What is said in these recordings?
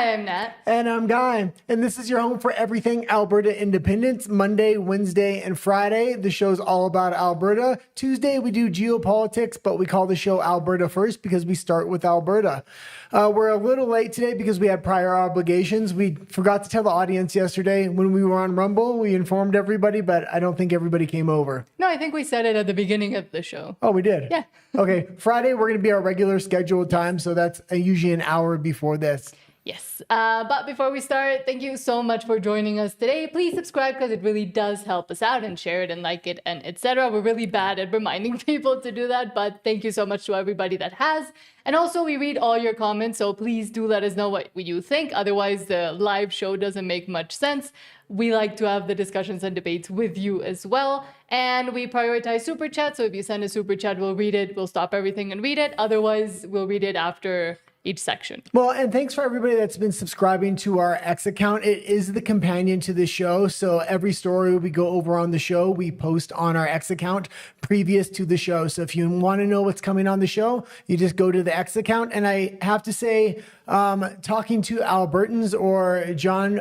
I'm Nat. And I'm Guy. And this is your home for everything Alberta independence. Monday, Wednesday, and Friday, the show's all about Alberta. Tuesday, we do geopolitics, but we call the show Alberta First because we start with Alberta. We're a little late today because we had prior obligations. We forgot to tell the audience yesterday when we were on Rumble. We informed everybody, but I don't think everybody came over. No, I think we said it at the beginning of the show. Oh, we did? Yeah. Okay. Friday, we're going to be our regular scheduled time. So that's usually an hour before this. Yes. But before we start, thank you so much for joining us today. Please subscribe because it really does help us out, and share it and like it and etc. We're really bad at reminding people to do that, but thank you so much to everybody that has. And also, we read all your comments, so please do let us know what you think. Otherwise, the live show doesn't make much sense. We like to have the discussions and debates with you as well. And we prioritize super chat. So if you send a super chat, we'll read it. We'll stop everything and read it. Otherwise, we'll read it after each section. Well, and thanks for everybody that's been subscribing to our X account. It is the companion to the show. So every story we go over on the show, we post on our X account previous to the show. So if you want to know what's coming on the show, you just go to the X account. And I have to say, talking to Albertans, or John,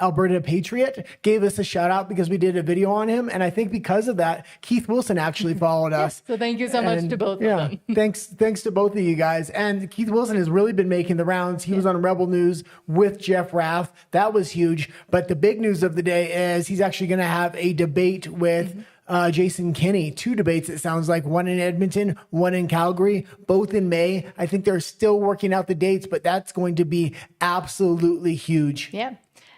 Alberta Patriot, gave us a shout out because we did a video on him. And I think because of that, Keith Wilson actually followed us. So thank you so much to both of them. Thanks to both of you guys. And Keith Wilson has really been making the rounds. He was on Rebel News with Jeff Rath. That was huge. But the big news of the day is he's actually going to have a debate with Jason Kenney. 2 debates, it sounds like. One in Edmonton, one in Calgary, both in May. I think they're still working out the dates, but that's going to be absolutely huge. Yeah.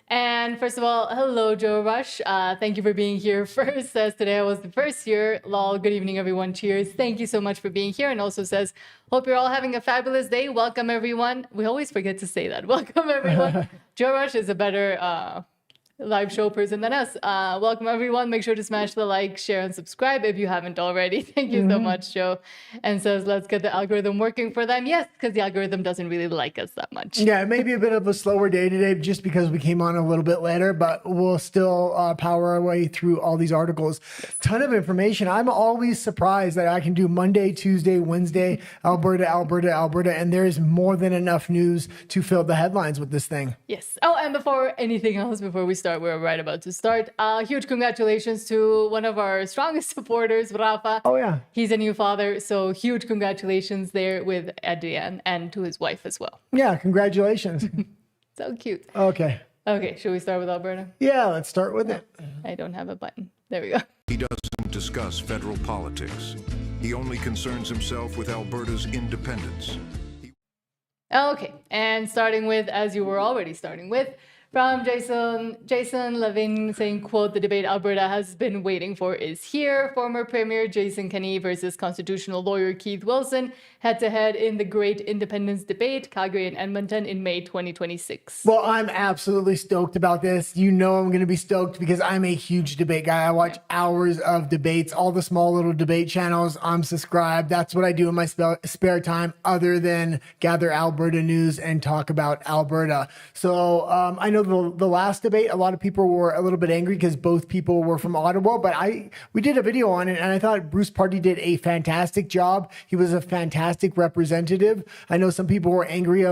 And first of all, hello, Joe Rush. Thank you for being here first. Says today I was the first year. Lol, good evening, everyone. Cheers. Thank you so much for being here. And also says, hope you're all having a fabulous day. Welcome, everyone. We always forget to say that. Welcome, everyone. Joe Rush is a better live show person than us. Welcome, everyone. Make sure to smash the like, share, and subscribe if you haven't already. Thank you so much, Joe. And says, let's get the algorithm working for them. Yes, because the algorithm doesn't really like us that much. Yeah, it may be a bit of a slower day today just because we came on a little bit later, but we'll still power our way through all these articles. Ton of information. I'm always surprised that I can do Monday, Tuesday, Wednesday, Alberta, and there's more than enough news to fill the headlines with this thing. Yes. Oh, and before anything else, before we start, we're right about to start. Huge congratulations to one of our strongest supporters, Rafa. Oh, yeah. He's a new father, so huge congratulations there with Adrian and to his wife as well. Yeah, congratulations. So cute. Okay. Okay, should we start with Alberta? Yeah, let's start with it. I don't have a button. There we go. He doesn't discuss federal politics. He only concerns himself with Alberta's independence. Okay, and starting with, as you were already starting with, from Jason Levin saying, quote, the debate Alberta has been waiting for is here. Former Premier Jason Kenney versus constitutional lawyer Keith Wilson head-to-head in the Great Independence Debate, Calgary and Edmonton in May 2026. Well, I'm absolutely stoked about this. You know I'm going to be stoked because I'm a huge debate guy. I watch hours of debates, all the small little debate channels. I'm subscribed. That's what I do in my spare time other than gather Alberta news and talk about Alberta. So I know the last debate, a lot of people were a little bit angry because both people were from Ottawa, but we did a video on it and I thought Bruce Party did a fantastic job. He was a fantastic representative. I know some people were angry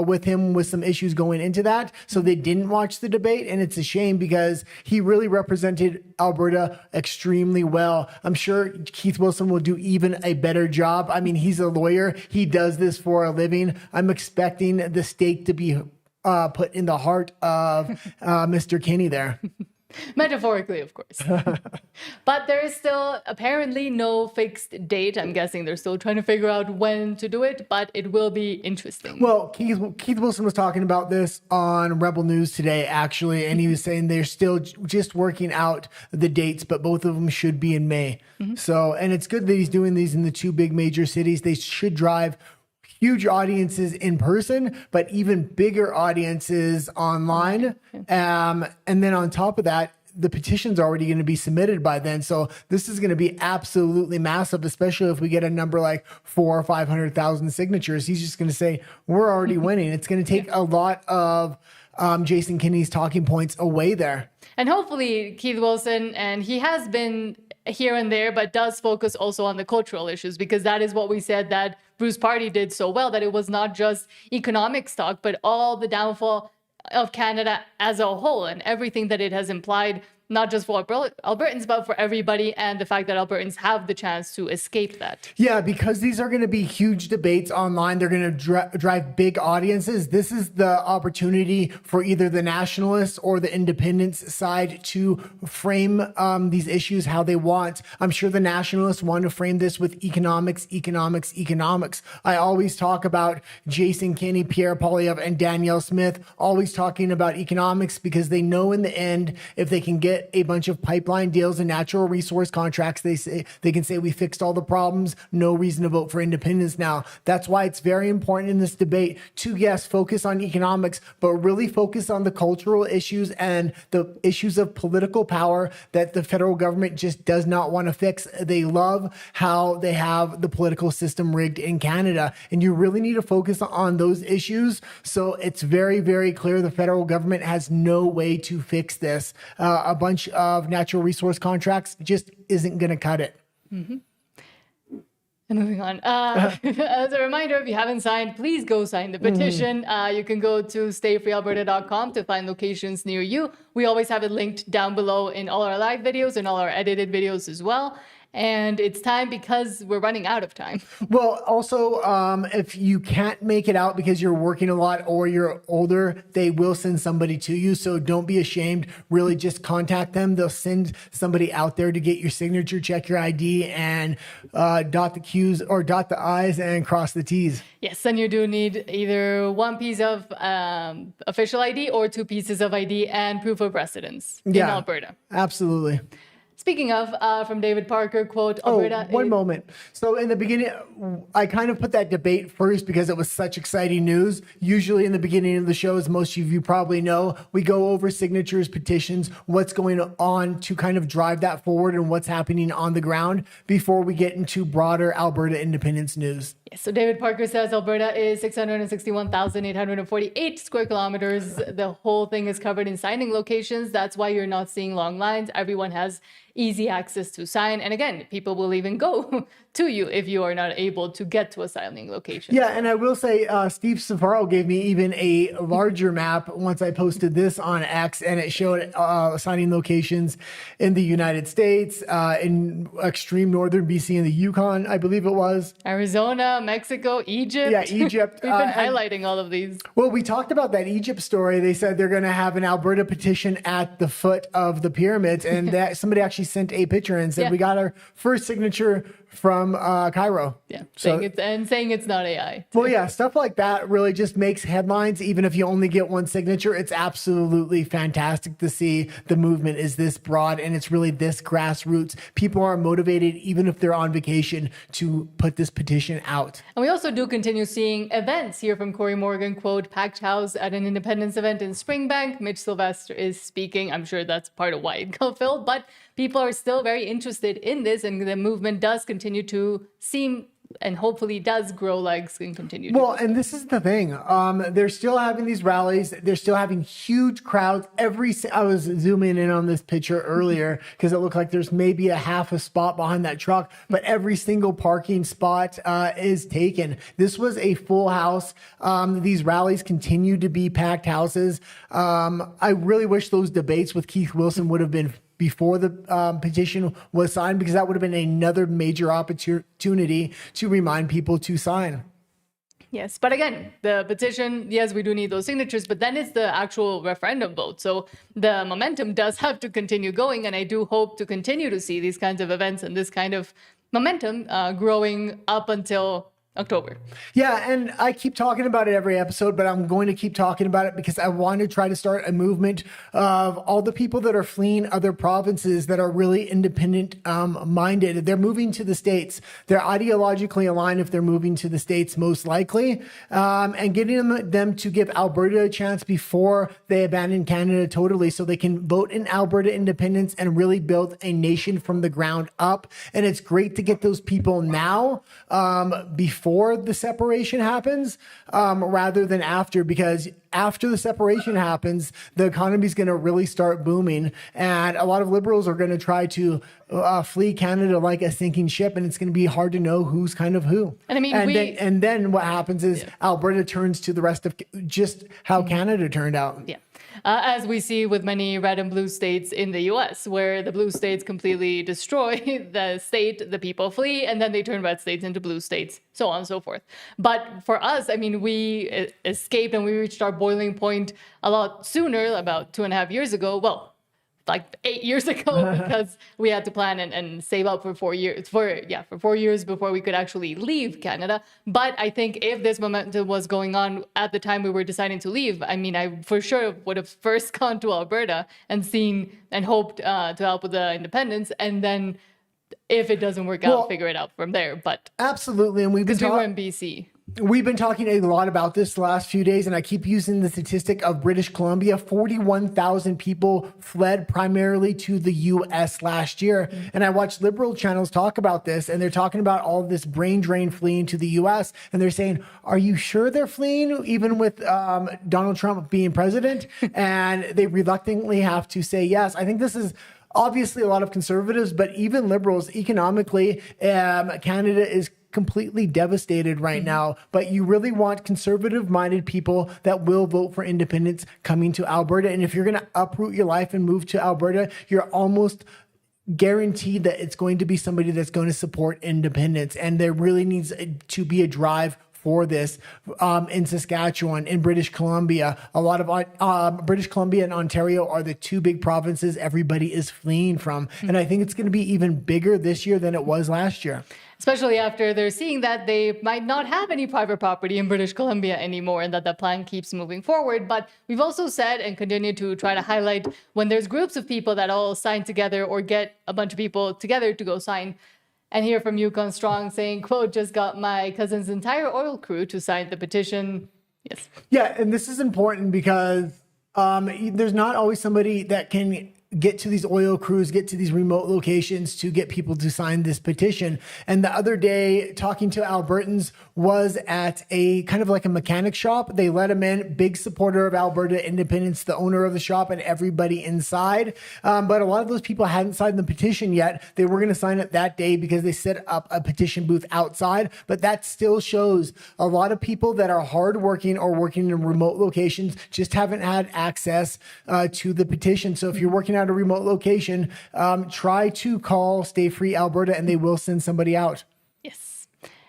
with him with some issues going into that, so they didn't watch the debate, and it's a shame because he really represented Alberta extremely well. I'm sure Keith Wilson will do even a better job. I mean, he's a lawyer. He does this for a living. I'm expecting the stake to be put in the heart of Mr. Kenney there. Metaphorically, of course. But there is still apparently no fixed date. I'm guessing they're still trying to figure out when to do it, but it will be interesting. Well, Keith Wilson was talking about this on Rebel News today, actually, and he was saying they're still just working out the dates, but both of them should be in May. So, and it's good that he's doing these in the 2 big major cities. They should drive huge audiences in person, but even bigger audiences online. And then on top of that, the petition's already going to be submitted by then. So this is going to be absolutely massive, especially if we get a number like 400,000 or 500,000 signatures. He's just going to say, we're already winning. It's going to take a lot of Jason Kenney's talking points away there. And hopefully Keith Wilson, and he has been here and there, but does focus also on the cultural issues, because that is what we said that Bruce Party did so well, that it was not just economic stock, but all the downfall of Canada as a whole and everything that it has implied, not just for Albertans, but for everybody, and the fact that Albertans have the chance to escape that. Yeah, because these are going to be huge debates online. They're going to drive big audiences. This is the opportunity for either the nationalists or the independence side to frame these issues how they want. I'm sure the nationalists want to frame this with economics. I always talk about Jason Kenney, Pierre Poilievre, and Danielle Smith always talking about economics, because they know in the end, if they can get a bunch of pipeline deals and natural resource contracts, they can say we fixed all the problems, no reason to vote for independence now. That's why it's very important in this debate to, yes, focus on economics, but really focus on the cultural issues and the issues of political power that the federal government just does not want to fix. They love how they have the political system rigged in Canada, and you really need to focus on those issues. So it's very, very clear the federal government has no way to fix this. A bunch of natural resource contracts just isn't going to cut it. Mm-hmm. And moving on. As a reminder, if you haven't signed, please go sign the petition. You can go to stayfreealberta.com to find locations near you. We always have it linked down below in all our live videos and all our edited videos as well. And it's time because we're running out of time. Well, also, if you can't make it out because you're working a lot or you're older, they will send somebody to you. So don't be ashamed. Really just contact them. They'll send somebody out there to get your signature, check your ID, and dot the Q's or dot the I's and cross the T's. Yes, and you do need either one piece of official ID or 2 pieces of ID and proof of residence in Alberta. Absolutely. Speaking of, from David Parker, quote, Alberta... one moment. So in the beginning, I kind of put that debate first because it was such exciting news. Usually in the beginning of the show, as most of you probably know, we go over signatures, petitions, what's going on to kind of drive that forward and what's happening on the ground before we get into broader Alberta independence news. Yes, so David Parker says Alberta is 661,848 square kilometers. The whole thing is covered in signing locations. That's why you're not seeing long lines. Everyone has easy access to sign. And again, people will even go to you if you are not able to get to a signing location. Yeah, and I will say Steve Safaro gave me even a larger map once I posted this on X, and it showed signing locations in the United States, in extreme northern BC and the Yukon, I believe it was. Arizona, Mexico, Egypt. Yeah, Egypt. We've been highlighting all of these. Well, we talked about that Egypt story. They said they're going to have an Alberta petition at the foot of the pyramids, and that somebody actually sent a picture and said, we got our first signature from Cairo. Yeah, saying it's not AI. Well, yeah, stuff like that really just makes headlines. Even if you only get one signature, it's absolutely fantastic to see the movement is this broad and it's really this grassroots. People are motivated, even if they're on vacation, to put this petition out. And we also do continue seeing events here from Corey Morgan, quote, packed house at an independence event in Springbank. Mitch Sylvester is speaking. I'm sure that's part of why it got filled, but people are still very interested in this, and the movement does continue to seem and hopefully does grow legs and continue. Well, and this is the thing. They're still having these rallies. They're still having huge crowds. I was zooming in on this picture earlier because it looked like there's maybe a half a spot behind that truck, but every single parking spot is taken. This was a full house. These rallies continue to be packed houses. I really wish those debates with Keith Wilson would have been before the petition was signed, because that would have been another major opportunity to remind people to sign. Yes, but again, the petition, yes, we do need those signatures, but then it's the actual referendum vote. So the momentum does have to continue going, and I do hope to continue to see these kinds of events and this kind of momentum growing up until October. Yeah, and I keep talking about it every episode, but I'm going to keep talking about it because I want to try to start a movement of all the people that are fleeing other provinces that are really independent minded. They're moving to the States. They're ideologically aligned if they're moving to the States, most likely, and getting them to give Alberta a chance before they abandon Canada totally, so they can vote in Alberta independence and really build a nation from the ground up. And it's great to get those people now before before the separation happens rather than after, because after the separation happens, the economy is going to really start booming. And a lot of liberals are going to try to flee Canada like a sinking ship. And it's going to be hard to know who's kind of who. And I mean, then what happens is Alberta turns to the rest of just how Canada turned out. Yeah. As we see with many red and blue states in the US, where the blue states completely destroy the state, the people flee, and then they turn red states into blue states, so on and so forth. But for us, I mean, we escaped and we reached our boiling point a lot sooner, about 2.5 years ago. Well, like 8 years ago, because we had to plan and save up for 4 years, for 4 years before we could actually leave Canada. But I think if this momentum was going on at the time we were deciding to leave, I mean, I for sure would have first gone to Alberta and seen and hoped to help with the independence. And then if it doesn't work out, figure it out from there. But absolutely. And we've been we were in BC. We've been talking a lot about this the last few days, and I keep using the statistic of British Columbia. 41,000 people fled primarily to the U.S. last year. And I watch liberal channels talk about this, and they're talking about all this brain drain fleeing to the U.S. And they're saying, are you sure they're fleeing, even with Donald Trump being president? And they reluctantly have to say yes. I think this is obviously a lot of conservatives, but even liberals economically, Canada is completely devastated right now, but you really want conservative-minded people that will vote for independence coming to Alberta. And if you're going to uproot your life and move to Alberta, you're almost guaranteed that it's going to be somebody that's going to support independence. And there really needs to be a drive for this in Saskatchewan, in British Columbia. A lot of British Columbia and Ontario are the two big provinces everybody is fleeing from. And I think it's going to be even bigger this year than it was last year. Especially after they're seeing that they might not have any private property in British Columbia anymore, and that the plan keeps moving forward. But we've also said and continue to try to highlight when there's groups of people that all sign together or get a bunch of people together to go sign. And hear from Yukon Strong saying, quote, just got my cousin's entire oil crew to sign the petition. Yes. Yeah, and this is important because there's not always somebody that can get to these oil crews, get to these remote locations to get people to sign this petition. And the other day, talking to Albertans was at a kind of like a mechanic shop. They let him in, big supporter of Alberta independence, the owner of the shop and everybody inside. But a lot of those people hadn't signed the petition yet. They were going to sign it that day because they set up a petition booth outside. But that still shows a lot of people that are hardworking or working in remote locations just haven't had access to the petition. So if you're working at a remote location, try to call Stay Free Alberta and they will send somebody out. Yes.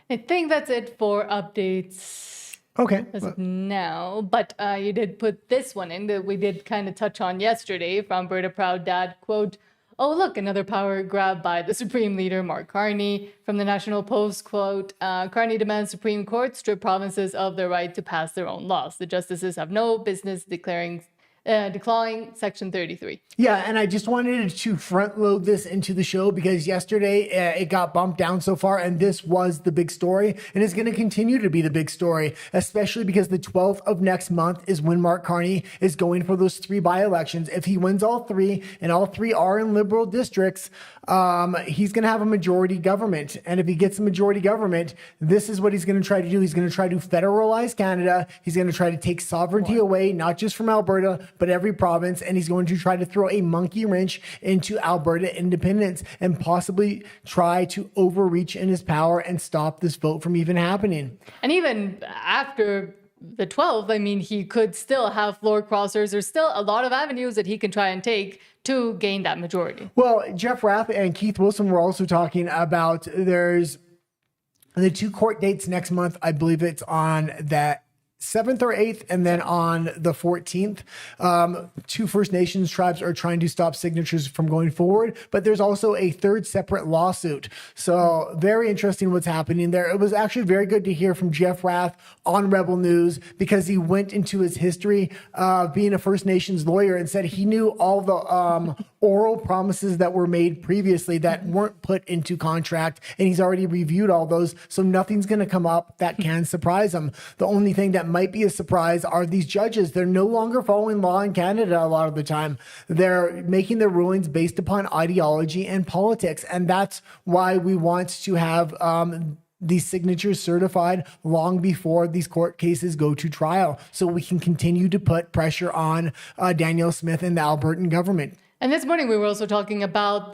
I think that's it for updates. Okay. As of now, but you did put this one in that we did kind of touch on yesterday from Alberta Proud Dad, quote, oh, look, another power grab by the Supreme Leader, Mark Carney. From the National Post, quote, Carney demands Supreme Court strip provinces of their right to pass their own laws. The justices have no business declaring Section 33. Yeah, and I just wanted to front load this into the show because yesterday it got bumped down so far, and this was the big story, and it's going to continue to be the big story, especially because the 12th of next month is when Mark Carney is going for those 3 by-elections. If he wins all 3, and all 3 are in Liberal districts, he's going to have a majority government. And if he gets a majority government, this is what he's going to try to do. He's going to try to federalize Canada. He's going to try to take sovereignty away, not just from Alberta, but every province. And he's going to try to throw a monkey wrench into Alberta independence and possibly try to overreach in his power and stop this vote from even happening. And even after the 12th, I mean, he could still have floor crossers. There's still a lot of avenues that he can try and take to gain that majority. Well, Jeff Rath and Keith Wilson were also talking about there's the 2 court dates next month. I believe it's on that 7th or 8th, and then on the 14th, 2 First Nations tribes are trying to stop signatures from going forward, but there's also a 3rd separate lawsuit. So very interesting what's happening there. It was actually very good to hear from Jeff Rath on Rebel News because he went into his history of being a First Nations lawyer and said he knew all the oral promises that were made previously that weren't put into contract, and he's already reviewed all those, so nothing's going to come up that can surprise him. The only thing that might be a surprise are these judges. They're no longer following law in Canada a lot of the time. They're making their rulings based upon ideology and politics, and that's why we want to have these signatures certified long before these court cases go to trial, so we can continue to put pressure on Danielle Smith and the Albertan government. And this morning we were also talking about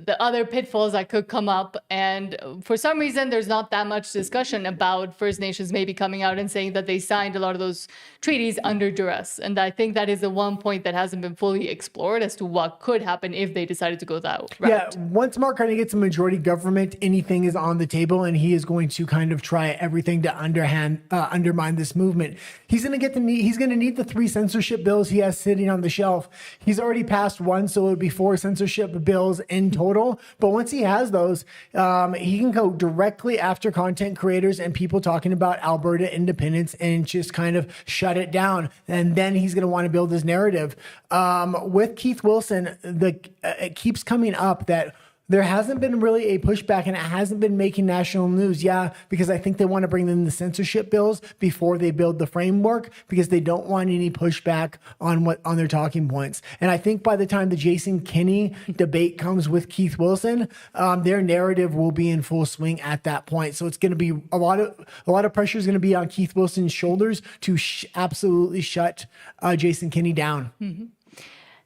the other pitfalls that could come up. And for some reason, there's not that much discussion about First Nations maybe coming out and saying that they signed a lot of those treaties under duress. And I think that is the one point that hasn't been fully explored as to what could happen if they decided to go that route. Yeah, once Mark Carney gets a majority government, anything is on the table, and he is going to kind of try everything to undermine this movement. He's going to need the 3 censorship bills he has sitting on the shelf. He's already passed one, so it would be 4 censorship bills in total. But once he has those, he can go directly after content creators and people talking about Alberta independence and just kind of shut it down. And then he's going to want to build his narrative. With Keith Wilson, it keeps coming up that there hasn't been really a pushback, and it hasn't been making national news. Yeah, because I think they want to bring in the censorship bills before they build the framework, because they don't want any pushback on their talking points. And I think by the time the Jason Kenney debate comes with Keith Wilson, their narrative will be in full swing at that point. So it's going to be a lot of pressure is going to be on Keith Wilson's shoulders to absolutely shut Jason Kenney down. Mm-hmm.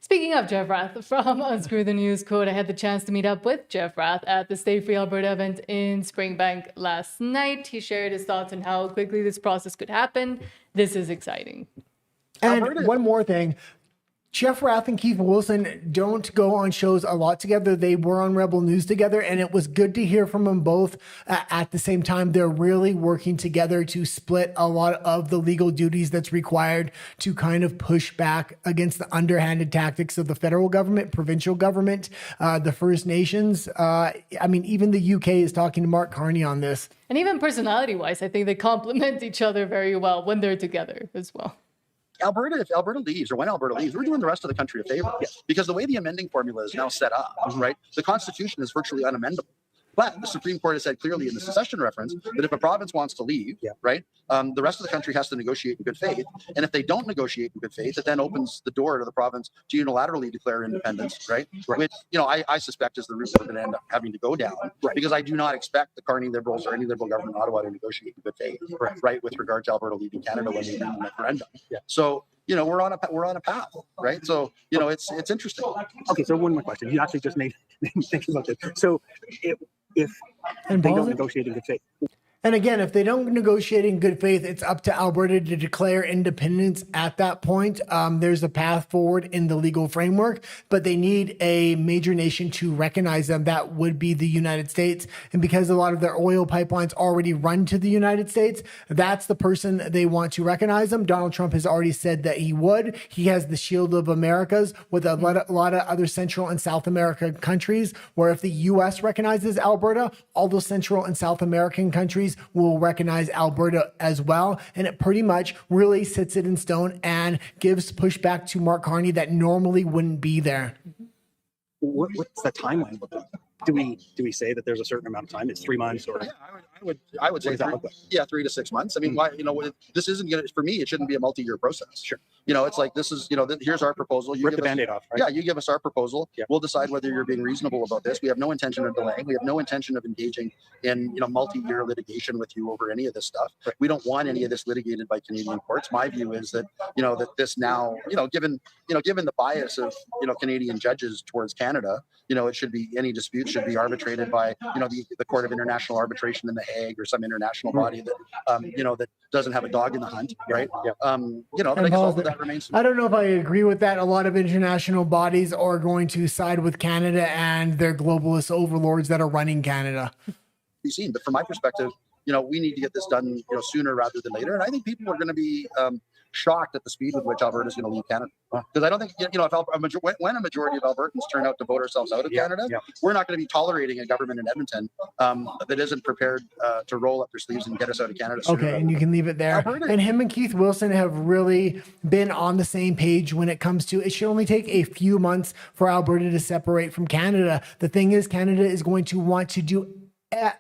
Speaking of Jeff Rath from Unscrew the News Code, I had the chance to meet up with Jeff Rath at the Stay Free Alberta event in Springbank last night. He shared his thoughts on how quickly this process could happen. This is exciting. And one more thing. Jeff Rath and Keith Wilson don't go on shows a lot together. They were on Rebel News together, and it was good to hear from them both at the same time. They're really working together to split a lot of the legal duties that's required to kind of push back against the underhanded tactics of the federal government, provincial government, the First Nations. Even the UK is talking to Mark Carney on this. And even personality-wise, I think they complement each other very well when they're together as well. If Alberta leaves, or when Alberta leaves, we're doing the rest of the country a favor. Because the way the amending formula is now set up, right, the Constitution is virtually unamendable. But the Supreme Court has said clearly in the secession reference that if a province wants to leave, right, the rest of the country has to negotiate in good faith. And if they don't negotiate in good faith, it then opens the door to the province to unilaterally declare independence, right? Which, I suspect is the route we're going to end up having to go down, because I do not expect the Carney Liberals or any Liberal government in Ottawa to negotiate in good faith, right, with regard to Alberta leaving Canada when they do the referendum. So, we're on a path, right? So, it's interesting. Okay, so one more question. You actually just made me think about this. So if they don't negotiate in good faith. And again, if they don't negotiate in good faith, it's up to Alberta to declare independence at that point. There's a path forward in the legal framework, but they need a major nation to recognize them. That would be the United States. And because a lot of their oil pipelines already run to the United States, that's the person they want to recognize them. Donald Trump has already said that he would. He has the Shield of Americas with a lot of other Central and South American countries, where if the U.S. recognizes Alberta, all those Central and South American countries will recognize Alberta as well. And it pretty much really sits it in stone and gives pushback to Mark Carney that normally wouldn't be there. What's the timeline look like? Do we say that there's a certain amount of time? It's 3 months, or I would say 3 to 6 months. I mean, why? This isn't gonna, for me. It shouldn't be a multi-year process. Sure. It's like this is. Here's our proposal. You rip the Band-Aid off. Right? Yeah, you give us our proposal. Yeah. We'll decide whether you're being reasonable about this. We have no intention of delaying. We have no intention of engaging in multi-year litigation with you over any of this stuff. Right. We don't want any of this litigated by Canadian courts. My view is that that this now given the bias of Canadian judges towards Canada, it should be, any dispute should be arbitrated by the Court of International Arbitration in The Hague, or some international body that that doesn't have a dog in the hunt, right? Yeah. But I guess all of that remains. I don't know if I agree with that. A lot of international bodies are going to side with Canada and their globalist overlords that are running Canada. Be seen, but from my perspective, we need to get this done sooner rather than later, and I think people are going to be shocked at the speed with which Alberta is going to leave Canada. Because I don't think, if when a majority of Albertans turn out to vote ourselves out of Canada, we're not going to be tolerating a government in Edmonton that isn't prepared to roll up their sleeves and get us out of Canada sooner. Okay, and you can leave it there. And him and Keith Wilson have really been on the same page when it comes to, it should only take a few months for Alberta to separate from Canada. The thing is, Canada is going to want to do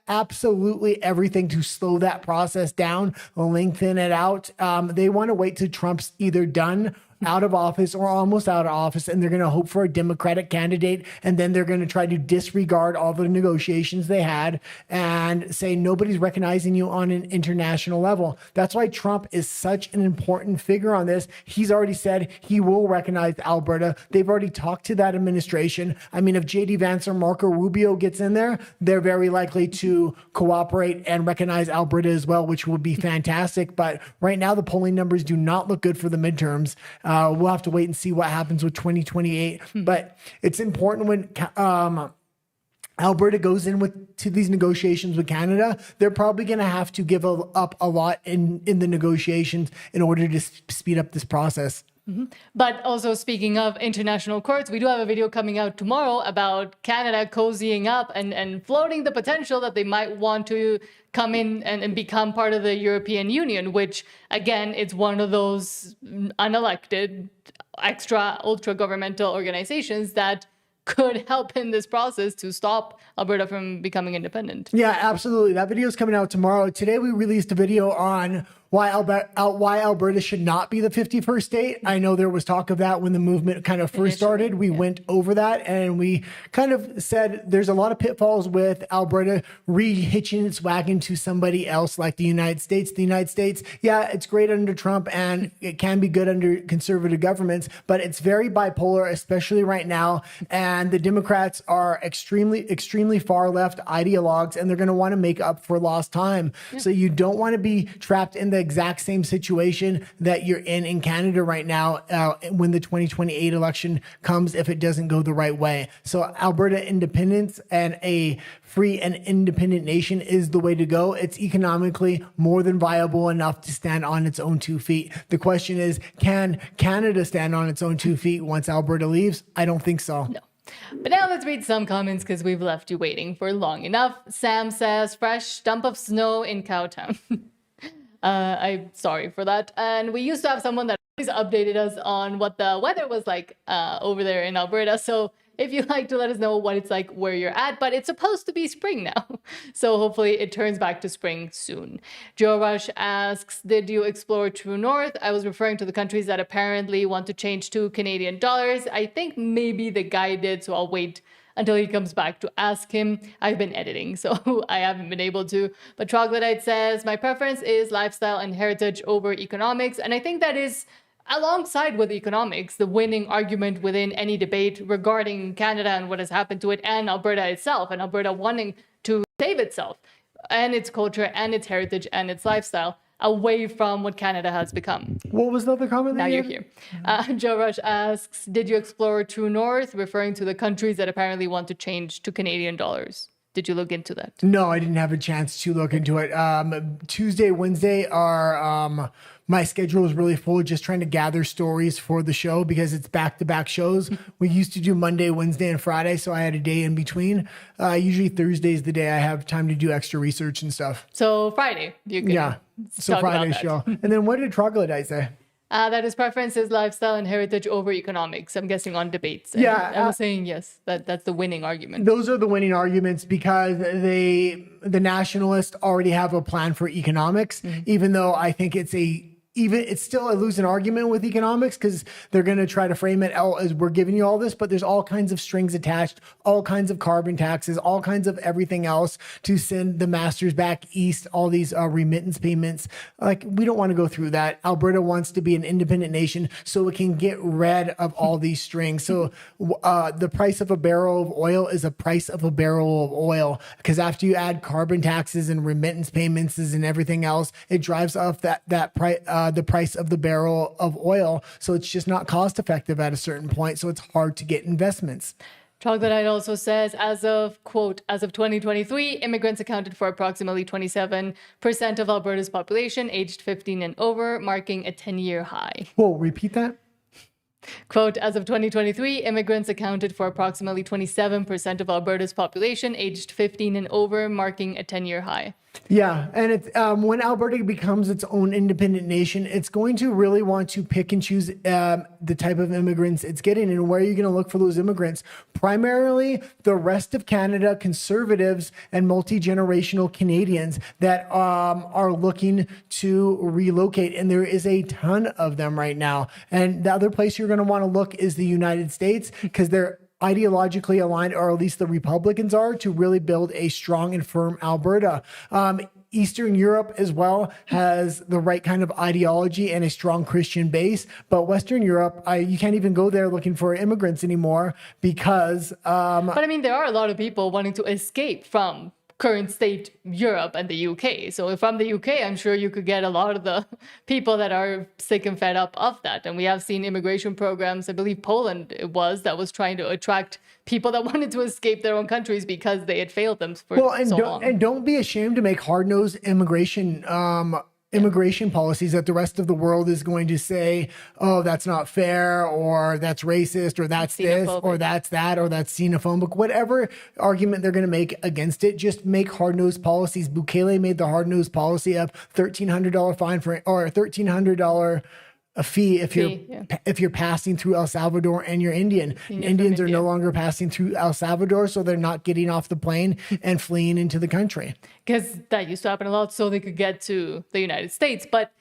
absolutely everything to slow that process down, lengthen it out. They want to wait till Trump's either done out of office or almost out of office, and they're going to hope for a Democratic candidate, and then they're going to try to disregard all the negotiations they had and say nobody's recognizing you on an international level. That's why Trump is such an important figure on this. He's already said he will recognize Alberta. They've already talked to that administration. I mean, if J.D. Vance or Marco Rubio gets in there, they're very likely to cooperate and recognize Alberta as well, which would be fantastic. But right now, the polling numbers do not look good for the midterms. We'll have to wait and see what happens with 2028. But it's important when Alberta goes to these negotiations with Canada, they're probably going to have to give up a lot in the negotiations in order to speed up this process. But also, speaking of international courts, we do have a video coming out tomorrow about Canada cozying up and floating the potential that they might want to come in and become part of the European Union, which, again, it's one of those unelected, extra, ultra-governmental organizations that could help in this process to stop Alberta from becoming independent. Yeah, absolutely. That video is coming out tomorrow. Today, we released a video on why Alberta should not be the 51st state. I know there was talk of that when the movement kind of first started. We went over that and we kind of said there's a lot of pitfalls with Alberta re-hitching its wagon to somebody else like the United States. The United States, yeah, it's great under Trump and it can be good under conservative governments, but it's very bipolar, especially right now. And the Democrats are extremely far left ideologues, and they're going to want to make up for lost time. Yeah. So you don't want to be trapped in the exact same situation that you're in Canada right now when the 2028 election comes, if it doesn't go the right way. So Alberta independence and a free and independent nation is the way to go. It's economically more than viable enough to stand on its own 2 feet. The question is, can Canada stand on its own 2 feet once Alberta leaves? I don't think so. No. But now let's read some comments because we've left you waiting for long enough. Sam says, fresh dump of snow in Cowtown. I'm sorry for that. And we used to have someone that always updated us on what the weather was like over there in Alberta. So if you'd like to let us know what it's like where you're at, but it's supposed to be spring now. So hopefully it turns back to spring soon. Joe Rush asks, did you explore True North? I was referring to the countries that apparently want to change to Canadian dollars. I think maybe the guy did, so I'll wait until he comes back to ask him. I've been editing, so I haven't been able to. But Troglodyte says, my preference is lifestyle and heritage over economics. And I think that is, alongside with economics, the winning argument within any debate regarding Canada and what has happened to it, and Alberta itself, and Alberta wanting to save itself and its culture and its heritage and its lifestyle away from what Canada has become. What was the other comment? Now you're here. Joe Rush asks, did you explore True North, referring to the countries that apparently want to change to Canadian dollars? Did you look into that? No, I didn't have a chance to look into it. Tuesday, Wednesday are my schedule is really full, just trying to gather stories for the show because it's back-to-back shows. We used to do Monday, Wednesday, and Friday, so I had a day in between. Usually Thursday is the day I have time to do extra research and stuff. So Friday, you can so Friday's show. And then what did Troglodyte say? That his preference is lifestyle and heritage over economics. I'm guessing on debates. And I was saying yes, that's the winning argument. Those are the winning arguments because the nationalists already have a plan for economics, even though I think it's still a losing argument with economics because they're going to try to frame it as we're giving you all this, but there's all kinds of strings attached, all kinds of carbon taxes, all kinds of everything else to send the masters back east, all these remittance payments. Like, we don't want to go through that. Alberta wants to be an independent nation so it can get rid of all these strings. So the price of a barrel of oil is a price of a barrel of oil because after you add carbon taxes and remittance payments and everything else, it drives up that price. The price of the barrel of oil. So it's just not cost effective at a certain point. So it's hard to get investments. Troglodyte also says, as of 2023, immigrants accounted for approximately 27% of Alberta's population aged 15 and over, marking a 10-year high. Whoa, repeat that? Quote, as of 2023, immigrants accounted for approximately 27% of Alberta's population aged 15 and over, marking a 10-year high. Yeah, and it's when Alberta becomes its own independent nation, it's going to really want to pick and choose the type of immigrants it's getting, and where you're going to look for those immigrants. Primarily, the rest of Canada, conservatives and multi-generational Canadians that are looking to relocate, and there is a ton of them right now. And the other place you're going to want to look is the United States, because they're ideologically aligned, or at least the Republicans are, to really build a strong and firm Alberta. Eastern Europe as well has the right kind of ideology and a strong Christian base, but Western Europe, you can't even go there looking for immigrants anymore because... But I mean, there are a lot of people wanting to escape from current state Europe and the UK. So from the UK, I'm sure you could get a lot of the people that are sick and fed up of that. And we have seen immigration programs, I believe Poland it was, that was trying to attract people that wanted to escape their own countries because they had failed them for so long. And don't be ashamed to make hard-nosed immigration policies that the rest of the world is going to say, oh, that's not fair, or that's racist, or that's this, or that's that, or that's xenophobic, whatever argument they're going to make against it. Just make hard-nosed policies. Bukele made the hard-nosed policy of $1,300 fine for, or $1,300 a fee if you're passing through El Salvador and you're Indian. Indians are no longer passing through El Salvador, so they're not getting off the plane and fleeing into the country. Because that used to happen a lot, so they could get to the United States. But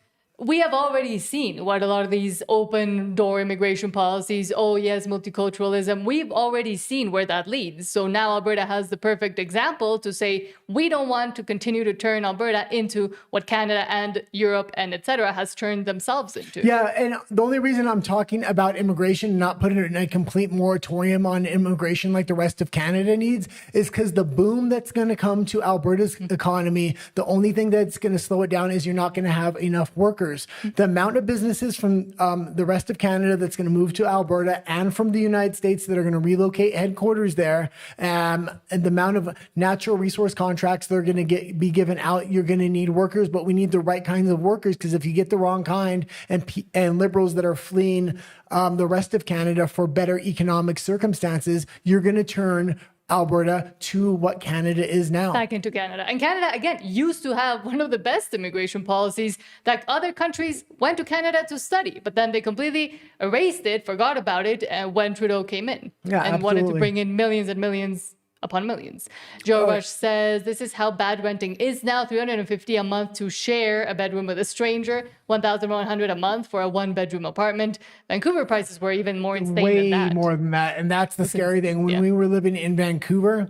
we have already seen what a lot of these open door immigration policies, oh yes, multiculturalism, we've already seen where that leads. So now Alberta has the perfect example to say, we don't want to continue to turn Alberta into what Canada and Europe and etc. has turned themselves into. Yeah, and the only reason I'm talking about immigration, not putting it in a complete moratorium on immigration like the rest of Canada needs, is because the boom that's going to come to Alberta's economy, the only thing that's going to slow it down is you're not going to have enough workers. The amount of businesses from the rest of Canada that's going to move to Alberta and from the United States that are going to relocate headquarters there, and the amount of natural resource contracts that are going to be given out, you're going to need workers, but we need the right kinds of workers, because if you get the wrong kind and liberals that are fleeing the rest of Canada for better economic circumstances, you're going to turn Alberta to what Canada is now. Back into Canada. And Canada, again, used to have one of the best immigration policies that other countries went to Canada to study, but then they completely erased it, forgot about it, when Trudeau came in and wanted to bring in millions and millions upon millions. Joe Rush says, this is how bad renting is now. $350 a month to share a bedroom with a stranger, $1,100 a month for a one-bedroom apartment. Vancouver prices were even more insane than that. Way more than that. And that's the scary thing. When we were living in Vancouver,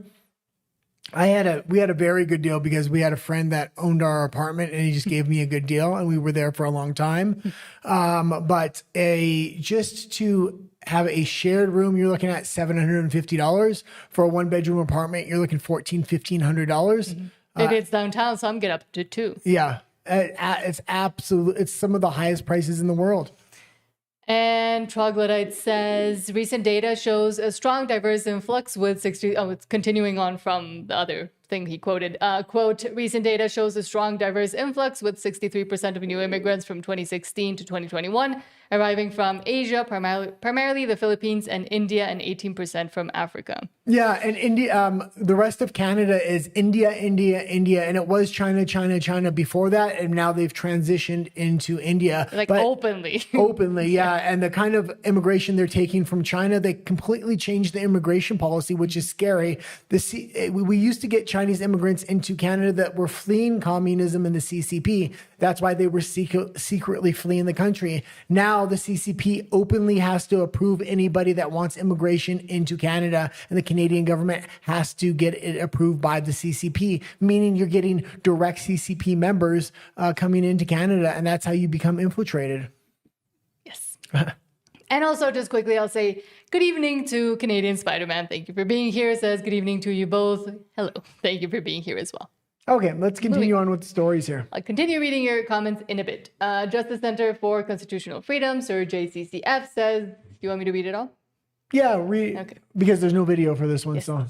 we had a very good deal, because we had a friend that owned our apartment and he just gave me a good deal, and we were there for a long time. But just to have a shared room, you're looking at $750. For a one-bedroom apartment, you're looking $1,500. Maybe it's downtown, some get up to $2,000. Yeah, it's some of the highest prices in the world. And Troglodyte says, recent data shows a strong diverse influx with 60, it's continuing on from the other thing he quoted. Quote, recent data shows a strong diverse influx with 63% of new immigrants from 2016 to 2021 arriving from Asia, primarily the Philippines and India, and 18% from Africa. Yeah, and India, the rest of Canada is India, and it was China before that, and now they've transitioned into India. Like openly. Openly, yeah. And the kind of immigration they're taking from China, they completely changed the immigration policy, which is scary. We used to get Chinese immigrants into Canada that were fleeing communism and the CCP. That's why they were secretly fleeing the country. Now the CCP openly has to approve anybody that wants immigration into Canada, and the Canadian government has to get it approved by the CCP, meaning you're getting direct CCP members coming into Canada, and that's how you become infiltrated. Yes. And also, just quickly, I'll say good evening to Canadian Spider-Man. Thank you for being here. Says good evening to you both. Hello. Thank you for being here as well. Okay, let's continue on with the stories here. I'll continue reading your comments in a bit. Justice Center for Constitutional Freedoms, or JCCF, says, do you want me to read it all? Yeah, okay. Because there's no video for this one. Yes. So,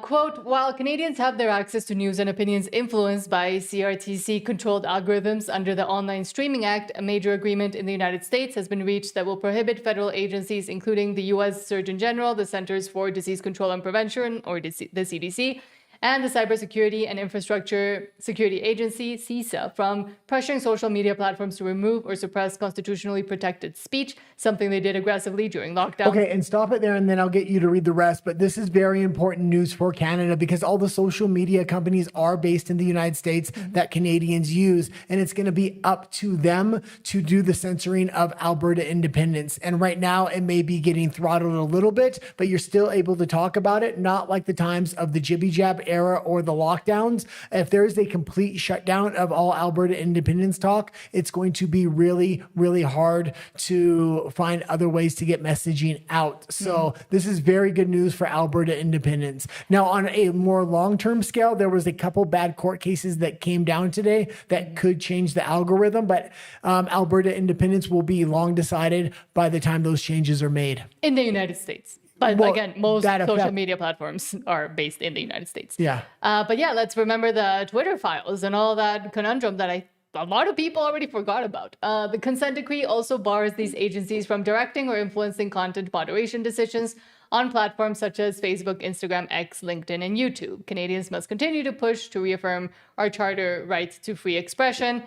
quote, while Canadians have their access to news and opinions influenced by CRTC-controlled algorithms under the Online Streaming Act, a major agreement in the United States has been reached that will prohibit federal agencies, including the U.S. Surgeon General, the Centers for Disease Control and Prevention, or the CDC, and the Cybersecurity and Infrastructure Security Agency, CISA, from pressuring social media platforms to remove or suppress constitutionally protected speech, something they did aggressively during lockdown. Okay, and stop it there, and then I'll get you to read the rest. But this is very important news for Canada because all the social media companies are based in the United States that Canadians use, and it's going to be up to them to do the censoring of Alberta independence. And right now, it may be getting throttled a little bit, but you're still able to talk about it, not like the times of the jibby jab era or the lockdowns. If there is a complete shutdown of all Alberta independence talk, it's going to be really, really hard to find other ways to get messaging out. So this is very good news for Alberta independence. Now, on a more long-term scale, there was a couple bad court cases that came down today that could change the algorithm, but Alberta independence will be long decided by the time those changes are made. In the United States. But Well, again, most that social effect- media platforms are based in the United States. Yeah. But yeah, let's remember the Twitter files and all that conundrum that a lot of people already forgot about. The consent decree also bars these agencies from directing or influencing content moderation decisions on platforms such as Facebook, Instagram, X, LinkedIn, and YouTube. Canadians must continue to push to reaffirm our charter rights to free expression.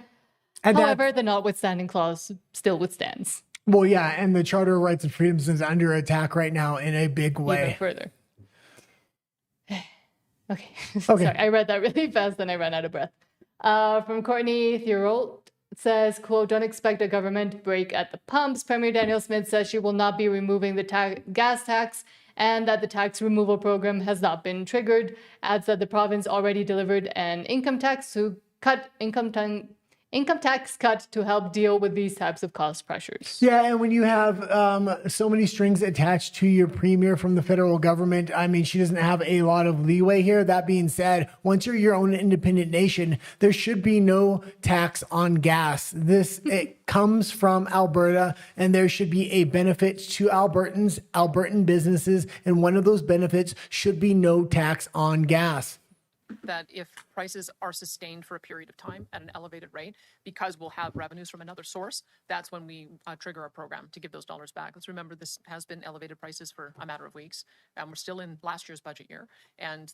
And However, the notwithstanding clause still withstands well, yeah, and the Charter of Rights and Freedoms is under attack right now in a big even way. further. Okay. Sorry, I read that really fast and I ran out of breath. From Courtney Thierolt, it says, quote, don't expect a government break at the pumps. Premier Danielle Smith says she will not be removing the gas tax and that the tax removal program has not been triggered. Adds that the province already delivered an income tax tax cut to help deal with these types of cost pressures. Yeah, and when you have so many strings attached to your premier from the federal government, I mean, she doesn't have a lot of leeway here. That being said, once you're your own independent nation, there should be no tax on gas. It comes from Alberta, and there should be a benefit to Albertans, Albertan businesses, and one of those benefits should be no tax on gas. That if prices are sustained for a period of time at an elevated rate, because we'll have revenues from another source, that's when we trigger a program to give those dollars back. Let's remember this has been elevated prices for a matter of weeks, and we're still in last year's budget year. And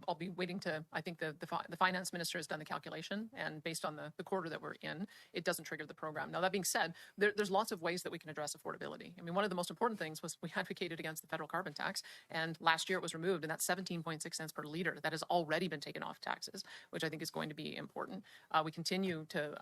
I'll be waiting to, I think the finance minister has done the calculation, and based on the quarter that we're in, it doesn't trigger the program. Now, that being said, there's lots of ways that we can address affordability. I mean, one of the most important things was we advocated against the federal carbon tax, and last year it was removed, and that's 17.6 cents per liter. That has already been taken off taxes, which I think is going to be important. We continue to,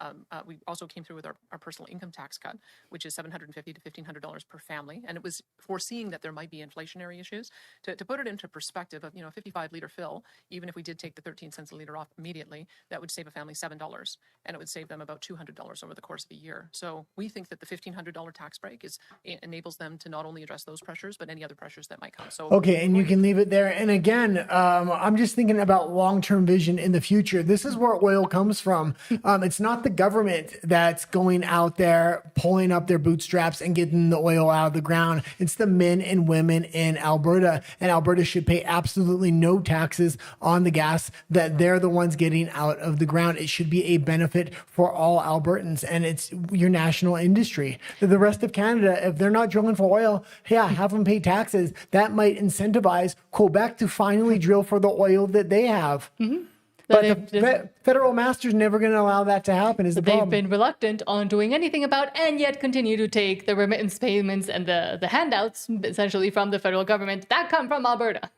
we also came through with our personal income tax cut, which is $750 to $1,500 per family. And it was foreseeing that there might be inflationary issues. To put it into perspective of, 55-liter fill, even if we did take the 13 cents a liter off immediately, that would save a family $7, and it would save them about $200 over the course of a year. So we think that the $1,500 tax break enables them to not only address those pressures, but any other pressures that might come. So okay, and you can leave it there. And again, I'm just thinking about long-term vision in the future. This is where oil comes from. It's not the government that's going out there pulling up their bootstraps and getting the oil out of the ground. It's the men and women in Alberta, and Alberta should pay absolutely no taxes on the gas that they're the ones getting out of the ground. It should be a benefit for all Albertans, and it's your national industry. The rest of Canada, if they're not drilling for oil, have them pay taxes. That might incentivize Quebec to finally drill for the oil that they have. Mm-hmm. But the federal master's never going to allow that to happen is the problem. They've been reluctant on doing anything about, and yet continue to take the remittance payments and the handouts essentially from the federal government that come from Alberta,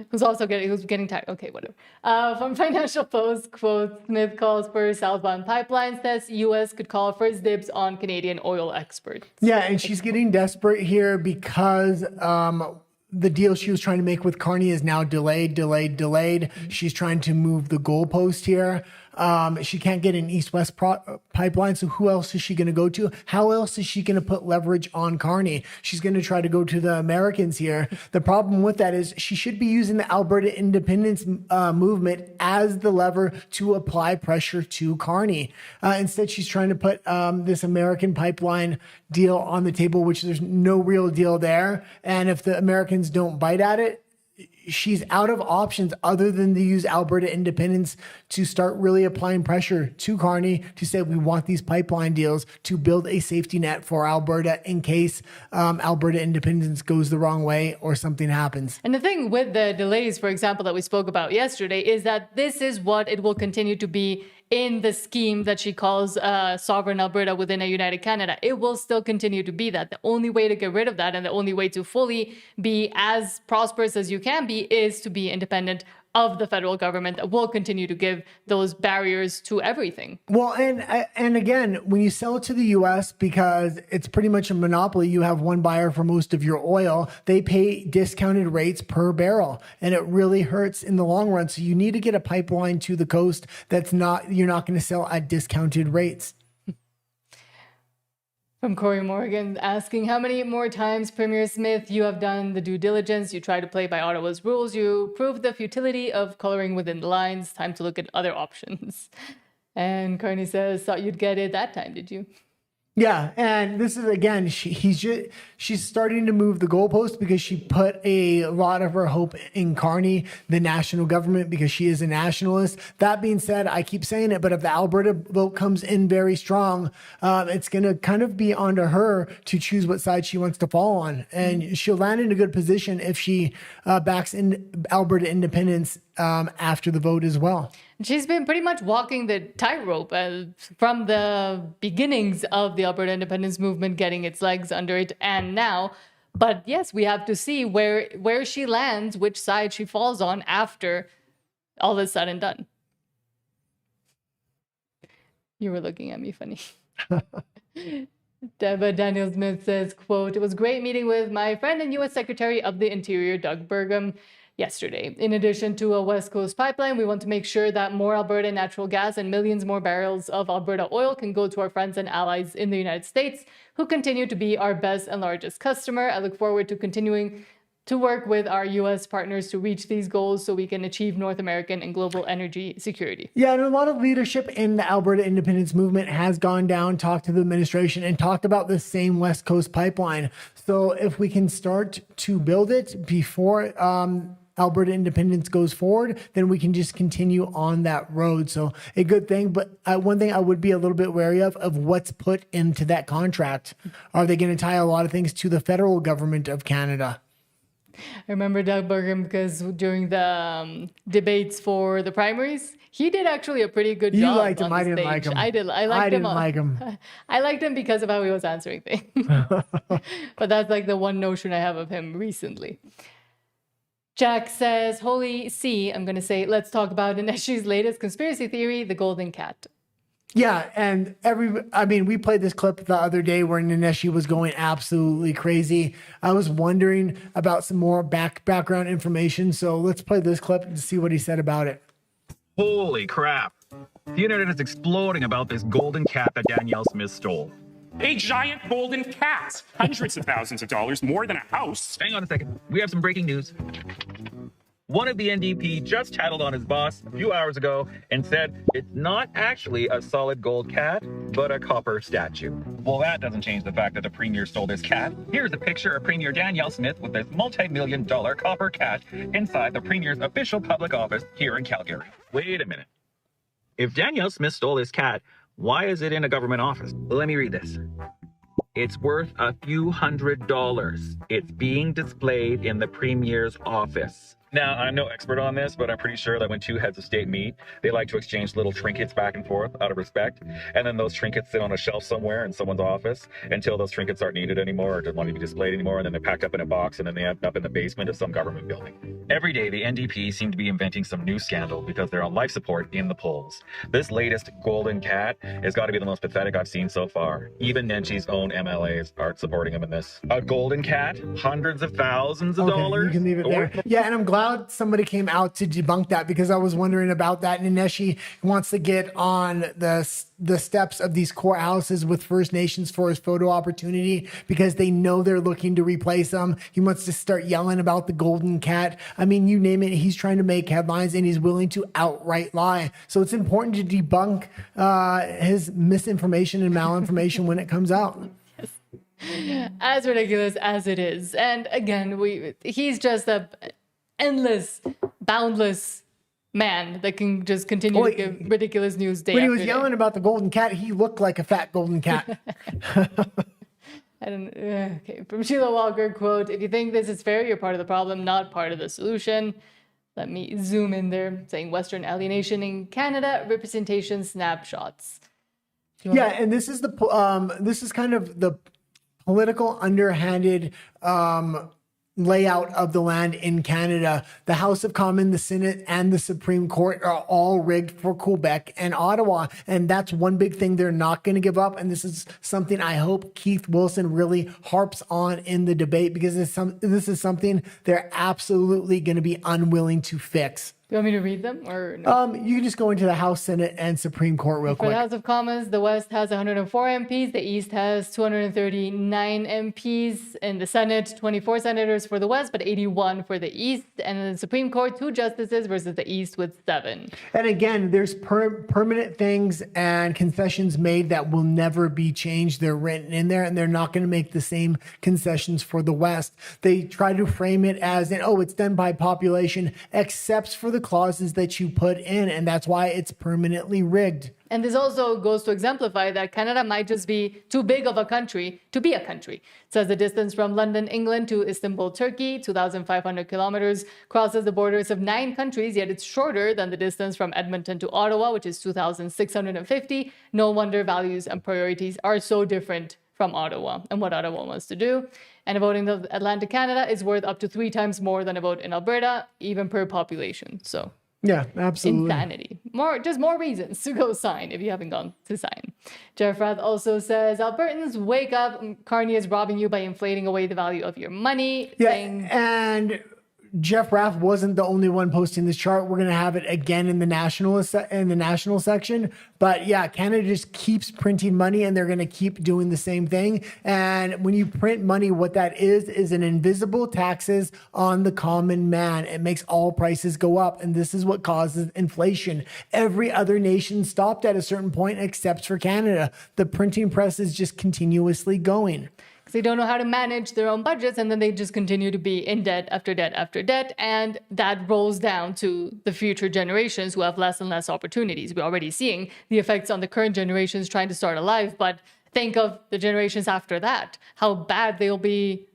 who's getting taxed. Okay, whatever. From Financial Post, quote, Smith calls for southbound pipelines, says U.S. could call for dibs on Canadian oil exports. Yeah, and she's getting desperate here because the deal she was trying to make with Carney is now delayed. She's trying to move the goalpost here. She can't get an east-west pipeline, so who else is she going to go to? How else is she going to put leverage on Carney? She's going to try to go to the Americans here. The problem with that is she should be using the Alberta independence movement as the lever to apply pressure to Carney. Instead, she's trying to put this American pipeline deal on the table, which there's no real deal there. And if the Americans don't bite at it, she's out of options other than to use Alberta independence to start really applying pressure to Carney to say we want these pipeline deals to build a safety net for Alberta in case Alberta independence goes the wrong way or something happens. And the thing with the delays, for example, that we spoke about yesterday, is that this is what it will continue to be in the scheme that she calls sovereign Alberta within a united Canada. It will still continue to be that. The only way to get rid of that and the only way to fully be as prosperous as you can be is to be independent of the federal government that will continue to give those barriers to everything. Well, and again, when you sell it to the U.S., because it's pretty much a monopoly, you have one buyer for most of your oil, they pay discounted rates per barrel, and it really hurts in the long run. So you need to get a pipeline to the coast you're not going to sell at discounted rates. From Corey Morgan asking, how many more times, Premier Smith, you have done the due diligence, you try to play by Ottawa's rules, you proved the futility of coloring within the lines, time to look at other options. And Carney says, thought you'd get it that time, did you? Yeah, and this is, again, she's starting to move the goalpost because she put a lot of her hope in Carney, the national government, because she is a nationalist. That being said, I keep saying it, but if the Alberta vote comes in very strong, it's going to kind of be onto her to choose what side she wants to fall on. And she'll land in a good position if she backs in Alberta independence after the vote as well. She's been pretty much walking the tightrope from the beginnings of the Alberta independence movement, getting its legs under it, and now. But yes, we have to see where she lands, which side she falls on after all is said and done. You were looking at me funny. Daniel Smith says, quote, "It was great meeting with my friend and U.S. Secretary of the Interior, Doug Burgum, yesterday. In addition to a West Coast pipeline, we want to make sure that more Alberta natural gas and millions more barrels of Alberta oil can go to our friends and allies in the United States, who continue to be our best and largest customer. I look forward to continuing to work with our U.S. partners to reach these goals so we can achieve North American and global energy security." Yeah, and a lot of leadership in the Alberta independence movement has gone down, talked to the administration, and talked about the same West Coast pipeline. So if we can start to build it before Alberta independence goes forward, then we can just continue on that road. So a good thing. But one thing I would be a little bit wary of what's put into that contract. Are they going to tie a lot of things to the federal government of Canada? I remember Doug Burgum because during the debates for the primaries, he did actually a pretty good job. You liked him. On I the didn't stage. like him. I did. I didn't like him. I liked him because of how he was answering things. But that's like the one notion I have of him recently. Jack says, holy C, I'm going to say, let's talk about Ineshi's latest conspiracy theory, the golden cat. Yeah, and we played this clip the other day where Naneshi was going absolutely crazy. I was wondering about some more background information, so let's play this clip to see what he said about it. Holy crap. The internet is exploding about this golden cat that Danielle Smith stole. A giant golden cat. Hundreds of thousands of dollars, more than a house. Hang on a second. We have some breaking news. One of the NDP just tattled on his boss a few hours ago and said it's not actually a solid gold cat, but a copper statue. Well, that doesn't change the fact that the Premier stole this cat. Here's a picture of Premier Danielle Smith with this multi-million-dollar copper cat inside the Premier's official public office here in Calgary. Wait a minute. If Danielle Smith stole this cat, why is it in a government office? Let me read this. It's worth a few $100s. It's being displayed in the Premier's office. Now, I'm no expert on this, but I'm pretty sure that when two heads of state meet, they like to exchange little trinkets back and forth out of respect. And then those trinkets sit on a shelf somewhere in someone's office until those trinkets aren't needed anymore or don't want to be displayed anymore. And then they're packed up in a box and then they end up in the basement of some government building. Every day, the NDP seem to be inventing some new scandal because they're on life support in the polls. This latest golden cat has got to be the most pathetic I've seen so far. Even Nenchi's own MLAs aren't supporting him in this. A golden cat? Hundreds of thousands of dollars? You can leave it there. Yeah, and I'm glad somebody came out to debunk that because I was wondering about that. Naneshi wants to get on the steps of these courthouses with First Nations for his photo opportunity because they know they're looking to replace him. He wants to start yelling about the golden cat. I mean, you name it, he's trying to make headlines and he's willing to outright lie. So it's important to debunk his misinformation and malinformation when it comes out. As ridiculous as it is. And again, he's just endless, boundless man that can just continue to give ridiculous news day When he after was day. yelling about the golden cat, he looked like a fat golden cat. Okay, from Sheila Walker, quote, if you think this is fair, you're part of the problem, not part of the solution. Let me zoom in there, saying Western alienation in Canada, representation snapshots. Yeah, and this is this is kind of the political underhanded layout of the land in Canada. The House of Commons, the Senate, and the Supreme Court are all rigged for Quebec and Ottawa. And that's one big thing they're not going to give up. And this is something I hope Keith Wilson really harps on in the debate, because this is something they're absolutely going to be unwilling to fix. Do you want me to read them? Or no? You can just go into the House, Senate, and Supreme Court real For quick. the House of Commons, the West has 104 MPs, the East has 239 MPs, in the Senate, 24 senators for the West, but 81 for the East, and in the Supreme Court, 2 justices versus the East with 7. And again, there's permanent things and concessions made that will never be changed. They're written in there, and they're not going to make the same concessions for the West. They try to frame it as, it's done by population, except for the clauses that you put in, and that's why it's permanently rigged. And this also goes to exemplify that Canada might just be too big of a country to be a country. It says the distance from London, England to Istanbul, Turkey, 2,500 kilometers, crosses the borders of 9 countries, yet it's shorter than the distance from Edmonton to Ottawa, which is 2,650. No wonder values and priorities are so different from Ottawa and what Ottawa wants to do. And a vote in Atlantic Canada is worth up to 3 times more than a vote in Alberta, even per population. So yeah, absolutely. insanity. More reasons to go sign if you haven't gone to sign. Jeff Rath also says, Albertans, wake up. Carney is robbing you by inflating away the value of your money. Yeah, saying, and Jeff Rath wasn't the only one posting this chart. We're going to have it again in the national section. But yeah, Canada just keeps printing money, and they're going to keep doing the same thing. And when you print money, what that is an invisible taxes on the common man. It makes all prices go up, and this is what causes inflation. Every other nation stopped at a certain point except for Canada. The printing press is just continuously going. they don't know how to manage their own budgets, and then they just continue to be in debt after debt after debt, and that rolls down to the future generations who have less and less opportunities. We're already seeing the effects on the current generations trying to start a life, but think of the generations after that, how bad they'll be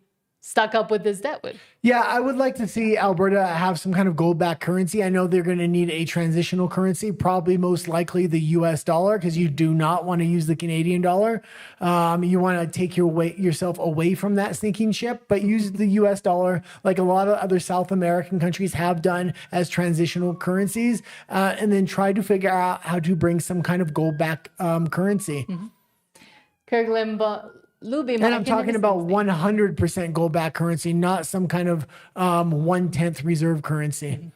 stuck up with this debt with. Yeah, I would like to see Alberta have some kind of gold-backed currency. I know they're going to need a transitional currency, probably most likely the US dollar, because you do not want to use the Canadian dollar. You want to take yourself away from that sinking ship, but use the US dollar like a lot of other South American countries have done as transitional currencies, and then try to figure out how to bring some kind of gold-backed currency. Mm-hmm. Kirk Limbaugh. Lubim, and I'm talking about 100% gold-backed currency, not some kind of 1/10 reserve currency.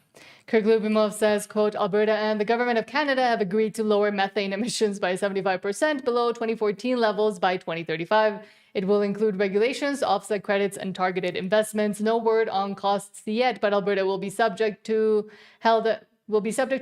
Kirk Lubimov says, quote, Alberta and the government of Canada have agreed to lower methane emissions by 75% below 2014 levels by 2035. It will include regulations, offset credits, and targeted investments. No word on costs yet, but Alberta will be subject to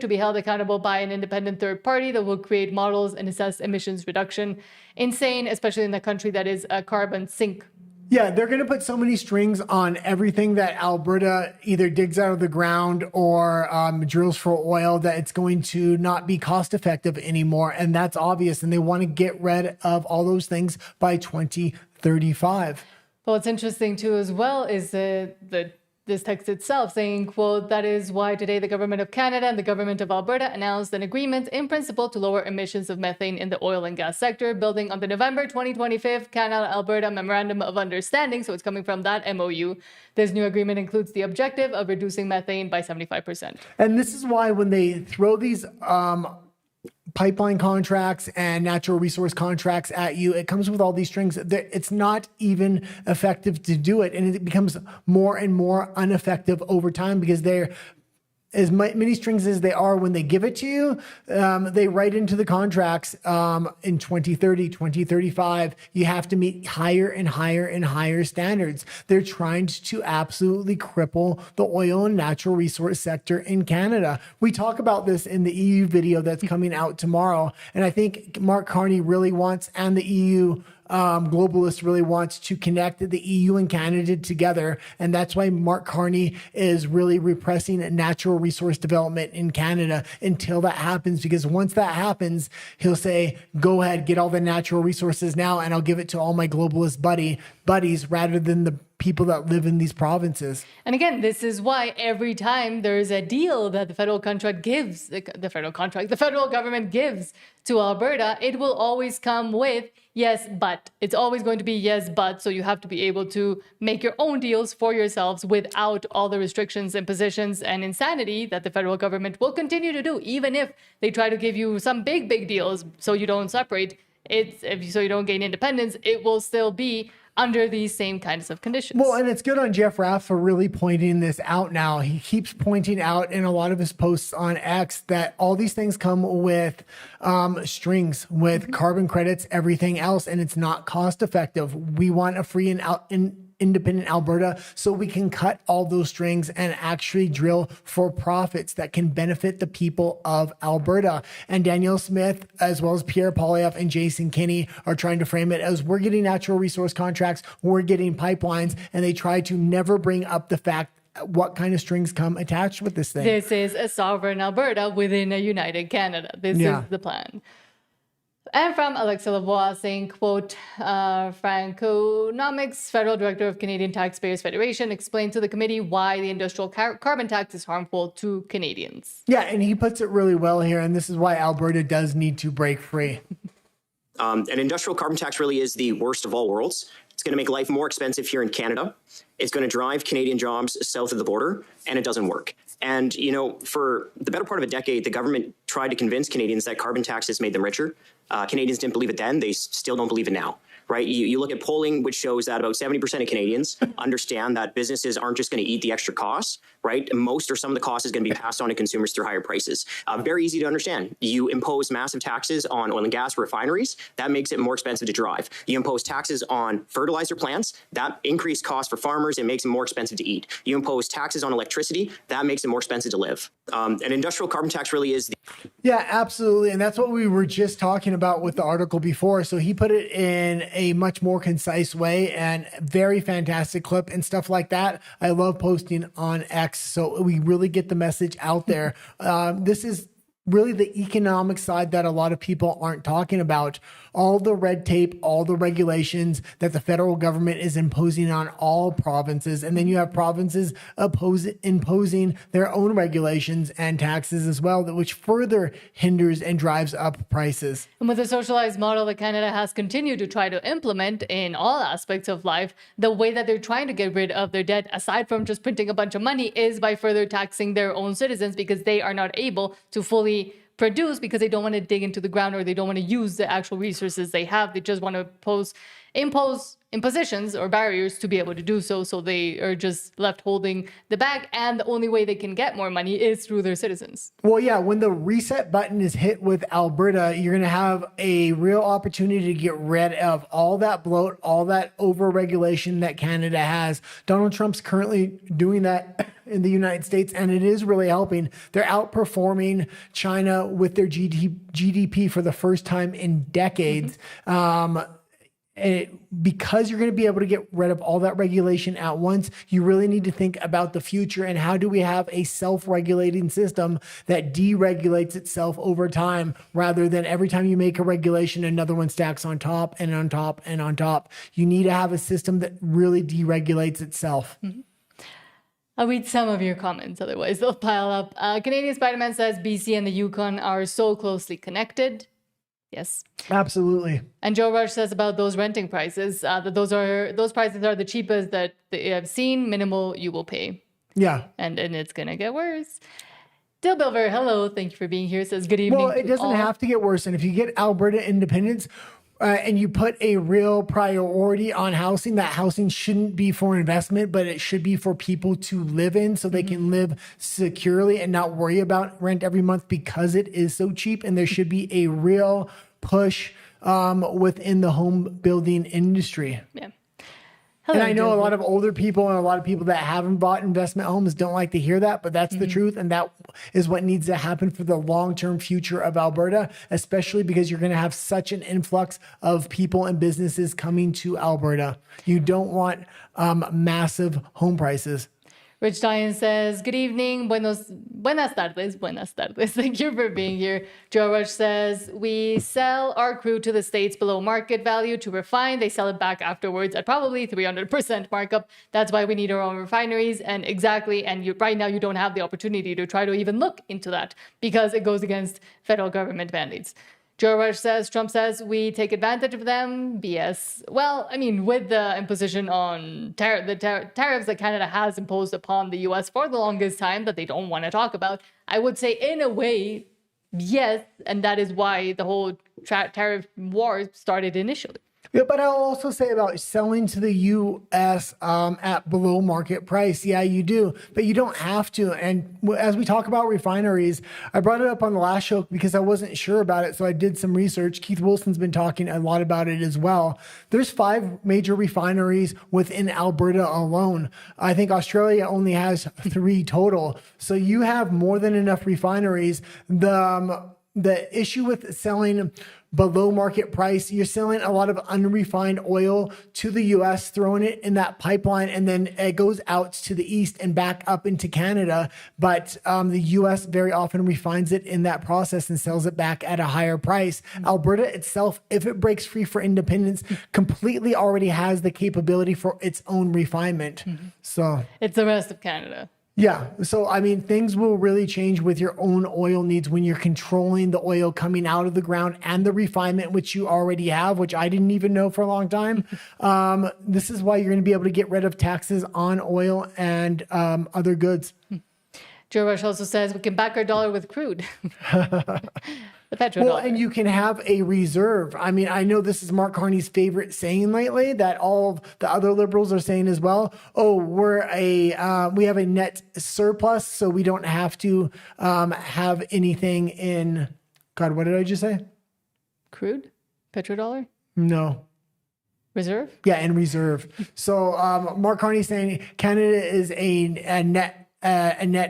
be held accountable by an independent third party that will create models and assess emissions reduction. Insane, especially in a country that is a carbon sink. Yeah, they're going to put so many strings on everything that Alberta either digs out of the ground or drills for oil that it's going to not be cost effective anymore. And that's obvious. And they want to get rid of all those things by 2035. But what's interesting too as well is this text itself saying, quote, that is why today the government of Canada and the government of Alberta announced an agreement in principle to lower emissions of methane in the oil and gas sector, building on the November 2025 Canada-Alberta Memorandum of Understanding. So it's coming from that MOU. This new agreement includes the objective of reducing methane by 75%. And this is why when they throw these pipeline contracts and natural resource contracts at you, it comes with all these strings. It's not even effective to do it. And it becomes more and more ineffective over time because they're as many strings as they are when they give it to you, they write into the contracts in 2030, 2035, you have to meet higher and higher and higher standards. They're trying to absolutely cripple the oil and natural resource sector in Canada. We talk about this in the EU video that's coming out tomorrow. And I think Mark Carney really wants, and the EU globalist really wants to connect the EU and Canada together. And that's why Mark Carney is really repressing natural resource development in Canada until that happens. Because once that happens, he'll say, go ahead, get all the natural resources now, and I'll give it to all my globalist buddies rather than the people that live in these provinces. And again, this is why every time there's a deal that the federal government gives to Alberta, it will always come with yes, but. It's always going to be yes, but. So you have to be able to make your own deals for yourselves without all the restrictions, impositions, and insanity that the federal government will continue to do, even if they try to give you some big deals so you don't separate. So you don't gain independence, it will still be under these same kinds of conditions. Well, and it's good on Jeff Rath for really pointing this out now. He keeps pointing out in a lot of his posts on X that all these things come with strings, with carbon credits, everything else, and it's not cost effective. We want a free and independent Alberta so we can cut all those strings and actually drill for profits that can benefit the people of Alberta. And Danielle Smith, as well as Pierre Poilievre and Jason Kenney, are trying to frame it as we're getting natural resource contracts, we're getting pipelines, and they try to never bring up the fact what kind of strings come attached with this thing. This is a sovereign Alberta within a united Canada. This is the plan. And from Alexa Lavoie saying, quote, Franconomics, Federal Director of Canadian Taxpayers Federation, explained to the committee why the industrial carbon tax is harmful to Canadians. Yeah, and he puts it really well here, and this is why Alberta does need to break free. An industrial carbon tax really is the worst of all worlds. It's going to make life more expensive here in Canada. It's going to drive Canadian jobs south of the border, and it doesn't work. And, you know, for the better part of a decade, the government tried to convince Canadians that carbon taxes made them richer. Canadians didn't believe it then. They still don't believe it now, right? You look at polling, which shows that about 70% of Canadians understand that businesses aren't just going to eat the extra costs, right? Most or some of the cost is going to be passed on to consumers through higher prices. Very easy to understand. You impose massive taxes on oil and gas refineries. That makes it more expensive to drive. You impose taxes on fertilizer plants. That increased cost for farmers. It makes it more expensive to eat. You impose taxes on electricity. That makes it more expensive to live. An industrial carbon tax really is Yeah, absolutely. And that's what we were just talking about with the article before. So he put it in a much more concise way and very fantastic clip and stuff like that. I love posting on X. So we really get the message out there. This is really the economic side that a lot of people aren't talking about. All the red tape, all the regulations that the federal government is imposing on all provinces. And then you have provinces imposing their own regulations and taxes as well, which further hinders and drives up prices. And with the socialized model that Canada has continued to try to implement in all aspects of life, the way that they're trying to get rid of their debt, aside from just printing a bunch of money, is by further taxing their own citizens because they are not able to fully produce because they don't want to dig into the ground or they don't want to use the actual resources they have. They just want to impose impositions or barriers to be able to do so. So they are just left holding the bag. And the only way they can get more money is through their citizens. Well, yeah, when the reset button is hit with Alberta, you're going to have a real opportunity to get rid of all that bloat, all that over-regulation that Canada has. Donald Trump's currently doing that in the United States, and it is really helping. They're outperforming China with their GDP for the first time in decades. Because you're going to be able to get rid of all that regulation at once, you really need to think about the future and how do we have a self-regulating system that deregulates itself over time rather than every time you make a regulation, another one stacks on top and on top and on top. You need to have a system that really deregulates itself. Mm-hmm. I'll read some of your comments, otherwise they'll pile up. Canadian Spider-Man says BC and the Yukon are so closely connected. Yes, absolutely. And Joe Rush says about those renting prices that those prices are the cheapest that they have seen. Minimal you will pay. Yeah, and it's gonna get worse. Dill Bilver, hello, thank you for being here. Says good evening. Well, it doesn't have to get worse, and if you get Alberta independence. And you put a real priority on housing, that housing shouldn't be for investment, but it should be for people to live in so they can live securely and not worry about rent every month because it is so cheap. And there should be a real push within the home building industry. Yeah. And I know a lot of older people and a lot of people that haven't bought investment homes don't like to hear that, but that's the truth. And that is what needs to happen for the long-term future of Alberta, especially because you're going to have such an influx of people and businesses coming to Alberta. You don't want massive home prices. Rich Diane says, good evening. Buenas tardes. Buenas tardes. Thank you for being here. Joe Rush says, we sell our crude to the States below market value to refine. They sell it back afterwards at probably 300% markup. That's why we need our own refineries. And right now you don't have the opportunity to try to even look into that because it goes against federal government mandates. Joe Rush says, Trump says, we take advantage of them. BS. Well, I mean, with the imposition on the tariffs that Canada has imposed upon the U.S. for the longest time that they don't want to talk about, I would say in a way, yes. And that is why the whole tariff war started initially. Yeah, but I'll also say about selling to the U.S. At below market price. Yeah, you do, but you don't have to. And as we talk about refineries, I brought it up on the last show because I wasn't sure about it. So I did some research. Keith Wilson's been talking a lot about it as well. There's 5 major refineries within Alberta alone. I think Australia only has 3 total. So you have more than enough refineries. The issue with selling below market price, you're selling a lot of unrefined oil to the U.S., throwing it in that pipeline, and then it goes out to the east and back up into Canada. But the U.S. very often refines it in that process and sells it back at a higher price. Alberta itself, if it breaks free for independence, completely already has the capability for its own refinement. So it's the rest of Canada. Yeah. So, I mean, things will really change with your own oil needs when you're controlling the oil coming out of the ground and the refinement, which you already have, which I didn't even know for a long time. This is why you're going to be able to get rid of taxes on oil and other goods. Joe Rush also says we can back our dollar with crude. The petrodollar. And you can have a reserve. I mean, I know this is Mark Carney's favorite saying lately that all of the other liberals are saying as well. Oh, we have a net surplus, so we don't have to have anything in, God, what did I just say? Crude? Petrodollar? No. Reserve? Yeah, in reserve. So Mark Carney's saying Canada is a net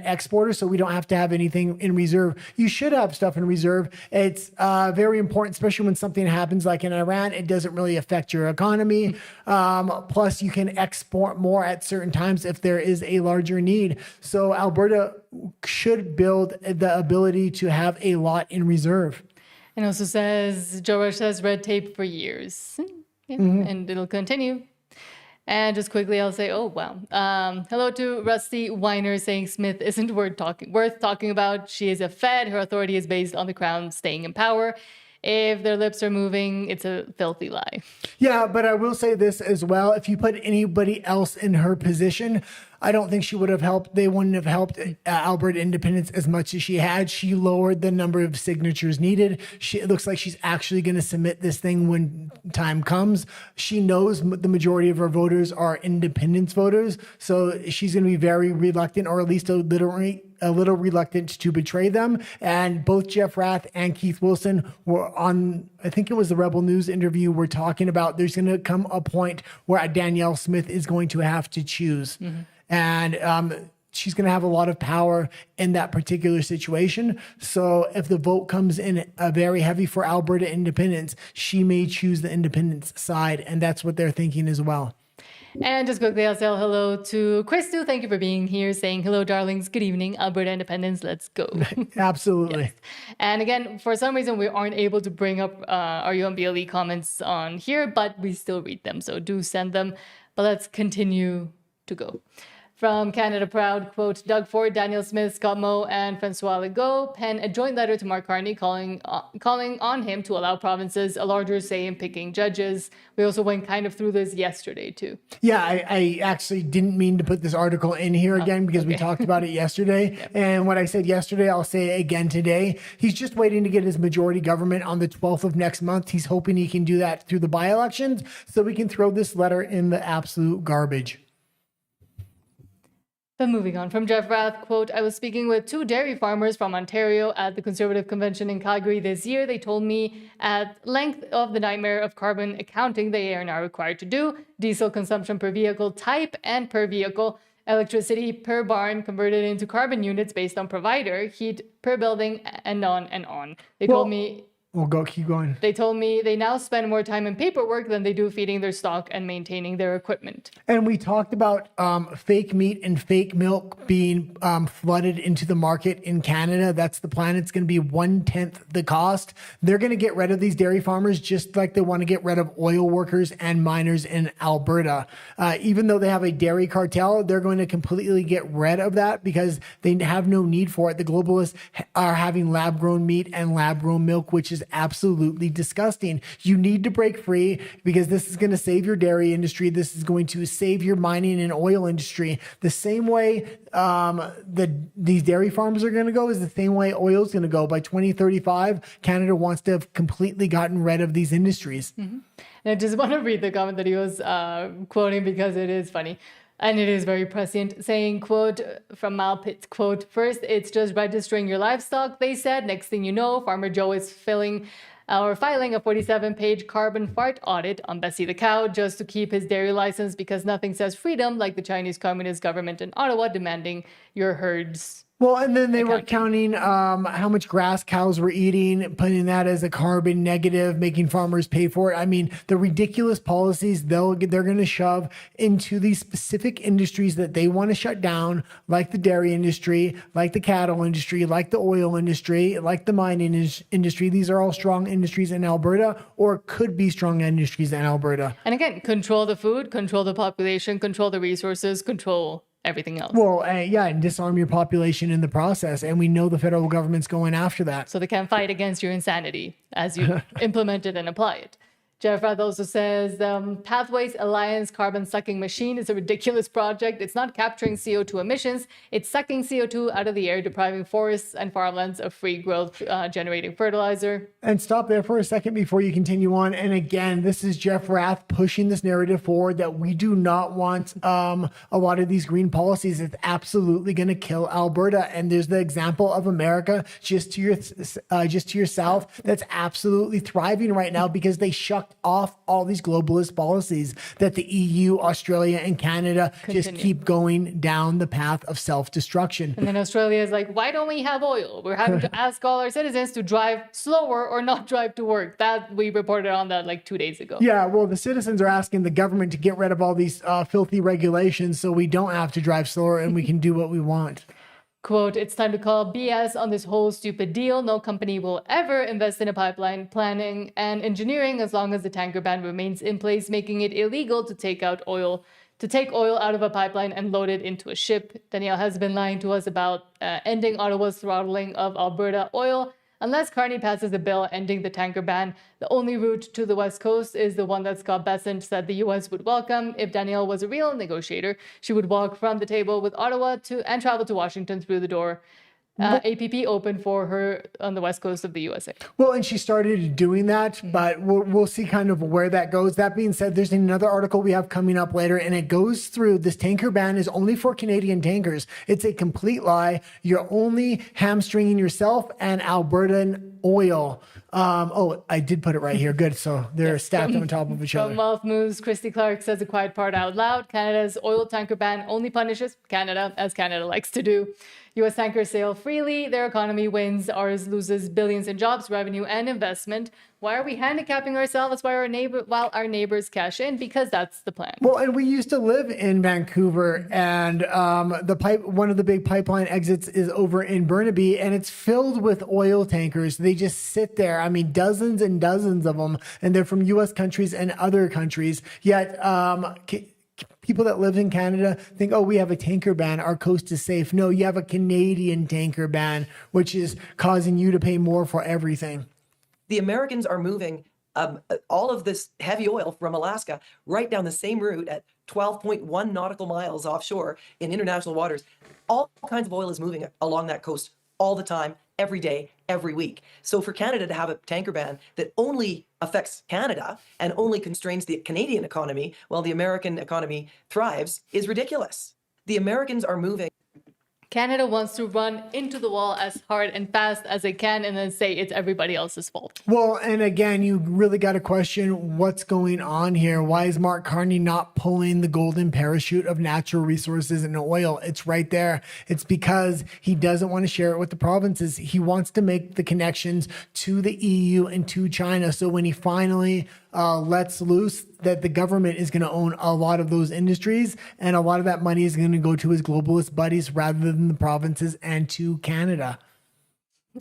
exporter, so we don't have to have anything in reserve. You should have stuff in reserve. It's very important, especially when something happens like in Iran. It doesn't really affect your economy. Plus, you can export more at certain times if there is a larger need. So Alberta should build the ability to have a lot in reserve. And also says, Joe Rush says, red tape for years. Yeah, and it'll continue. And just quickly, I'll say, oh, wow. Hello to Rusty Weiner saying Smith isn't worth talking about. She is a Fed. Her authority is based on the Crown staying in power. If their lips are moving, it's a filthy lie. Yeah, but I will say this as well. If you put anybody else in her position, I don't think she would have helped. They wouldn't have helped Alberta independence as much as she had. She lowered the number of signatures needed. It looks like she's actually going to submit this thing when time comes. She knows the majority of her voters are independence voters. So she's going to be very reluctant, or at least a little reluctant to betray them. And both Jeff Rath and Keith Wilson were on, I think it was the Rebel News interview, we're talking about there's going to come a point where Danielle Smith is going to have to choose. And she's going to have a lot of power in that particular situation. So if the vote comes in very heavy for Alberta independence, she may choose the independence side. And that's what they're thinking as well. And just quickly, I'll say hello to Christu. Thank you for being here, saying hello, darlings. Good evening, Alberta independence. Let's go. Absolutely. Yes. And again, for some reason, we aren't able to bring up our UMBLE comments on here, but we still read them. So do send them. But let's continue to go. From Canada Proud, quote, Doug Ford, Daniel Smith, Scott Moe, and Francois Legault pen a joint letter to Mark Carney calling on him to allow provinces a larger say in picking judges. We also went kind of through this yesterday, too. Yeah, I actually didn't mean to put this article in here again because we talked about it yesterday. Yep. And what I said yesterday, I'll say again today. He's just waiting to get his majority government on the 12th of next month. He's hoping he can do that through the by-elections so we can throw this letter in the absolute garbage. But moving on from Jeff Rath, quote, I was speaking with 2 dairy farmers from Ontario at the Conservative Convention in Calgary this year. They told me at length of the nightmare of carbon accounting they are now required to do, diesel consumption per vehicle type and per vehicle, electricity per barn converted into carbon units based on provider, heat per building, and on and on. They told me... We'll keep going. They told me they now spend more time in paperwork than they do feeding their stock and maintaining their equipment. And we talked about fake meat and fake milk being flooded into the market in Canada. That's the plan. It's going to be 1/10 the cost. They're going to get rid of these dairy farmers just like they want to get rid of oil workers and miners in Alberta. Even though they have a dairy cartel, they're going to completely get rid of that because they have no need for it. The globalists are having lab-grown meat and lab-grown milk, which is absolutely disgusting. You need to break free because this is going to save your dairy industry. This is going to save your mining and oil industry. The same way these dairy farms are going to go is the same way oil is going to go. By 2035, Canada wants to have completely gotten rid of these industries. Mm-hmm. And I just want to read the comment that he was quoting because it is funny. And it is very prescient, saying, quote, from Malpit, quote, first, it's just registering your livestock, they said. Next thing you know, Farmer Joe is filing a 47-page carbon fart audit on Bessie the cow just to keep his dairy license because nothing says freedom like the Chinese Communist government in Ottawa demanding your herds. Well, and then they were counting how much grass cows were eating, putting that as a carbon negative, making farmers pay for it. I mean, the ridiculous policies they're going to shove into these specific industries that they want to shut down, like the dairy industry, like the cattle industry, like the oil industry, like the mining industry. These are all strong industries in Alberta or could be strong industries in Alberta. And again, control the food, control the population, control the resources, control everything else. Well, and disarm your population in the process. And we know the federal government's going after that. So they can fight against your insanity as you implement it and apply it. Jeff Rath also says, Pathways Alliance carbon sucking machine is a ridiculous project. It's not capturing CO2 emissions. It's sucking CO2 out of the air, depriving forests and farmlands of free growth generating fertilizer. And stop there for a second before you continue on. And again, this is Jeff Rath pushing this narrative forward that we do not want a lot of these green policies. It's absolutely going to kill Alberta. And there's the example of America just to your south that's absolutely thriving right now because they shucked off all these globalist policies that the EU, Australia, and Canada just keep going down the path of self-destruction. And then Australia is like, why don't we have oil? We're having to ask all our citizens to drive slower or not drive to work. That we reported on that like 2 days ago. Yeah, well, the citizens are asking the government to get rid of all these filthy regulations so we don't have to drive slower and we can do what we want. Quote, it's time to call BS on this whole stupid deal. No company will ever invest in a pipeline planning and engineering as long as the tanker ban remains in place, making it illegal to take oil out of a pipeline and load it into a ship. Danielle has been lying to us about ending Ottawa's throttling of Alberta oil. Unless Carney passes a bill ending the tanker ban, the only route to the West Coast is the one that Scott Bessent said the U.S. would welcome. If Danielle was a real negotiator, she would walk from the table with Ottawa and travel to Washington through the door. APP open for her on the west coast of the USA. Well, and she started doing that, but we'll see kind of where that goes. That being said, there's another article we have coming up later, and it goes through this tanker ban is only for Canadian tankers. It's a complete lie. You're only hamstringing yourself and Albertan oil. I did put it right here. Good. So they're stacked on top of each other. From Wealth Moves, Christy Clark says a quiet part out loud. Canada's oil tanker ban only punishes Canada, as Canada likes to do. U.S. tankers sail freely. Their economy wins. Ours loses billions in jobs, revenue, and investment. Why are we handicapping ourselves while our neighbors cash in? Because that's the plan. Well, and we used to live in Vancouver, and one of the big pipeline exits is over in Burnaby, and it's filled with oil tankers. They just sit there. I mean, dozens and dozens of them, and they're from U.S. countries and other countries. Yet, people that live in Canada think, oh, we have a tanker ban, our coast is safe. No, you have a Canadian tanker ban, which is causing you to pay more for everything. The Americans are moving all of this heavy oil from Alaska right down the same route at 12.1 nautical miles offshore in international waters. All kinds of oil is moving along that coast all the time, every day, every week. So for Canada to have a tanker ban that only affects Canada and only constrains the Canadian economy while the American economy thrives is ridiculous. The Americans are moving. Canada wants to run into the wall as hard and fast as they can and then say it's everybody else's fault. Well, and again, you really got to question what's going on here. Why is Mark Carney not pulling the golden parachute of natural resources and oil? It's right there. It's because he doesn't want to share it with the provinces. He wants to make the connections to the EU and to China. So when he finally lets loose that the government is going to own a lot of those industries, and a lot of that money is going to go to his globalist buddies rather than the provinces and to Canada.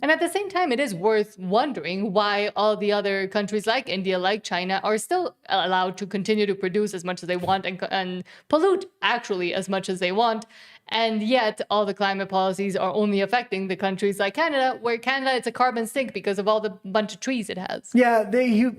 And at the same time, it is worth wondering why all the other countries like India, like China, are still allowed to continue to produce as much as they want and pollute actually as much as they want. And yet all the climate policies are only affecting the countries like Canada, where Canada, it's a carbon sink because of all the bunch of trees it has. Yeah,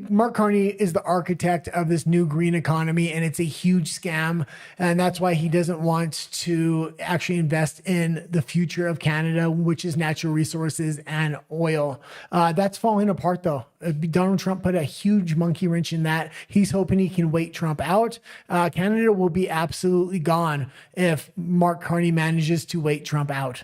Mark Carney is the architect of this new green economy, and it's a huge scam. And that's why he doesn't want to actually invest in the future of Canada, which is natural resources and oil. That's falling apart, though. Donald Trump put a huge monkey wrench in that. He's hoping he can wait Trump out. Canada will be absolutely gone if Mark Carney manages to wait Trump out.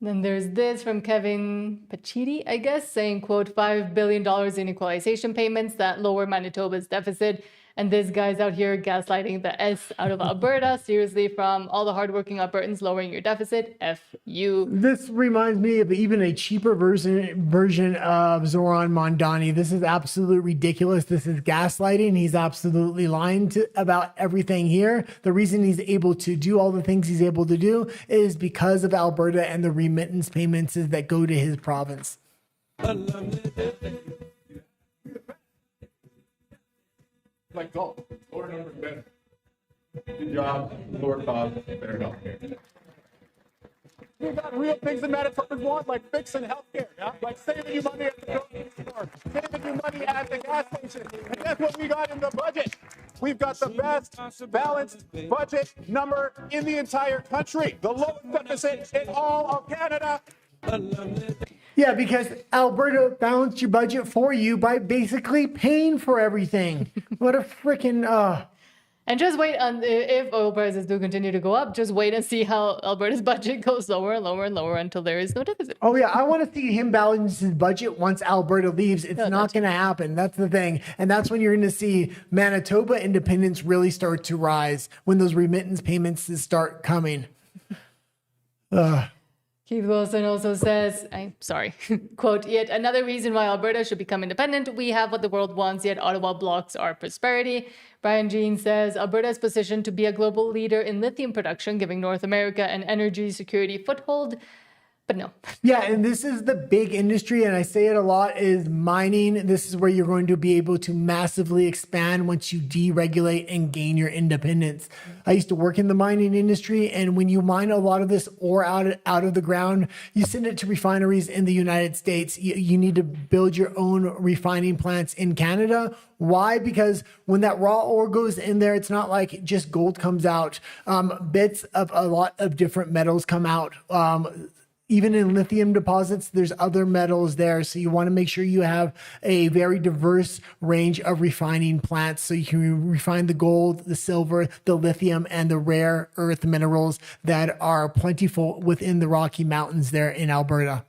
Then there's this from Kevin Pachidi, I guess, saying, quote, $5 billion in equalization payments that lower Manitoba's deficit. And this guy's out here gaslighting the S out of Alberta. Seriously, from all the hardworking Albertans lowering your deficit, F you. This reminds me of even a cheaper version of Zoran Mondani. This is absolutely ridiculous. This is gaslighting. He's absolutely lying about everything here. The reason he's able to do all the things he's able to do is because of Alberta and the remittance payments that go to his province. Like golf, lower numbers better. Good job, lower cost, better healthcare. We got real things that Manitobans want, like fixing healthcare, yeah? Like saving you money at the grocery store, saving you money at the gas station. And guess what we got in the budget? We've got the best balanced budget number in the entire country. The lowest deficit in all of Canada. Yeah, because Alberta balanced your budget for you by basically paying for everything. What a freaking... And just wait, if oil prices do continue to go up, just wait and see how Alberta's budget goes lower and lower and lower until there is no deficit. Oh, yeah, I want to see him balance his budget once Alberta leaves. It's not going to happen. That's the thing. And that's when you're going to see Manitoba independence really start to rise, when those remittance payments start coming. Keith Wilson also says, quote, yet another reason why Alberta should become independent. We have what the world wants, yet Ottawa blocks our prosperity. Brian Jean says, Alberta is positioned to be a global leader in lithium production, giving North America an energy security foothold. But no. Yeah, and this is the big industry, and I say it a lot, is mining. This is where you're going to be able to massively expand once you deregulate and gain your independence. I used to work in the mining industry, and when you mine a lot of this ore out of the ground, you send it to refineries in the United States. You need to build your own refining plants in Canada. Why? Because when that raw ore goes in there, it's not like just gold comes out. Bits of a lot of different metals come out. Even in lithium deposits, there's other metals there. So you want to make sure you have a very diverse range of refining plants so you can refine the gold, the silver, the lithium, and the rare earth minerals that are plentiful within the Rocky Mountains there in Alberta.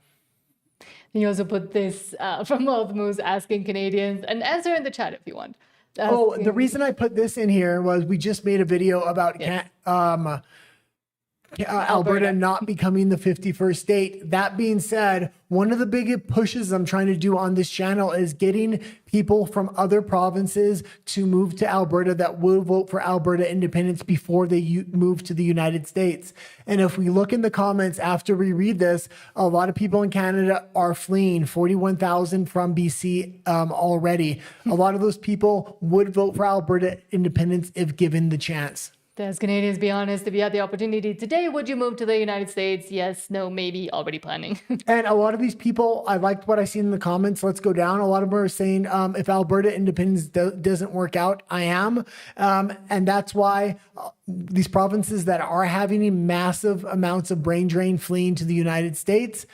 And you also put this from Wealth Moose asking Canadians, and answer in the chat if you want. The reason I put this in here was we just made a video about Alberta not becoming the 51st state. That being said, one of the big pushes I'm trying to do on this channel is getting people from other provinces to move to Alberta that will vote for Alberta independence before they move to the United States. And if we look in the comments after we read this, a lot of people in Canada are fleeing, 41,000 from BC already. A lot of those people would vote for Alberta independence if given the chance. As Canadians, be honest, if you had the opportunity today, would you move to the United States? Yes, no, maybe, already planning. And a lot of these people, I liked what I see in the comments. Let's go down. A lot of them are saying, if Alberta independence doesn't work out, I am. And that's why these provinces that are having massive amounts of brain drain fleeing to the United States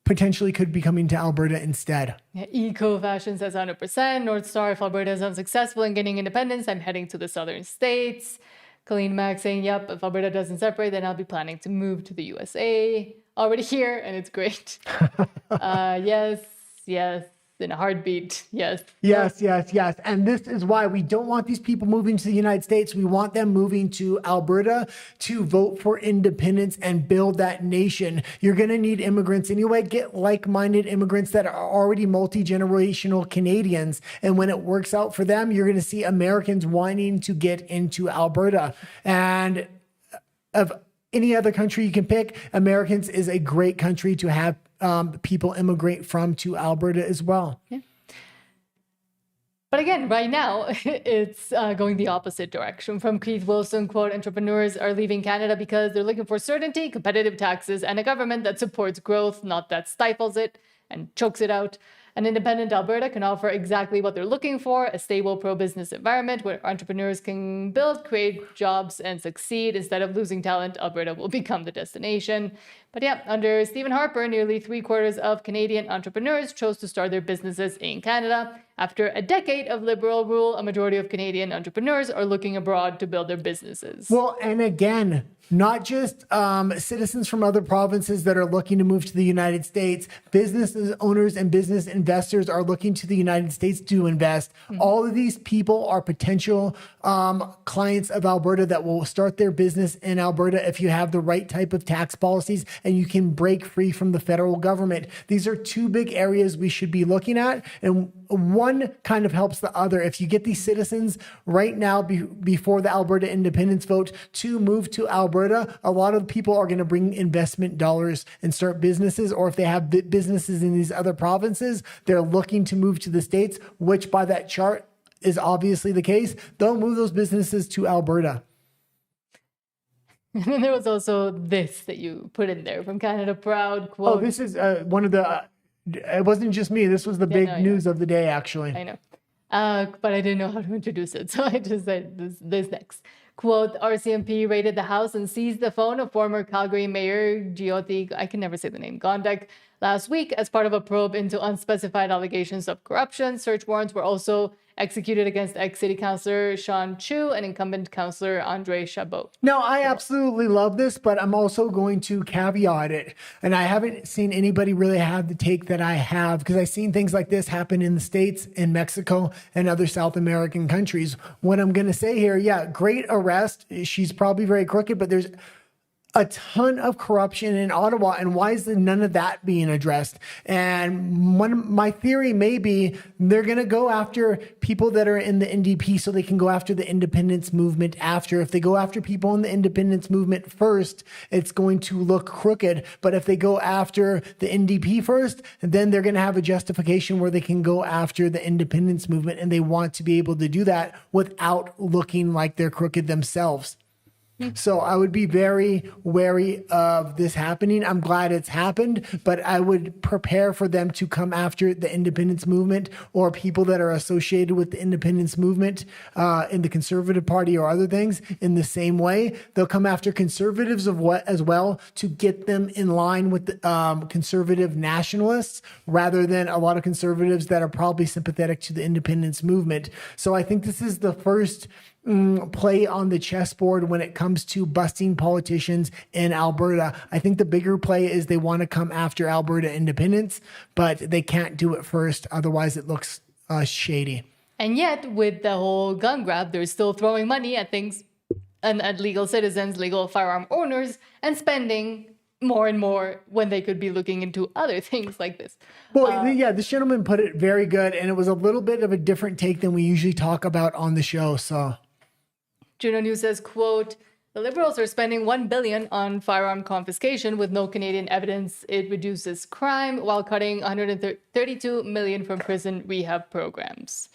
potentially could be coming to Alberta instead. Yeah, Eco Fashion says 100%. North Star, if Alberta is unsuccessful in getting independence, I'm heading to the southern states. Colleen Mack saying, yep, if Alberta doesn't separate, then I'll be planning to move to the USA. Already here, and it's great. Yes, in a heartbeat, yes. Yes. And this is why we don't want these people moving to the United States. We want them moving to Alberta to vote for independence and build that nation. You're going to need immigrants anyway. Get like-minded immigrants that are already multi-generational Canadians. And when it works out for them, you're going to see Americans wanting to get into Alberta. And of any other country you can pick, Americans is a great country to have people immigrate from to Alberta as well. Yeah. But again, right now, it's going the opposite direction. From Keith Wilson, quote, entrepreneurs are leaving Canada because they're looking for certainty, competitive taxes, and a government that supports growth, not that stifles it and chokes it out. An independent Alberta can offer exactly what they're looking for, a stable pro-business environment where entrepreneurs can build, create jobs, and succeed. Instead of losing talent, Alberta will become the destination. But yeah, under Stephen Harper, nearly 3/4 of Canadian entrepreneurs chose to start their businesses in Canada. After a decade of Liberal rule, a majority of Canadian entrepreneurs are looking abroad to build their businesses. Well, and again, not just citizens from other provinces that are looking to move to the United States. Business owners and business investors are looking to the United States to invest. Mm-hmm. All of these people are potential clients of Alberta that will start their business in Alberta if you have the right type of tax policies and you can break free from the federal government. These are two big areas we should be looking at, and one kind of helps the other. If you get these citizens right now before the Alberta independence vote to move to Alberta, a lot of people are going to bring investment dollars and start businesses, or if they have businesses in these other provinces, they're looking to move to the States, which by that chart is obviously the case. They'll move those businesses to Alberta. And then there was also this that you put in there from Canada Proud, quote. Oh, this is one of the, it wasn't just me. This was the big news of the day, actually. I know. But I didn't know how to introduce it, so I just said this next. Quote, RCMP raided the house and seized the phone of former Calgary Mayor Jyoti, I can never say the name, Gondek, last week as part of a probe into unspecified allegations of corruption. Search warrants were also executed against ex-city councillor Sean Chu and incumbent councillor Andre Chabot. Now, I absolutely love this, but I'm also going to caveat it. And I haven't seen anybody really have the take that I have, because I've seen things like this happen in the States, in Mexico, and other South American countries. What I'm going to say here, yeah, great arrest. She's probably very crooked, but there's a ton of corruption in Ottawa, and why is none of that being addressed? And my theory may be they're going to go after people that are in the NDP so they can go after the independence movement after. If they go after people in the independence movement first, it's going to look crooked. But if they go after the NDP first, then they're going to have a justification where they can go after the independence movement, and they want to be able to do that without looking like they're crooked themselves. So I would be very wary of this happening. I'm glad it's happened, but I would prepare for them to come after the independence movement or people that are associated with the independence movement in the Conservative Party or other things in the same way. They'll come after conservatives as well to get them in line with the conservative nationalists, rather than a lot of conservatives that are probably sympathetic to the independence movement. So I think this is the first play on the chessboard when it comes to busting politicians in Alberta. I think the bigger play is they want to come after Alberta independence, but they can't do it first. Otherwise, it looks shady. And yet, with the whole gun grab, they're still throwing money at things and at legal citizens, legal firearm owners, and spending more and more when they could be looking into other things like this. Well, yeah, this gentleman put it very good, and it was a little bit of a different take than we usually talk about on the show. So Juno News says, quote, the Liberals are spending $1 billion on firearm confiscation with no Canadian evidence. It reduces crime while cutting $132 million from prison rehab programs.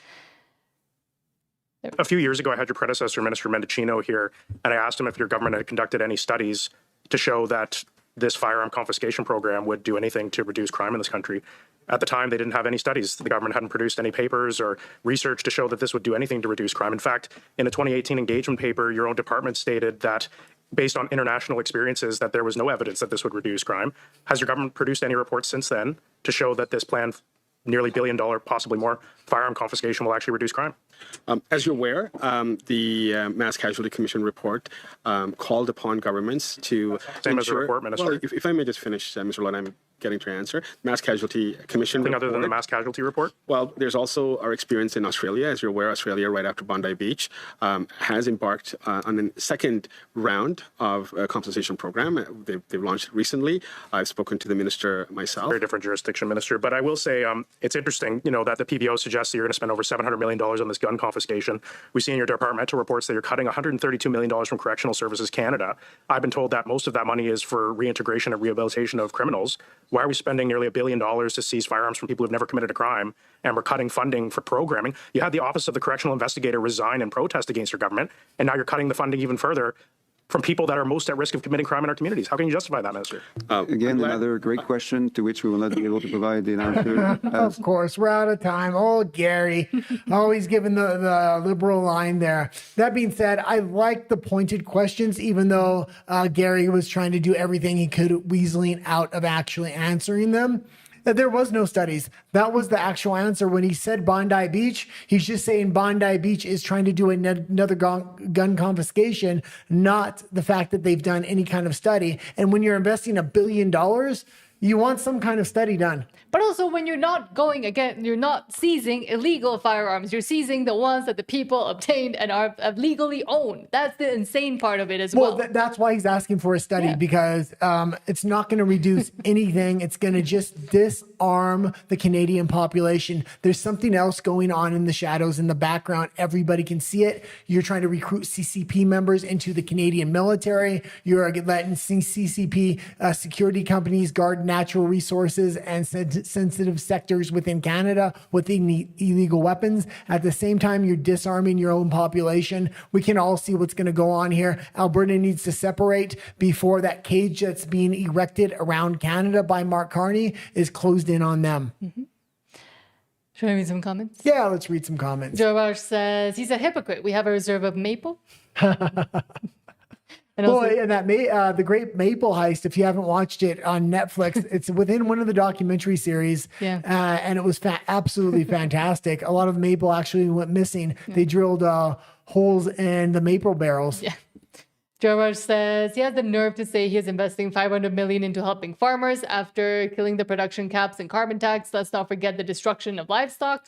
A few years ago, I had your predecessor, Minister Mendicino, here, and I asked him if your government had conducted any studies to show that this firearm confiscation program would do anything to reduce crime in this country. At the time, they didn't have any studies. The government hadn't produced any papers or research to show that this would do anything to reduce crime. In fact, in a 2018 engagement paper, your own department stated that based on international experiences, that there was no evidence that this would reduce crime. Has your government produced any reports since then to show that this plan, nearly $1 billion, possibly more, firearm confiscation will actually reduce crime? As you're aware, the Mass Casualty Commission report called upon governments to Same as the ensure. report, Minister. Well, if I may just finish, Mr. Lund, I'm getting to your answer. Mass Casualty Commission Anything report. other than the mass casualty report? Well, there's also our experience in Australia. As you're aware, Australia, right after Bondi Beach, has embarked on a second round of a compensation program. They've launched it recently. I've spoken to the minister myself. Very different jurisdiction, Minister. But I will say it's interesting, that the PBO suggests that you're going to spend over $700 million on this gun confiscation. We see in your departmental reports that you're cutting $132 million from Correctional Services Canada. I've been told that most of that money is for reintegration and rehabilitation of criminals. Why are we spending nearly $1 billion to seize firearms from people who've never committed a crime, and we're cutting funding for programming? You had the Office of the Correctional Investigator resign in protest against your government, and now you're cutting the funding even further from people that are most at risk of committing crime in our communities. How can you justify that, Minister? Again, another great question to which we will not be able to provide the answer. Of course, we're out of time. Oh, Gary, always giving the liberal line there. That being said, I like the pointed questions, even though Gary was trying to do everything he could weaseling out of actually answering them. That there was no studies. That was the actual answer. When he said Bondi Beach, he's just saying Bondi Beach is trying to do another gun confiscation, not the fact that they've done any kind of study. And when you're investing $1 billion, you want some kind of study done. But also when you're not you're not seizing illegal firearms. You're seizing the ones that the people obtained and are legally owned. That's the insane part of it as well. That's why he's asking for a study, because it's not going to reduce anything. It's going to just disarm the Canadian population. There's something else going on in the shadows, in the background. Everybody can see it. You're trying to recruit CCP members into the Canadian military. You're letting CCP security companies guard natural resources and sensitive sectors within Canada with illegal weapons. At the same time, you're disarming your own population. We can all see what's going to go on here. Alberta needs to separate before that cage that's being erected around Canada by Mark Carney is closed in on them. Mm-hmm. Should I read some comments? Yeah, let's read some comments. Joe Rush says, he's a hypocrite. We have a reserve of maple. And that the Great Maple Heist, if you haven't watched it on Netflix, it's within one of the documentary series. Yeah. And it was absolutely fantastic. A lot of maple actually went missing. Yeah. They drilled holes in the maple barrels. Yeah. Joe Rush says he has the nerve to say he is investing $500 million into helping farmers after killing the production caps and carbon tax. Let's not forget the destruction of livestock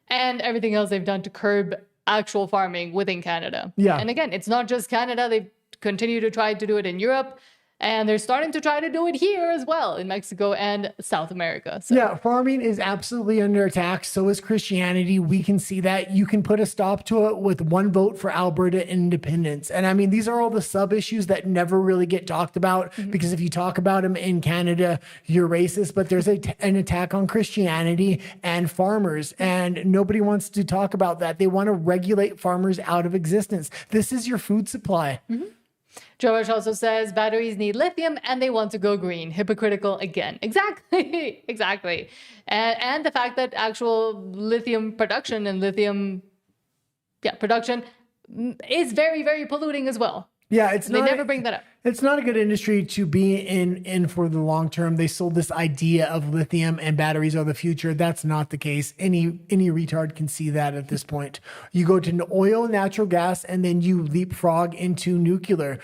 and everything else they've done to curb actual farming within Canada. Yeah. And again, it's not just Canada. They've continue to try to do it in Europe, and they're starting to try to do it here as well in Mexico and South America. So. Yeah, farming is absolutely under attack. So is Christianity. We can see that. You can put a stop to it with one vote for Alberta independence. And I mean, these are all the sub issues that never really get talked about, because if you talk about them in Canada, you're racist. But there's an attack on Christianity and farmers, and nobody wants to talk about that. They want to regulate farmers out of existence. This is your food supply. Mm-hmm. Joe Rush also says batteries need lithium and they want to go green. Hypocritical again. Exactly. Exactly. And the fact that actual lithium production and lithium production is very, very polluting as well. Yeah, they never bring that up. It's not a good industry to be in for the long term. They sold this idea of lithium and batteries are the future. That's not the case. Any retard can see that at this point. You go to oil, natural gas, and then you leapfrog into nuclear.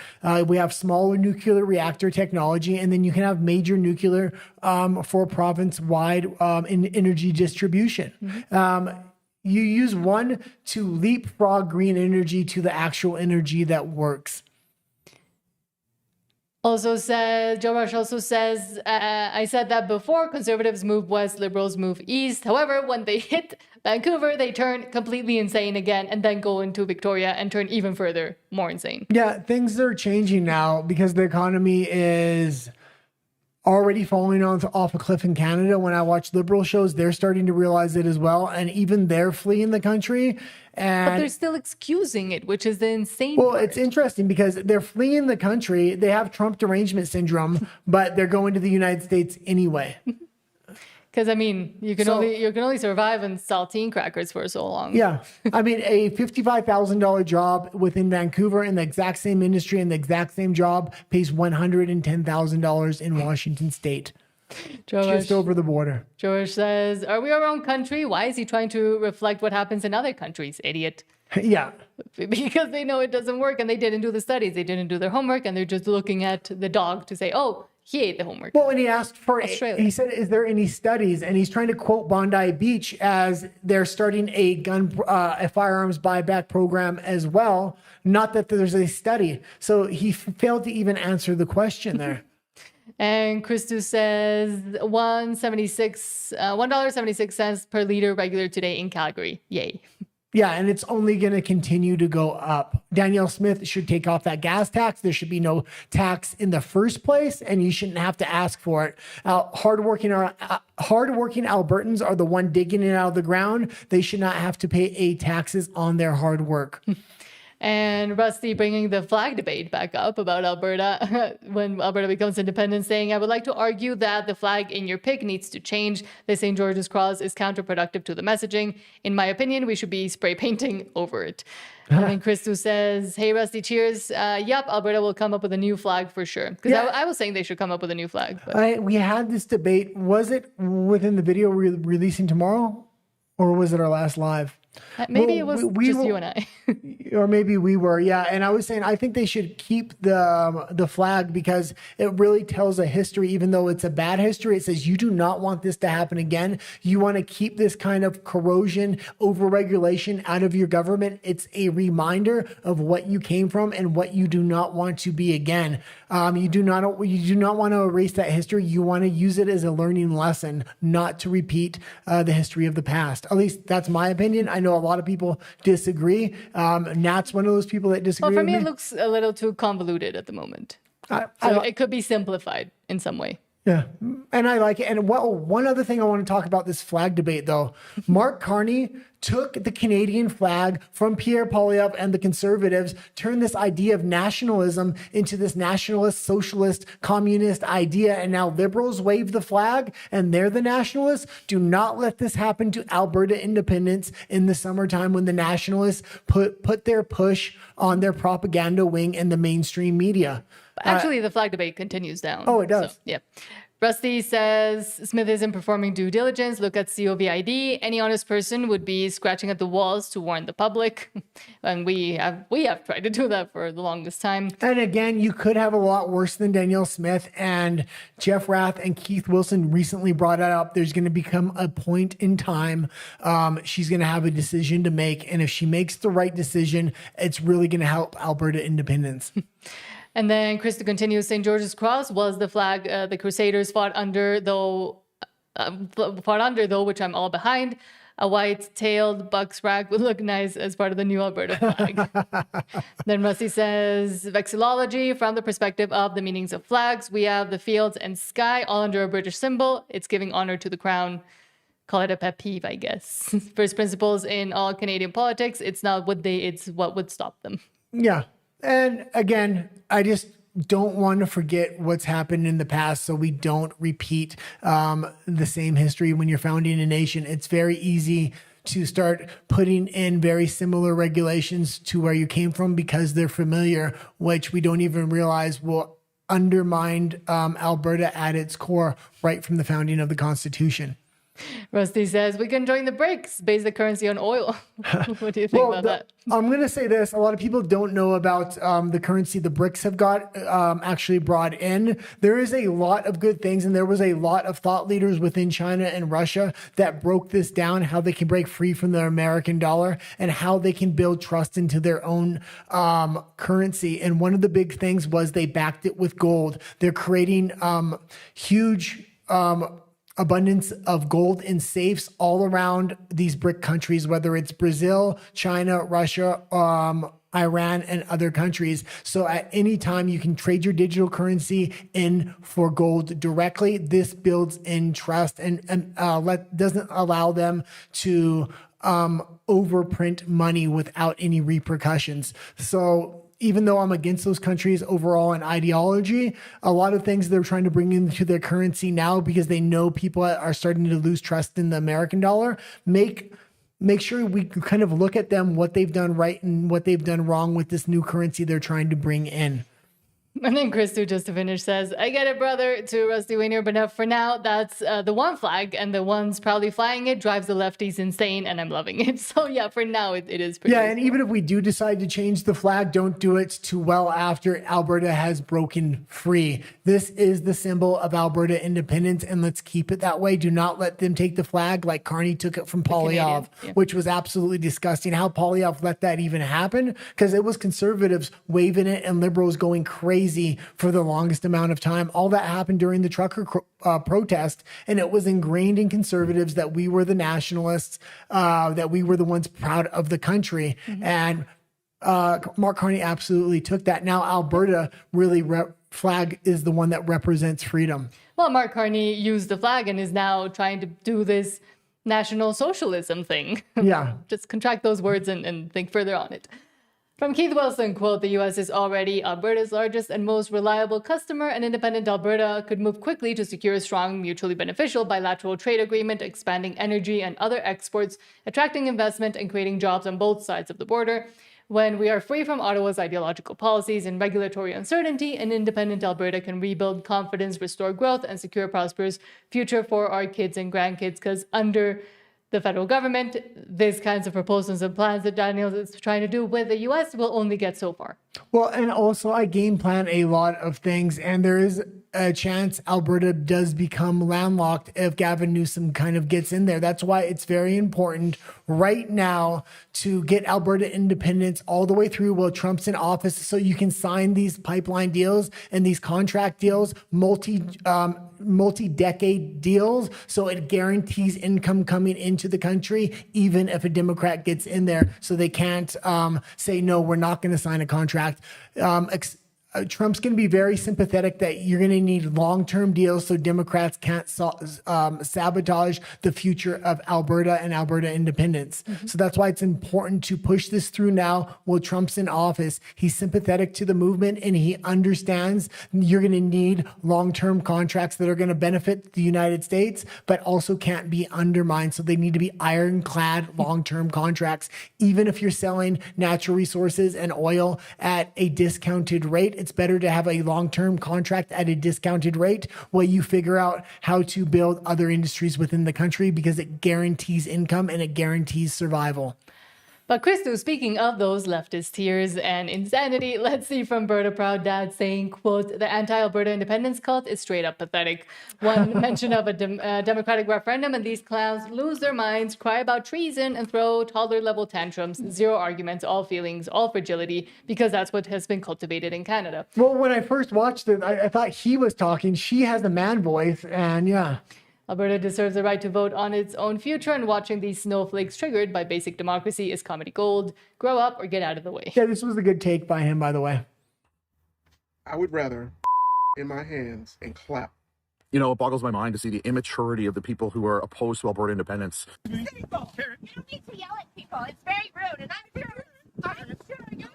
We have smaller nuclear reactor technology, and then you can have major nuclear for province-wide in energy distribution. You use one to leapfrog green energy to the actual energy that works. Also says, Joe Rush also says, I said that before, conservatives move west, liberals move east. However, when they hit Vancouver, they turn completely insane again and then go into Victoria and turn even further more insane. Yeah, things are changing now because the economy is already falling off a cliff in Canada. When I watch liberal shows, they're starting to realize it as well. And even they're fleeing the country. But they're still excusing it, which is the insane part. It's interesting because they're fleeing the country. They have Trump derangement syndrome, but they're going to the United States anyway. Because I mean, you can only survive on saltine crackers for so long. Yeah, I mean, a $55,000 job within Vancouver in the exact same industry and the exact same job pays $110,000 in Washington State. just over the border. George says, are we our own country? Why is he trying to reflect what happens in other countries? Idiot. Yeah. Because they know it doesn't work and they didn't do the studies. They didn't do their homework and they're just looking at the dog to say, oh, he ate the homework. Well, and he asked for, Australia. he said, is there any studies? And he's trying to quote Bondi Beach as they're starting a firearms buyback program as well. Not that there's a study. So he failed to even answer the question there. And Christu says $1.76 per liter regular today in Calgary. Yay. Yeah, and it's only going to continue to go up. Danielle Smith should take off that gas tax. There should be no tax in the first place, and you shouldn't have to ask for it. Hardworking Albertans are the one digging it out of the ground. They should not have to pay taxes on their hard work. And Rusty bringing the flag debate back up about Alberta when Alberta becomes independent, saying, I would like to argue that the flag in your pick needs to change. The St. George's Cross is counterproductive to the messaging. In my opinion, we should be spray painting over it. And then Christu says, hey, Rusty, cheers. Yep, Alberta will come up with a new flag for sure. Because I was saying they should come up with a new flag. But we had this debate. Was it within the video we're releasing tomorrow? Or was it our last live? Maybe it was just you and I. Or maybe we were, yeah. And I was saying, I think they should keep the flag because it really tells a history, even though it's a bad history. It says you do not want this to happen again. You want to keep this kind of corrosion, overregulation out of your government. It's a reminder of what you came from and what you do not want to be again. You do not want to erase that history. You want to use it as a learning lesson, not to repeat the history of the past. At least that's my opinion. I know a lot of people disagree. Nat's one of those people that disagree. Well, for me, it looks a little too convoluted at the moment. So it could be simplified in some way. Yeah, and I like it. And one other thing I want to talk about this flag debate, though. Mark Carney took the Canadian flag from Pierre Poilievre and the Conservatives, turned this idea of nationalism into this nationalist, socialist, communist idea, and now Liberals wave the flag and they're the nationalists. Do not let this happen to Alberta independence in the summertime when the nationalists put their push on their propaganda wing in the mainstream media. Actually, the flag debate continues down. Oh, it does. So, yeah. Rusty says Smith isn't performing due diligence. Look at COVID. Any honest person would be scratching at the walls to warn the public. And we have tried to do that for the longest time. And again, you could have a lot worse than Danielle Smith, and Jeff Rath and Keith Wilson recently brought it up. There's going to become a point in time. She's going to have a decision to make. And if she makes the right decision, it's really going to help Alberta independence. And then Krista continues, St. George's Cross was the flag the Crusaders fought under, though, which I'm all behind. A white-tailed buck's rag would look nice as part of the new Alberta flag. Then Rusty says, vexillology, from the perspective of the meanings of flags, we have the fields and sky all under a British symbol. It's giving honor to the crown. Call it a pet peeve, I guess. First principles in all Canadian politics, it's not it's what would stop them. Yeah. And again, I just don't want to forget what's happened in the past so we don't repeat the same history when you're founding a nation. It's very easy to start putting in very similar regulations to where you came from because they're familiar, which we don't even realize will undermine Alberta at its core right from the founding of the Constitution. Rusty says, we can join the BRICS, base the currency on oil. What do you think about that? I'm going to say this. A lot of people don't know about the currency the BRICS have got actually brought in. There is a lot of good things, and there was a lot of thought leaders within China and Russia that broke this down, how they can break free from the American dollar and how they can build trust into their own currency. And one of the big things was they backed it with gold. They're creating huge abundance of gold in safes all around these BRIC countries, whether it's Brazil, China, Russia, Iran, and other countries. So at any time you can trade your digital currency in for gold directly. This builds in trust and doesn't allow them to overprint money without any repercussions. So even though I'm against those countries overall in ideology, a lot of things they're trying to bring into their currency now because they know people are starting to lose trust in the American dollar. Make sure we kind of look at them, what they've done right and what they've done wrong with this new currency they're trying to bring in. And then Christo, just to finish, says, I get it, brother, to Rusty Wayner, but for now, that's the one flag, and the ones proudly flying it drives the lefties insane, and I'm loving it. So yeah, for now, it is pretty Yeah, and even if we do decide to change the flag, don't do it too well after Alberta has broken free. This is the symbol of Alberta independence, and let's keep it that way. Do not let them take the flag like Carney took it from Poilievre, which was absolutely disgusting. How Poilievre let that even happen, because it was conservatives waving it and liberals going crazy for the longest amount of time. All that happened during the trucker protest, and it was ingrained in conservatives that we were the nationalists, that we were the ones proud of the country. And Mark Carney absolutely took that. Now Alberta really flag is the one that represents freedom. Well, Mark Carney used the flag and is now trying to do this national socialism thing. Yeah. Just contract those words and think further on it. From Keith Wilson, quote, the U.S. is already Alberta's largest and most reliable customer, and independent Alberta could move quickly to secure a strong, mutually beneficial bilateral trade agreement, expanding energy and other exports, attracting investment, and creating jobs on both sides of the border. When we are free from Ottawa's ideological policies and regulatory uncertainty, an independent Alberta can rebuild confidence, restore growth, and secure a prosperous future for our kids and grandkids, because under the federal government, these kinds of proposals and plans that Daniel is trying to do with the U.S. will only get so far. Well, and also I game plan a lot of things, and there is a chance Alberta does become landlocked if Gavin Newsom kind of gets in there. That's why it's very important right now to get Alberta independence all the way through while Trump's in office, so you can sign these pipeline deals and these contract deals, multi-decade deals, so it guarantees income coming into the country, even if a Democrat gets in there, so they can't say, no, we're not going to sign a contract. Trump's going to be very sympathetic that you're going to need long-term deals so Democrats can't sabotage the future of Alberta and Alberta independence. So that's why it's important to push this through now while Trump's in office. He's sympathetic to the movement, and he understands you're going to need long-term contracts that are going to benefit the United States, but also can't be undermined. So they need to be ironclad long-term contracts. Even if you're selling natural resources and oil at a discounted rate, it's better to have a long-term contract at a discounted rate while you figure out how to build other industries within the country, because it guarantees income and it guarantees survival. But Christo, speaking of those leftist tears and insanity, let's see from Berta Proud Dad saying, quote, the anti-Alberta independence cult is straight up pathetic. One mention of a democratic referendum and these clowns lose their minds, cry about treason, and throw toddler-level tantrums. Zero arguments, all feelings, all fragility, because that's what has been cultivated in Canada. Well, when I first watched it, I thought he was talking. She has a man voice, and yeah. Alberta deserves the right to vote on its own future, and watching these snowflakes triggered by basic democracy is comedy gold. Grow up or get out of the way. Yeah, this was a good take by him, by the way. I would rather in my hands and clap. You know, it boggles my mind to see the immaturity of the people who are opposed to Alberta independence. You don't need to yell at people. It's very rude, and I'm sure you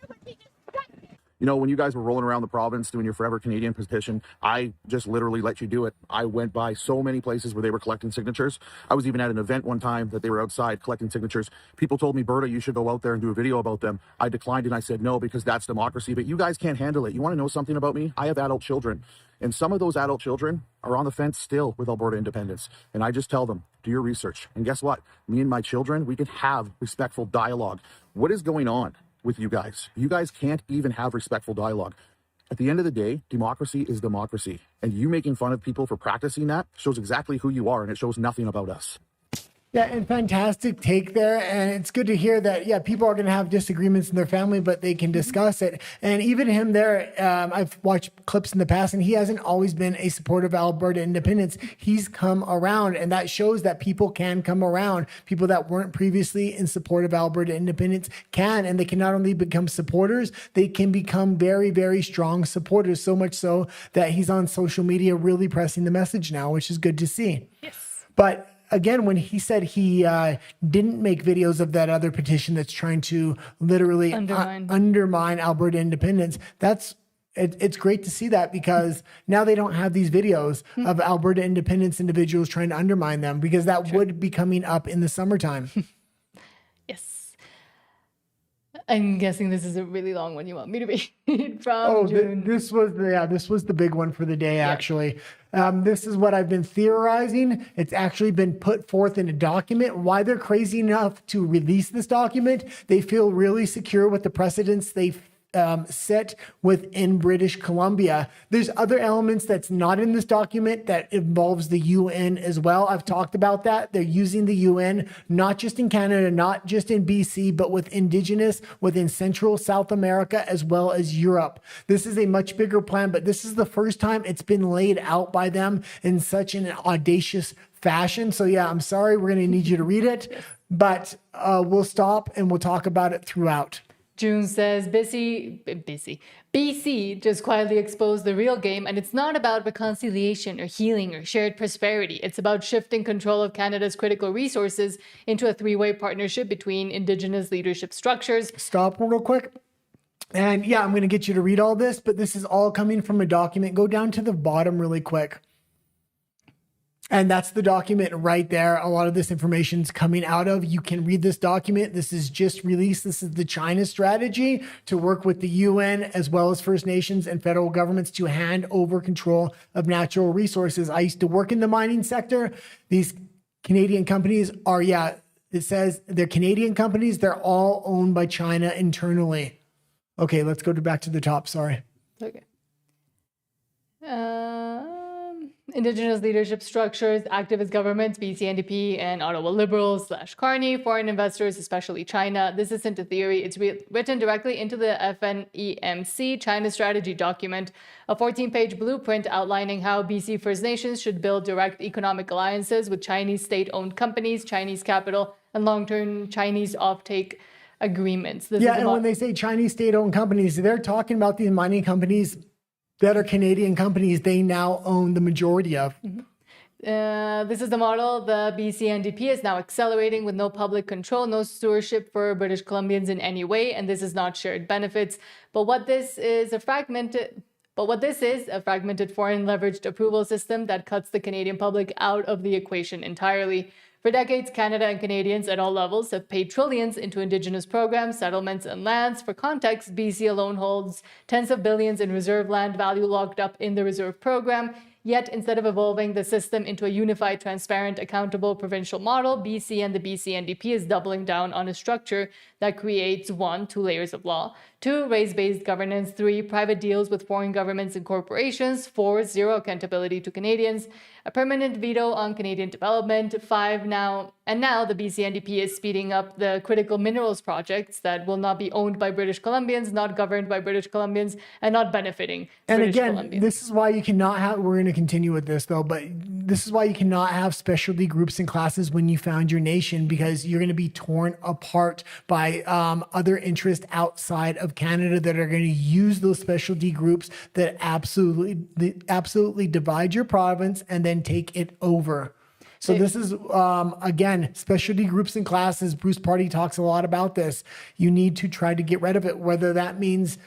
would be disgusted. You know, when you guys were rolling around the province doing your Forever Canadian petition, I just literally let you do it. I went by so many places where they were collecting signatures. I was even at an event one time that they were outside collecting signatures. People told me, Berta, you should go out there and do a video about them. I declined and I said no, because that's democracy. But you guys can't handle it. You want to know something about me? I have adult children. And some of those adult children are on the fence still with Alberta independence. And I just tell them, do your research. And guess what? Me and my children, we can have respectful dialogue. What is going on with you guys? You guys can't even have respectful dialogue. At the end of the day, democracy is democracy. And you making fun of people for practicing that shows exactly who you are, and it shows nothing about us. Yeah, and fantastic take there. And it's good to hear that, yeah, people are going to have disagreements in their family, but they can discuss it. And even him there, I've watched clips in the past, and he hasn't always been a supporter of Alberta independence. He's come around, and that shows that people can come around. People that weren't previously in support of Alberta independence can, and they can not only become supporters, they can become very, very strong supporters, so much so that he's on social media really pressing the message now, which is good to see. Yes. But again, when he said he didn't make videos of that other petition that's trying to literally undermine Alberta independence, it's great to see that, because now they don't have these videos of Alberta independence individuals trying to undermine them, because that would be coming up in the summertime. Yes. I'm guessing this is a really long one you want me to read from June. This was the big one for the day, actually. This is what I've been theorizing. It's actually been put forth in a document. Why they're crazy enough to release this document, they feel really secure with the precedents they've set within British Columbia. There's other elements that's not in this document that involves the UN as well. I've talked about that. They're using the UN, not just in Canada, not just in BC, but with Indigenous within Central South America, as well as Europe. This is a much bigger plan, but this is the first time it's been laid out by them in such an audacious fashion. So yeah, I'm sorry, we're going to need you to read it, but we'll stop and we'll talk about it throughout. June says, BC just quietly exposed the real game, and it's not about reconciliation or healing or shared prosperity. It's about shifting control of Canada's critical resources into a three-way partnership between Indigenous leadership structures. Stop real quick. And yeah, I'm going to get you to read all this, but this is all coming from a document. Go down to the bottom really quick. And that's the document right there. A lot of this information is coming out of. You can read this document. This is just released. This is the China strategy to work with the UN as well as First Nations and federal governments to hand over control of natural resources. I used to work in the mining sector. These Canadian companies are, it says they're Canadian companies. They're all owned by China internally. Okay, let's go back to the top. Sorry. Okay. Indigenous leadership structures, activist governments, BC NDP and Ottawa Liberals / Carney, foreign investors, especially China. This isn't a theory. It's written directly into the FNEMC China strategy document, a 14-page blueprint outlining how BC First Nations should build direct economic alliances with Chinese state-owned companies, Chinese capital, and long-term Chinese offtake agreements. And when they say Chinese state-owned companies, they're talking about these mining companies that are Canadian companies they now own the majority of. This is the model the BC NDP is now accelerating with no public control, no stewardship for British Columbians in any way, and this is not shared benefits. But what this is a fragmented foreign leveraged approval system that cuts the Canadian public out of the equation entirely. For decades, Canada and Canadians at all levels have paid trillions into Indigenous programs, settlements, and lands. For context, BC alone holds tens of billions in reserve land value locked up in the reserve program. Yet, instead of evolving the system into a unified, transparent, accountable provincial model, BC and the BC NDP is doubling down on a structure that creates 1, 2 layers of law, 2, race-based governance, 3, private deals with foreign governments and corporations, 4, zero accountability to Canadians, a permanent veto on Canadian development, 5, now the BC NDP is speeding up the critical minerals projects that will not be owned by British Columbians, not governed by British Columbians, and not benefiting British Columbians. This is why you cannot have, we're going to continue with this though, but this is why you cannot have specialty groups and classes when you found your nation, because you're going to be torn apart by other interests outside of Canada that are going to use those specialty groups that absolutely divide your province and then take it over. So this is, again, specialty groups and classes. Bruce Party talks a lot about this. You need to try to get rid of it, whether that means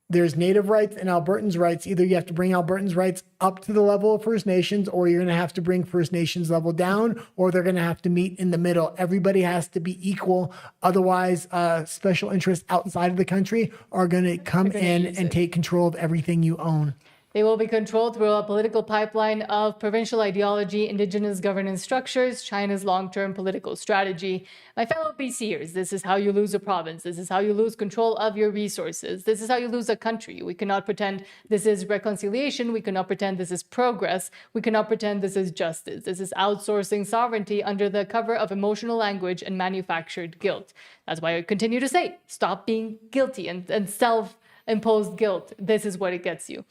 there's Native rights and Albertans' rights. Either you have to bring Albertans' rights up to the level of First Nations, or you're going to have to bring First Nations level down, or they're going to have to meet in the middle. Everybody has to be equal. Otherwise, special interests outside of the country are going to come in and take control of everything you own. They will be controlled through a political pipeline of provincial ideology, Indigenous governance structures, China's long-term political strategy. My fellow BCers, this is how you lose a province. This is how you lose control of your resources. This is how you lose a country. We cannot pretend this is reconciliation. We cannot pretend this is progress. We cannot pretend this is justice. This is outsourcing sovereignty under the cover of emotional language and manufactured guilt. That's why I continue to say, stop being guilty and self-imposed guilt. This is what it gets you.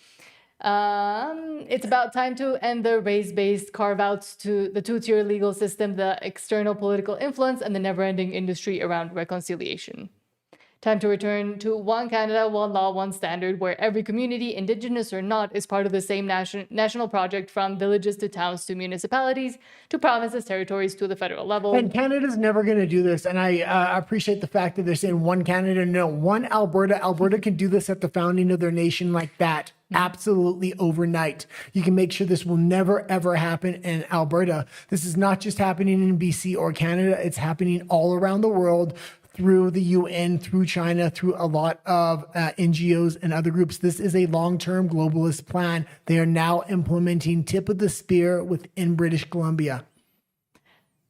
It's about time to end the race-based carve-outs to the two-tier legal system, the external political influence, and the never-ending industry around reconciliation. Time to return to one Canada, one law, one standard, where every community, Indigenous or not, is part of the same national project, from villages to towns to municipalities to provinces, territories to the federal level. And Canada's never going to do this. And I appreciate the fact that they're saying one Canada. No, one Alberta. Alberta can do this at the founding of their nation like that. Absolutely overnight. You can make sure this will never, ever happen in Alberta. This is not just happening in BC or Canada. It's happening all around the world through the UN, through China, through a lot of NGOs and other groups. This is a long-term globalist plan. They are now implementing tip of the spear within British Columbia.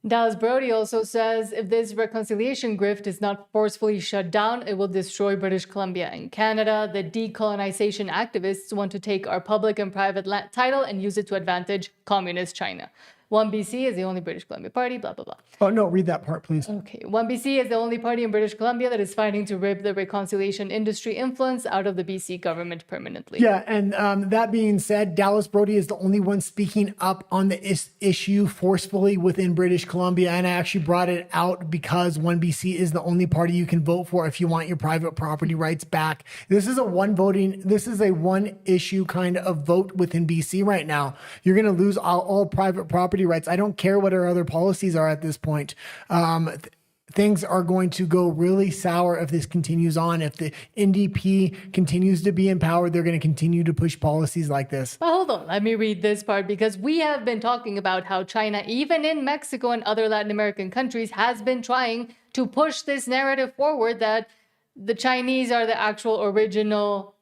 Dallas Brody also says if this reconciliation grift is not forcefully shut down, it will destroy British Columbia and Canada. The decolonization activists want to take our public and private title and use it to advantage communist China. 1BC is the only British Columbia party, blah, blah, blah. Oh, no, read that part, please. Okay. 1BC is the only party in British Columbia that is fighting to rip the reconciliation industry influence out of the BC government permanently. Yeah, and that being said, Dallas Brody is the only one speaking up on the issue forcefully within British Columbia, and I actually brought it out because 1BC is the only party you can vote for if you want your private property rights back. This is a one issue kind of vote within BC right now. You're going to lose all private property rights. I don't care what our other policies are at this point. Things are going to go really sour if this continues on. If the NDP continues to be empowered, they're going to continue to push policies like this. But hold on, let me read this part because we have been talking about how China, even in Mexico and other Latin American countries, has been trying to push this narrative forward that the Chinese are the actual original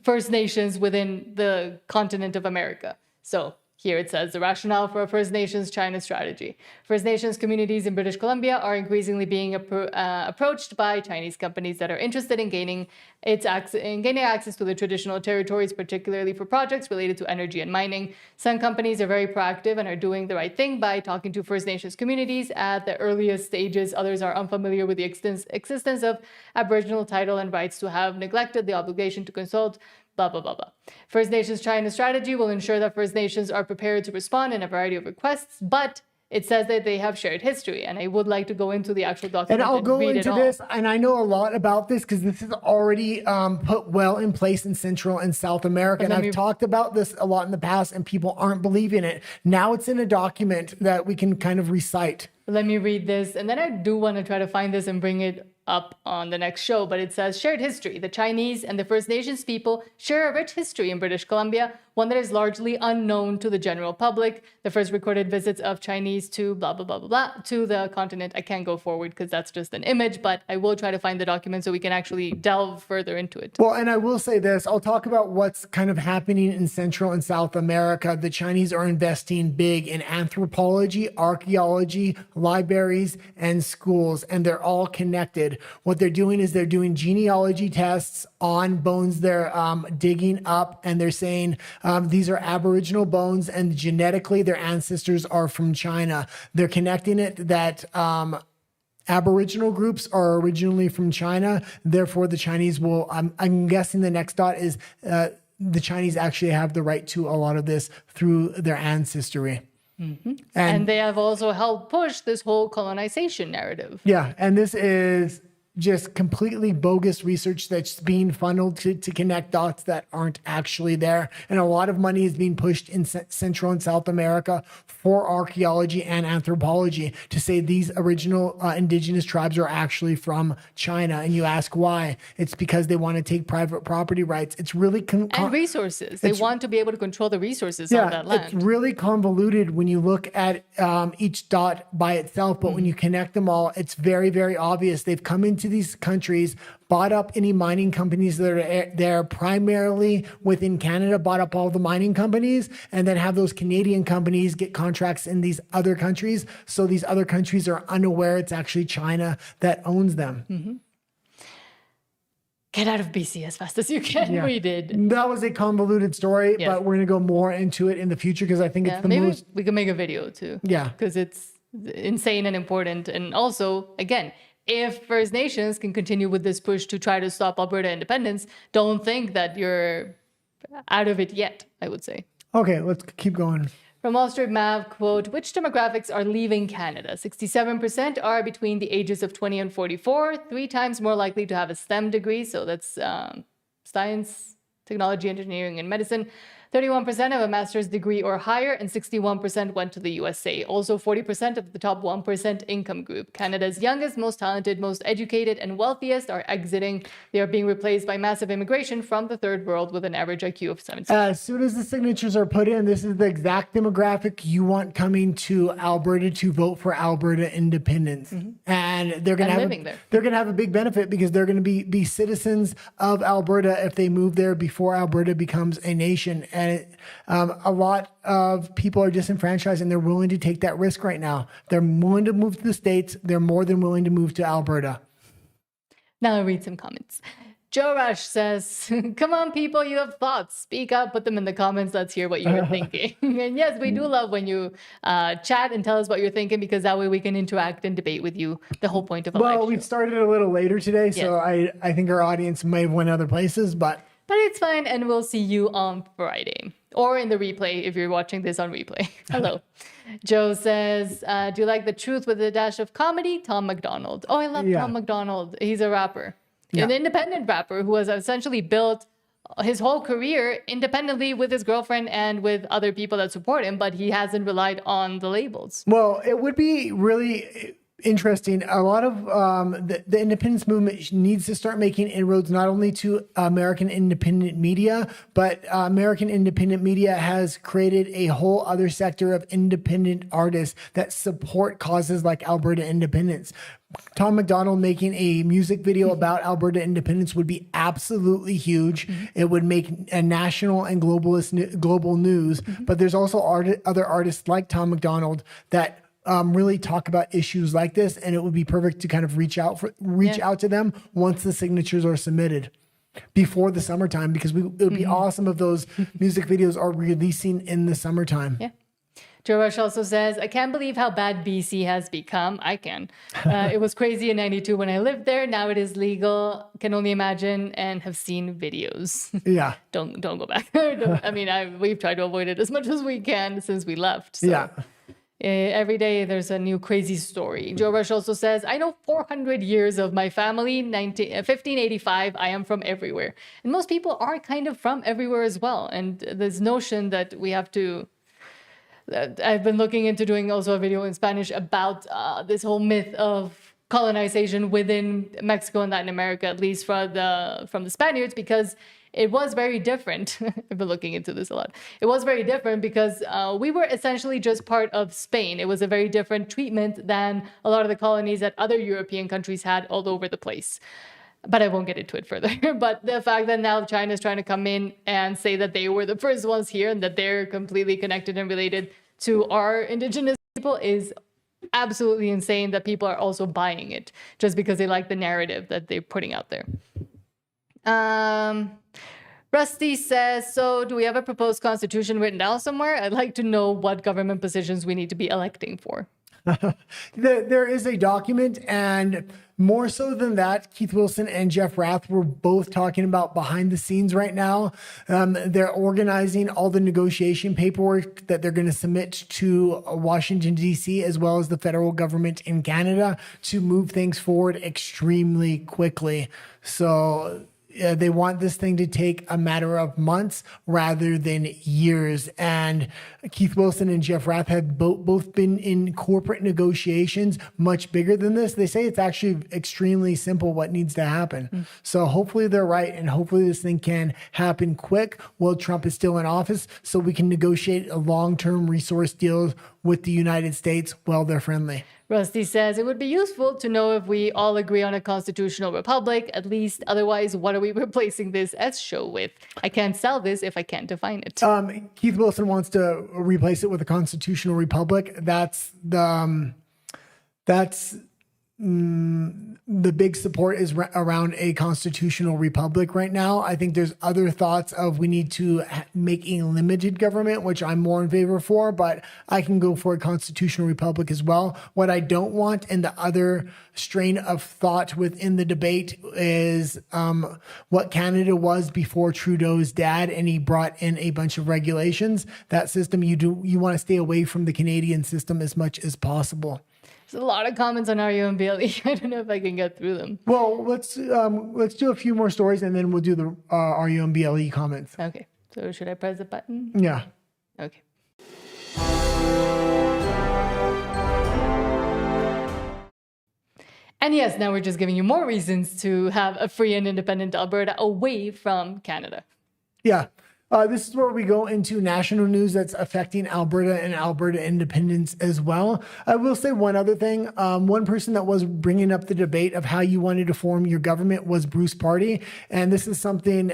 First Nations within the continent of America. So here it says the rationale for a First Nations China strategy. First Nations communities in British Columbia are increasingly being approached by Chinese companies that are interested in gaining access to the traditional territories, particularly for projects related to energy and mining. Some companies are very proactive and are doing the right thing by talking to First Nations communities at the earliest stages. Others are unfamiliar with the existence of Aboriginal title and rights to have neglected the obligation to consult. Blah, blah, blah, blah. First Nations China strategy will ensure that First Nations are prepared to respond in a variety of requests, but it says that they have shared history, and I would like to go into the actual document and I'll go read into this, and I know a lot about this because this is already put well in place in Central and South America, and I've talked about this a lot in the past, and people aren't believing it. Now it's in a document that we can kind of recite. Let me read this, and then I do want to try to find this and bring it up on the next show, but it says shared history. The Chinese and the First Nations people share a rich history in British Columbia, one that is largely unknown to the general public. The first recorded visits of Chinese to blah, blah, blah, blah, blah, to the continent. I can't go forward because that's just an image, but I will try to find the document so we can actually delve further into it. Well, and I will say this, I'll talk about what's kind of happening in Central and South America. The Chinese are investing big in anthropology, archaeology, libraries, and schools, and they're all connected. What they're doing is they're doing genealogy tests on bones they're digging up, and they're saying these are Aboriginal bones, and genetically their ancestors are from China. They're connecting it that Aboriginal groups are originally from China. Therefore, the Chinese will, I'm guessing the next dot is the Chinese actually have the right to a lot of this through their ancestry. Mm-hmm. And they have also helped push this whole colonization narrative. Yeah, and this is just completely bogus research that's being funneled to connect dots that aren't actually there. And a lot of money is being pushed in Central and South America for archaeology and anthropology to say these original indigenous tribes are actually from China. And you ask why? It's because they want to take private property rights. It's really... and resources. They want to be able to control the resources on that land. It's really convoluted when you look at each dot by itself, but when you connect them all, it's very, very obvious. They've come into these countries, bought up any mining companies that are there primarily within Canada, bought up all the mining companies, and then have those Canadian companies get contracts in these other countries. So these other countries are unaware it's actually China that owns them. Mm-hmm. Get out of BC as fast as you can. Yeah. We did. That was a convoluted story, but we're going to go more into it in the future because I think it's the most... we can make a video too. Yeah. Because it's insane and important. And also, again, if First Nations can continue with this push to try to stop Alberta independence, don't think that you're out of it yet, I would say. Okay, let's keep going. From Wall Street Mav, quote, which demographics are leaving Canada? 67% are between the ages of 20 and 44, 3 times more likely to have a STEM degree. So that's science, technology, engineering, and medicine. 31% have a master's degree or higher, and 61% went to the USA. Also, 40% of the top 1% income group. Canada's youngest, most talented, most educated, and wealthiest are exiting. They are being replaced by massive immigration from the third world with an average IQ of 17. As soon as the signatures are put in, this is the exact demographic you want coming to Alberta to vote for Alberta independence. And they're going to have a big benefit because they're going to be citizens of Alberta if they move there before Alberta becomes a nation. And a lot of people are disenfranchised and they're willing to take that risk right now. They're willing to move to the States. They're more than willing to move to Alberta. Now I'll read some comments. Joe Rush says, come on, people, you have thoughts. Speak up, put them in the comments. Let's hear what you're thinking. And yes, we do love when you chat and tell us what you're thinking, because that way we can interact and debate with you. The whole point of a live Well, we started a little later today, so I think our audience may have went other places, but it's fine, and we'll see you on Friday. Or in the replay if you're watching this on replay. Hello. Joe says, do you like the truth with a dash of comedy? Tom McDonald. Oh, I love Tom McDonald. He's a rapper. An independent rapper who has essentially built his whole career independently with his girlfriend and with other people that support him, but he hasn't relied on the labels. Well, it would be really interesting. A lot of the independence movement needs to start making inroads not only to American independent media, but American independent media has created a whole other sector of independent artists that support causes like Alberta independence. Tom McDonald making a music video about Alberta independence would be absolutely huge. It would make a national and global news. But there's also other artists like Tom McDonald that really talk about issues like this, and it would be perfect to kind of reach out to them once the signatures are submitted before the summertime, because it would be awesome if those music videos are releasing in the summertime. Yeah. Joe Rush also says, I can't believe how bad BC has become. I can. It was crazy in 92 when I lived there. Now it is legal. Can only imagine and have seen videos. Yeah. Don't go back. I mean, we've tried to avoid it as much as we can since we left. So. Yeah. Every day there's a new crazy story. Joe Rush also says, I know 400 years of my family, 1585, I am from everywhere. And most people are kind of from everywhere as well. And this notion that we have to... I've been looking into doing also a video in Spanish about this whole myth of colonization within Mexico and Latin America, at least from the Spaniards, because it was very different. I've been looking into this a lot. It was very different because we were essentially just part of Spain. It was a very different treatment than a lot of the colonies that other European countries had all over the place. But I won't get into it further. But the fact that now China is trying to come in and say that they were the first ones here and that they're completely connected and related to our indigenous people is absolutely insane, that people are also buying it just because they like the narrative that they're putting out there. Rusty says, so do we have a proposed constitution written down somewhere? I'd like to know what government positions we need to be electing for. There is a document, and more so than that, Keith Wilson and Jeff Rath were both talking about behind the scenes right now. They're organizing all the negotiation paperwork that they're going to submit to Washington, D.C., as well as the federal government in Canada to move things forward extremely quickly. So they want this thing to take a matter of months rather than years. And Keith Wilson and Jeff Rath have both been in corporate negotiations much bigger than this. They say it's actually extremely simple what needs to happen. So hopefully they're right, and hopefully this thing can happen quick while Trump is still in office, so we can negotiate a long-term resource deal with the United States while they're friendly. Rusty says, it would be useful to know if we all agree on a constitutional republic, at least. Otherwise, what are we replacing this S show with? I can't sell this if I can't define it. Keith Wilson wants to replace it with a constitutional republic. That's the big support is around a constitutional republic right now. I think there's other thoughts of we need to make a limited government, which I'm more in favor for, but I can go for a constitutional republic as well. What I don't want, and the other strain of thought within the debate, is what Canada was before Trudeau's dad, and he brought in a bunch of regulations. That system, you want to stay away from the Canadian system as much as possible. There's a lot of comments on RUMBLE. I don't know if I can get through them. Well, let's do a few more stories and then we'll do the RUMBLE comments. Okay. So should I press the button? Yeah. Okay. And yes, now we're just giving you more reasons to have a free and independent Alberta away from Canada. Yeah. This is where we go into national news that's affecting Alberta and Alberta independence as well. I will say one other thing. One person that was bringing up the debate of how you wanted to form your government was Bruce Party. And this is something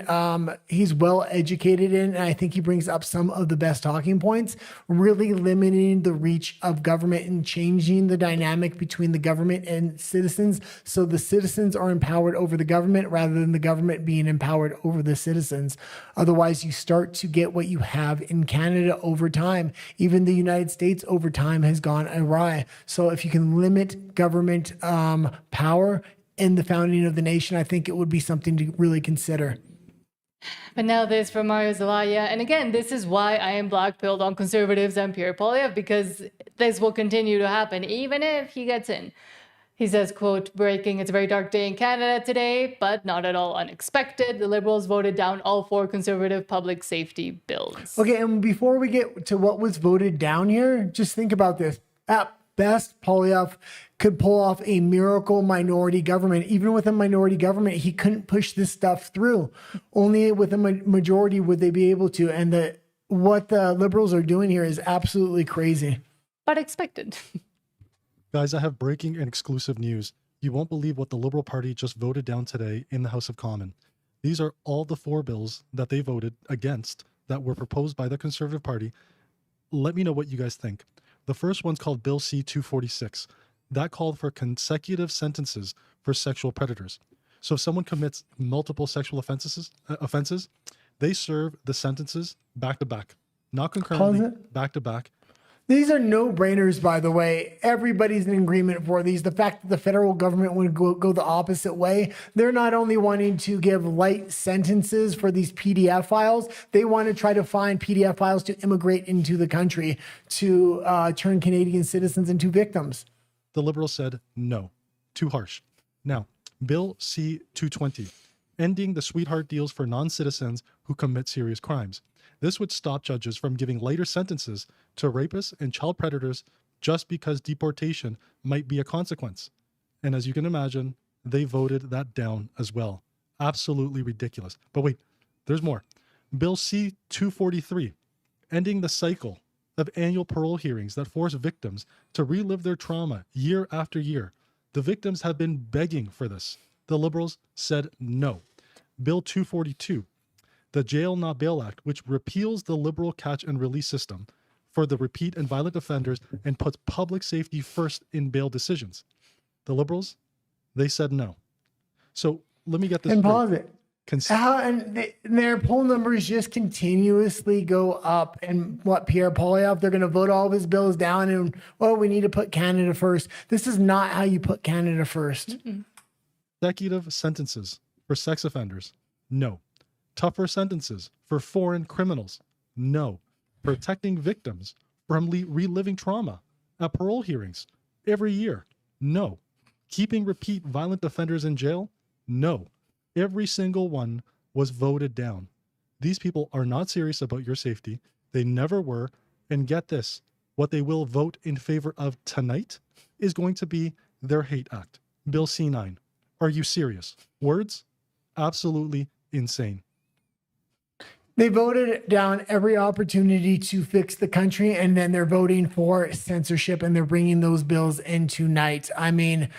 he's well educated in. And I think he brings up some of the best talking points, really limiting the reach of government and changing the dynamic between the government and citizens. So the citizens are empowered over the government rather than the government being empowered over the citizens. Otherwise, you start to get what you have in Canada over time. Even the United States over time has gone awry. So if you can limit government power in the founding of the nation, I think it would be something to really consider. But now this from Mario Zelaya. And again, this is why I am blackpilled on conservatives and Pierre Poilievre, because this will continue to happen even if he gets in. He says, quote, breaking, it's a very dark day in Canada today, but not at all unexpected. The Liberals voted down all 4 conservative public safety bills. Okay, and before we get to what was voted down here, just think about this. At best, Poilievre could pull off a miracle minority government. Even with a minority government, he couldn't push this stuff through. Only with a majority would they be able to. And what the Liberals are doing here is absolutely crazy. But expected. Guys, I have breaking and exclusive news. You won't believe what the Liberal Party just voted down today in the House of Commons. These are all the 4 bills that they voted against that were proposed by the Conservative Party. Let me know what you guys think. The first one's called Bill C-246. That called for consecutive sentences for sexual predators. So if someone commits multiple sexual offenses, they serve the sentences back to back, not concurrently, back to back. These are no-brainers, by the way. Everybody's in agreement for these. The fact that the federal government would go the opposite way, they're not only wanting to give light sentences for these PDF files, they want to try to find PDF files to immigrate into the country to turn Canadian citizens into victims. The Liberals said no, too harsh. Now, Bill C-220, ending the sweetheart deals for non-citizens who commit serious crimes. This would stop judges from giving lighter sentences to rapists and child predators just because deportation might be a consequence. And as you can imagine, they voted that down as well. Absolutely ridiculous. But wait, there's more. Bill C-243, ending the cycle of annual parole hearings that force victims to relive their trauma year after year. The victims have been begging for this. The Liberals said no. Bill 242, the Jail Not Bail Act, which repeals the Liberal catch and release system for the repeat and violent offenders and puts public safety first in bail decisions. The Liberals, they said no. So let me get this and straight. pause it. And their poll numbers just continuously go up. And what, Pierre Poilievre, they're going to vote all of his bills down and, we need to put Canada first. This is not how you put Canada first. Consecutive sentences for sex offenders, no. Tougher sentences for foreign criminals, no. Protecting victims from reliving trauma at parole hearings every year, no. Keeping repeat violent offenders in jail, no. Every single one was voted down. These people are not serious about your safety. They never were. And get this, what they will vote in favor of tonight is going to be their hate act, Bill C-9. Are you serious? Words? Absolutely insane. They voted down every opportunity to fix the country, and then they're voting for censorship, and they're bringing those bills in tonight. I mean,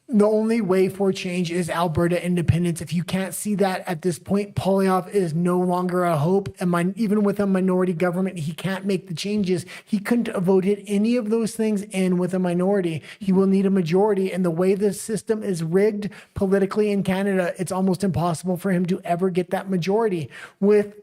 the only way for change is Alberta independence. If you can't see that at this point, Poilievre is no longer a hope. And even with a minority government, he can't make the changes. He couldn't have voted any of those things in with a minority. He will need a majority. And the way the system is rigged politically in Canada, it's almost impossible for him to ever get that majority. With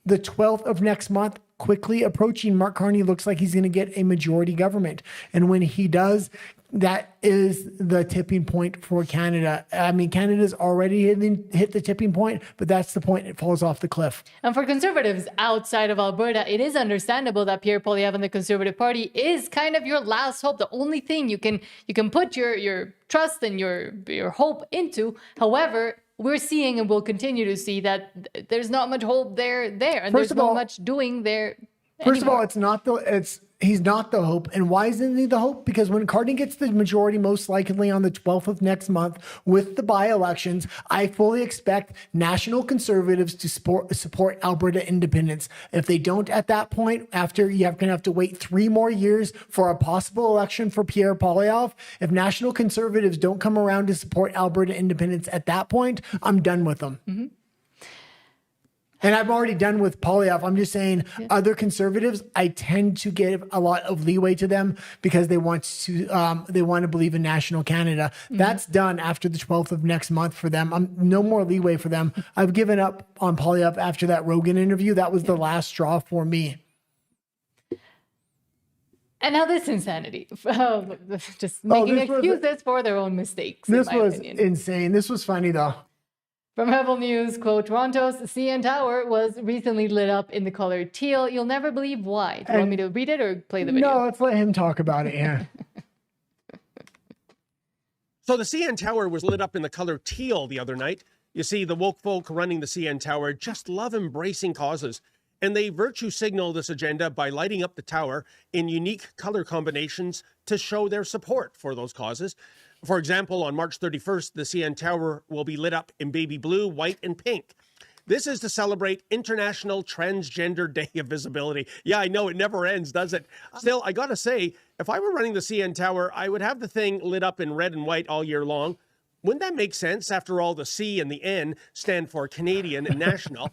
the 12th of next month quickly approaching, Mark Carney looks like he's going to get a majority government. And when he does, that is the tipping point for Canada. I mean, Canada's already hit the tipping point, but that's the point it falls off the cliff. And for Conservatives outside of Alberta, it is understandable that Pierre Poilievre and the Conservative Party is kind of your last hope, the only thing you can put your trust and your hope into. However, we're seeing and will continue to see that there's not much hope there, and there's not much doing there. First of all, he's not the hope. And why isn't he the hope? Because when Carney gets the majority, most likely on the 12th of next month with the by-elections, I fully expect National Conservatives to support Alberta independence. If they don't at that point, after you're going to have to wait 3 more years for a possible election for Pierre Poilievre, if National Conservatives don't come around to support Alberta independence at that point, I'm done with them. Mm-hmm. And I'm already done with Poilievre. I'm just saying other Conservatives, I tend to give a lot of leeway to them because they want to believe in National Canada. Mm-hmm. That's done after the 12th of next month for them. I'm no more leeway for them. I've given up on Poilievre after that Rogan interview. That was the last straw for me. And now this insanity, just making excuses for their own mistakes. This was insane. This was funny though. From Rebel News, quote, Toronto's CN Tower was recently lit up in the color teal. You'll never believe why. Do you want me to read it or play the video? No, let's let him talk about it, yeah. So the CN Tower was lit up in the color teal the other night. You see, the woke folk running the CN Tower just love embracing causes. And they virtue signal this agenda by lighting up the tower in unique color combinations to show their support for those causes. For example, on March 31st, the CN Tower will be lit up in baby blue, white, and pink. This is to celebrate International Transgender Day of Visibility. Yeah, I know, it never ends, does it? Still, I gotta say, if I were running the CN Tower, I would have the thing lit up in red and white all year long. Wouldn't that make sense? After all, the C and the N stand for Canadian and national,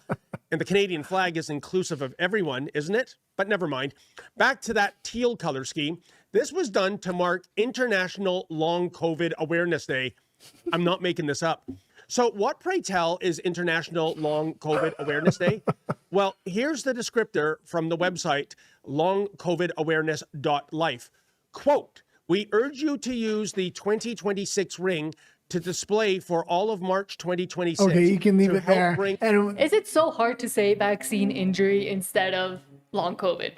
and the Canadian flag is inclusive of everyone, isn't it? But never mind. Back to that teal color scheme. This was done to mark International Long COVID Awareness Day. I'm not making this up. So what, pray tell, is International Long COVID Awareness Day? Well, here's the descriptor from the website longcovidawareness.life. Quote, we urge you to use the 2026 ring to display for all of March 2026. Okay, you can leave it there. Is it so hard to say vaccine injury instead of long COVID?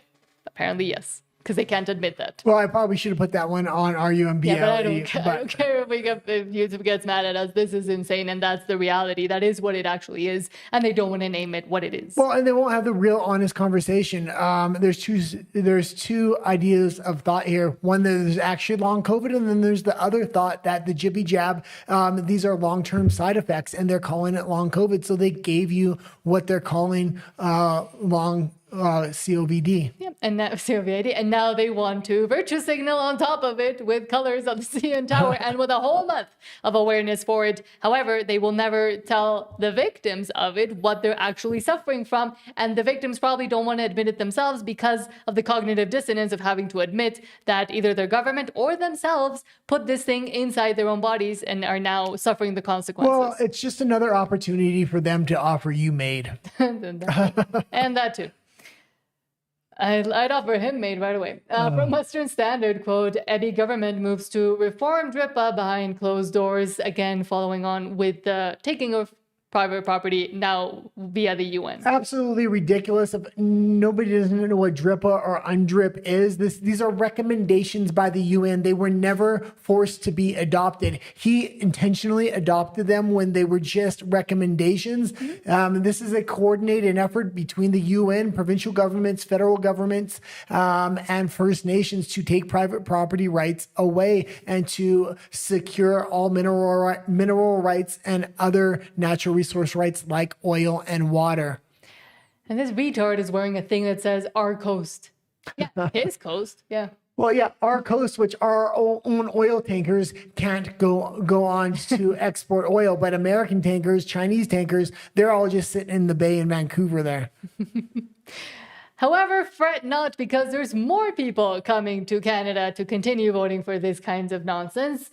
Apparently, yes. Because they can't admit that. Well, I probably should have put that one on RUMBL. Yeah, but I don't care if YouTube gets mad at us. This is insane, and that's the reality. That is what it actually is, and they don't want to name it what it is. Well, and they won't have the real, honest conversation. There's two ideas of thought here. One, there's actually long COVID, and then there's the other thought that the jibby jab, these are long-term side effects, and they're calling it long COVID. So they gave you what they're calling long COVID. Yep, and now COVID, and now they want to virtue signal on top of it with colors of the CN Tower and with a whole month of awareness for it. However, they will never tell the victims of it what they're actually suffering from, and the victims probably don't want to admit it themselves because of the cognitive dissonance of having to admit that either their government or themselves put this thing inside their own bodies and are now suffering the consequences. Well, it's just another opportunity for them to offer you MAID. And that too. I'd offer him MAID right away. From Western Standard, quote, Eddie government moves to reform DRIPA behind closed doors, again following on with the taking of private property now via the UN. Absolutely ridiculous. If nobody doesn't know what DRIPA or UNDRIP is, these are recommendations by the UN. They were never forced to be adopted. He intentionally adopted them when they were just recommendations. This is a coordinated effort between the UN, provincial governments, federal governments, and First Nations to take private property rights away and to secure all mineral rights and other natural resource rights like oil and water. And this retard is wearing a thing that says our coast. Yeah, his coast. Yeah. Well, yeah, our coast, which our own oil tankers can't go on to export oil, but American tankers, Chinese tankers, they're all just sitting in the bay in Vancouver there. However, fret not, because there's more people coming to Canada to continue voting for this kinds of nonsense.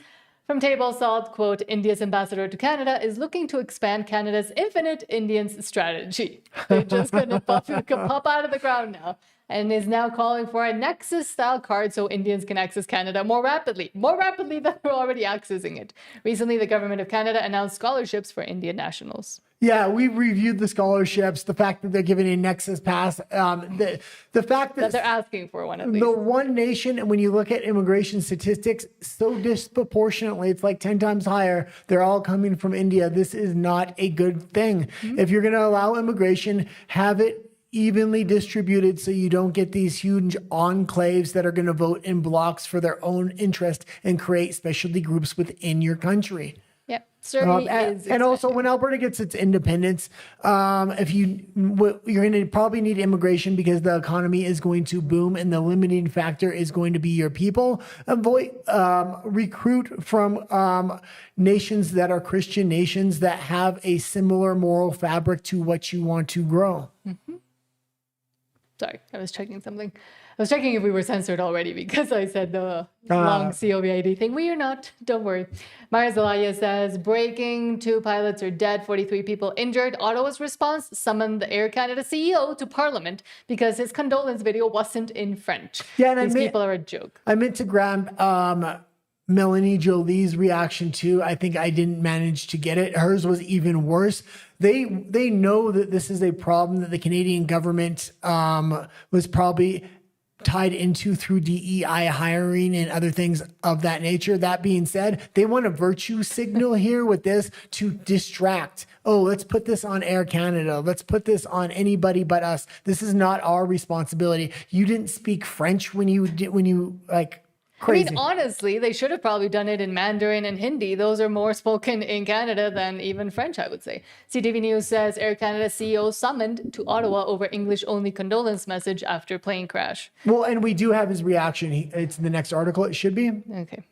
From Table Salt, quote, India's ambassador to Canada is looking to expand Canada's Infinite Indians strategy. They're just going to pop out of the ground now. and is now calling for a Nexus-style card so Indians can access Canada more rapidly than we're already accessing it. Recently, the government of Canada announced scholarships for Indian nationals. Yeah, we've reviewed the scholarships, the fact that they're giving a Nexus pass, the fact that they're asking for one at least. The one nation, and when you look at immigration statistics, so disproportionately, it's like 10 times higher. They're all coming from India. This is not a good thing. If you're going to allow immigration, have it evenly distributed so you don't get these huge enclaves that are going to vote in blocks for their own interest and create specialty groups within your country. Yep, certainly is. And also, when Alberta gets its independence, you're going to probably need immigration because the economy is going to boom, and the limiting factor is going to be your people. Recruit from nations that are Christian nations that have a similar moral fabric to what you want to grow. Mm-hmm. Sorry, I was checking something. I was checking if we were censored already because I said the long COVID thing. We are not. Don't worry. Maya Zelaya says, breaking, 2 pilots are dead, 43 people injured. Ottawa's response summoned the Air Canada CEO to Parliament because his condolence video wasn't in French. Yeah, and these people are a joke. I meant to grab Melanie Jolie's reaction too. I think I didn't manage to get it. Hers was even worse. They know that this is a problem that the Canadian government was probably tied into through DEI hiring and other things of that nature. That being said, they want a virtue signal here with this to distract. Oh, let's put this on Air Canada. Let's put this on anybody but us. This is not our responsibility. You didn't speak French when you crazy. I mean, honestly, they should have probably done it in Mandarin and Hindi. Those are more spoken in Canada than even French, I would say. CTV News says Air Canada CEO summoned to Ottawa over English-only condolence message after plane crash. Well, and we do have his reaction. It's in the next article. It should be. Okay.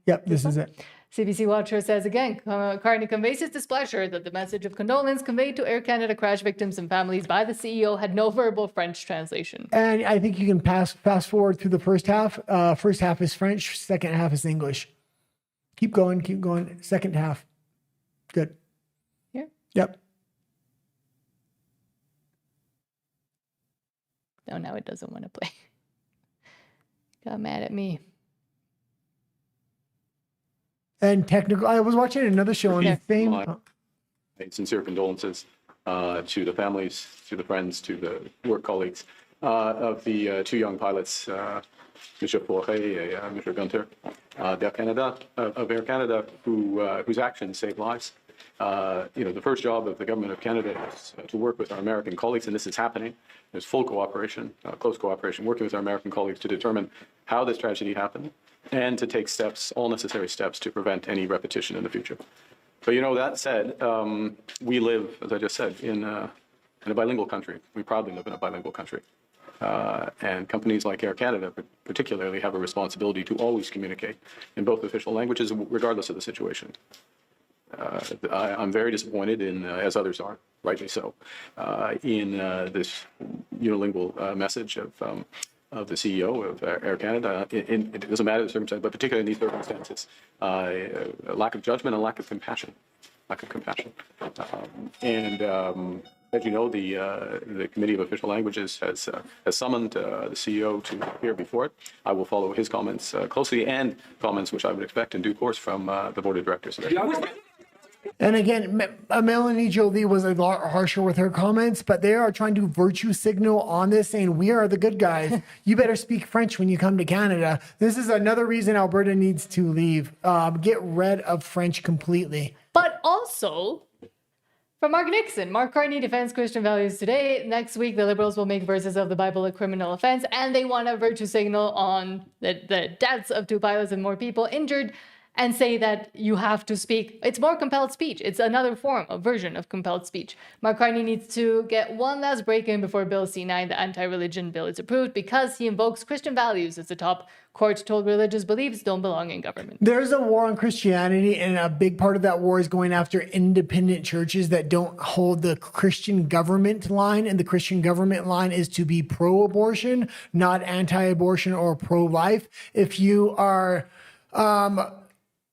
Yep, this is it. CBC Watcher says again, Carney conveys his displeasure that the message of condolence conveyed to Air Canada crash victims and families by the CEO had no verbal French translation. And I think you can fast forward through the first half. First half is French, second half is English. Keep going. Second half. Good. Here? Yep. Oh, now it doesn't want to play. Got mad at me. And technical, I was watching another show on the same. Sincere condolences to the families, to the friends, to the work colleagues of the 2 young pilots, Mr. Forêt and Mr. Gunter, of Air Canada, whose actions saved lives. The first job of the government of Canada is to work with our American colleagues, and this is happening. There's full cooperation, close cooperation, working with our American colleagues to determine how this tragedy happened and to take steps, all necessary steps, to prevent any repetition in the future. But that said, we live, as I just said, in a bilingual country. We proudly live in a bilingual country. And companies like Air Canada particularly have a responsibility to always communicate in both official languages, regardless of the situation. I'm very disappointed in, as others are, rightly so, in this unilingual message of the CEO of Air Canada. It doesn't matter the circumstance, but particularly in these circumstances, a lack of judgment and lack of compassion. As you know, the Committee of Official Languages has summoned the CEO to appear before it. I will follow his comments closely and comments which I would expect in due course from the Board of Directors. And again, Melanie Jolie was a lot harsher with her comments, but they are trying to virtue signal on this, saying we are the good guys. You better speak French when you come to Canada. This is another reason Alberta needs to leave. Get rid of French completely. But also, from Mark Nixon, Mark Carney defends Christian values today. Next week, the Liberals will make verses of the Bible a criminal offense, and they want a virtue signal on the deaths of 2 pilots and more people injured, and say that you have to speak. It's more compelled speech. It's another form, a version of compelled speech. Mark Carney needs to get one last break-in before Bill C-9, the anti-religion bill, is approved, because he invokes Christian values as the top court told religious beliefs don't belong in government. There's a war on Christianity, and a big part of that war is going after independent churches that don't hold the Christian government line, and the Christian government line is to be pro-abortion, not anti-abortion or pro-life. If you are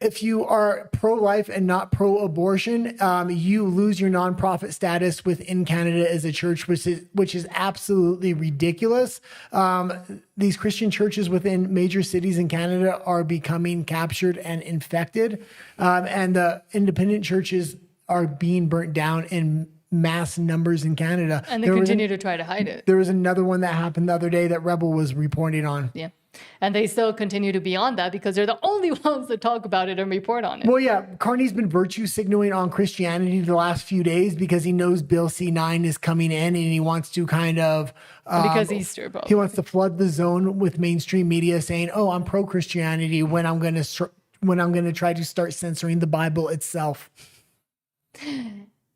if you are pro-life and not pro-abortion, you lose your nonprofit status within Canada as a church, which is absolutely ridiculous. These Christian churches within major cities in Canada are becoming captured and infected, and the independent churches are being burnt down in mass numbers in Canada. And they continue to try to hide it. There was another one that happened the other day that Rebel was reporting on. Yeah. And they still continue to be on that because they're the only ones that talk about it and report on it. Well, yeah, Carney's been virtue signaling on Christianity the last few days because he knows Bill C-9 is coming in and he wants to kind of... because Easter, probably. He wants to flood the zone with mainstream media saying, oh, I'm pro-Christianity when I'm going to try to start censoring the Bible itself.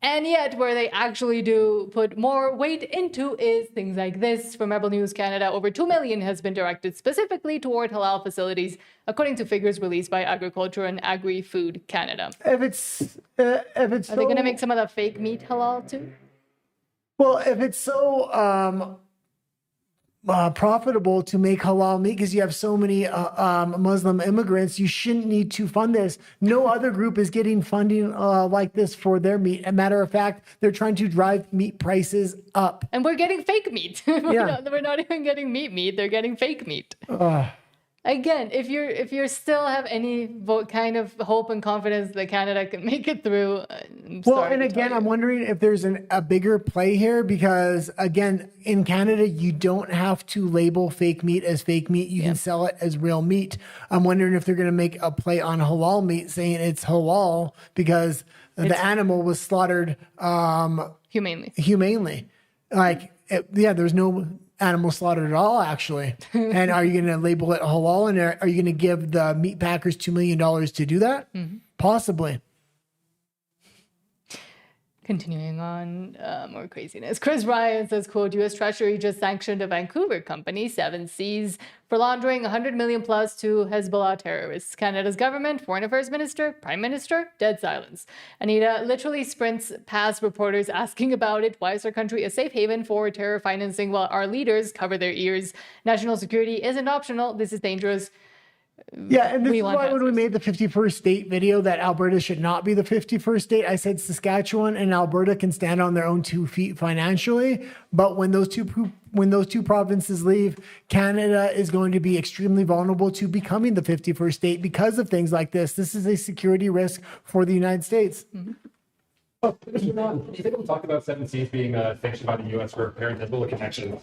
And yet, where they actually do put more weight into is things like this. From Rebel News Canada, over $2 million has been directed specifically toward halal facilities, according to figures released by Agriculture and Agri-Food Canada. If it's Are they going to make some of the fake meat halal too? Well, if it's so profitable to make halal meat because you have so many Muslim immigrants, you shouldn't need to fund this. No other group is getting funding like this for their meat. As a matter of fact, they're trying to drive meat prices up. And we're getting fake meat. We're not even getting meat. They're getting fake meat. Again, if you still have any kind of hope and confidence that Canada can make it through. I'm wondering if there's a bigger play here because, again, in Canada, you don't have to label fake meat as fake meat. You can sell it as real meat. I'm wondering if they're going to make a play on halal meat, saying it's halal because the animal was slaughtered humanely. There's no animal slaughtered at all, actually. And are you going to label it halal? And are you going to give the meat packers $2 million to do that? Mm-hmm. Possibly. Continuing on, more craziness. Chris Ryan says, quote, U.S. Treasury just sanctioned a Vancouver company, 7 Seas, for laundering $100 million plus to Hezbollah terrorists. Canada's government, Foreign Affairs Minister, Prime Minister, dead silence. Anita literally sprints past reporters asking about it. Why is our country a safe haven for terror financing while our leaders cover their ears? National security isn't optional. This is dangerous. Yeah, and this is why when we made the 51st state video that Alberta should not be the 51st state, I said Saskatchewan and Alberta can stand on their own 2 feet financially. But when those two provinces leave, Canada is going to be extremely vulnerable to becoming the 51st state because of things like this. This is a security risk for the United States. Mm-hmm. Oh, do you think we'll talk about 7 Seas being sanctioned by the U.S. for repairing Hezbollah connections?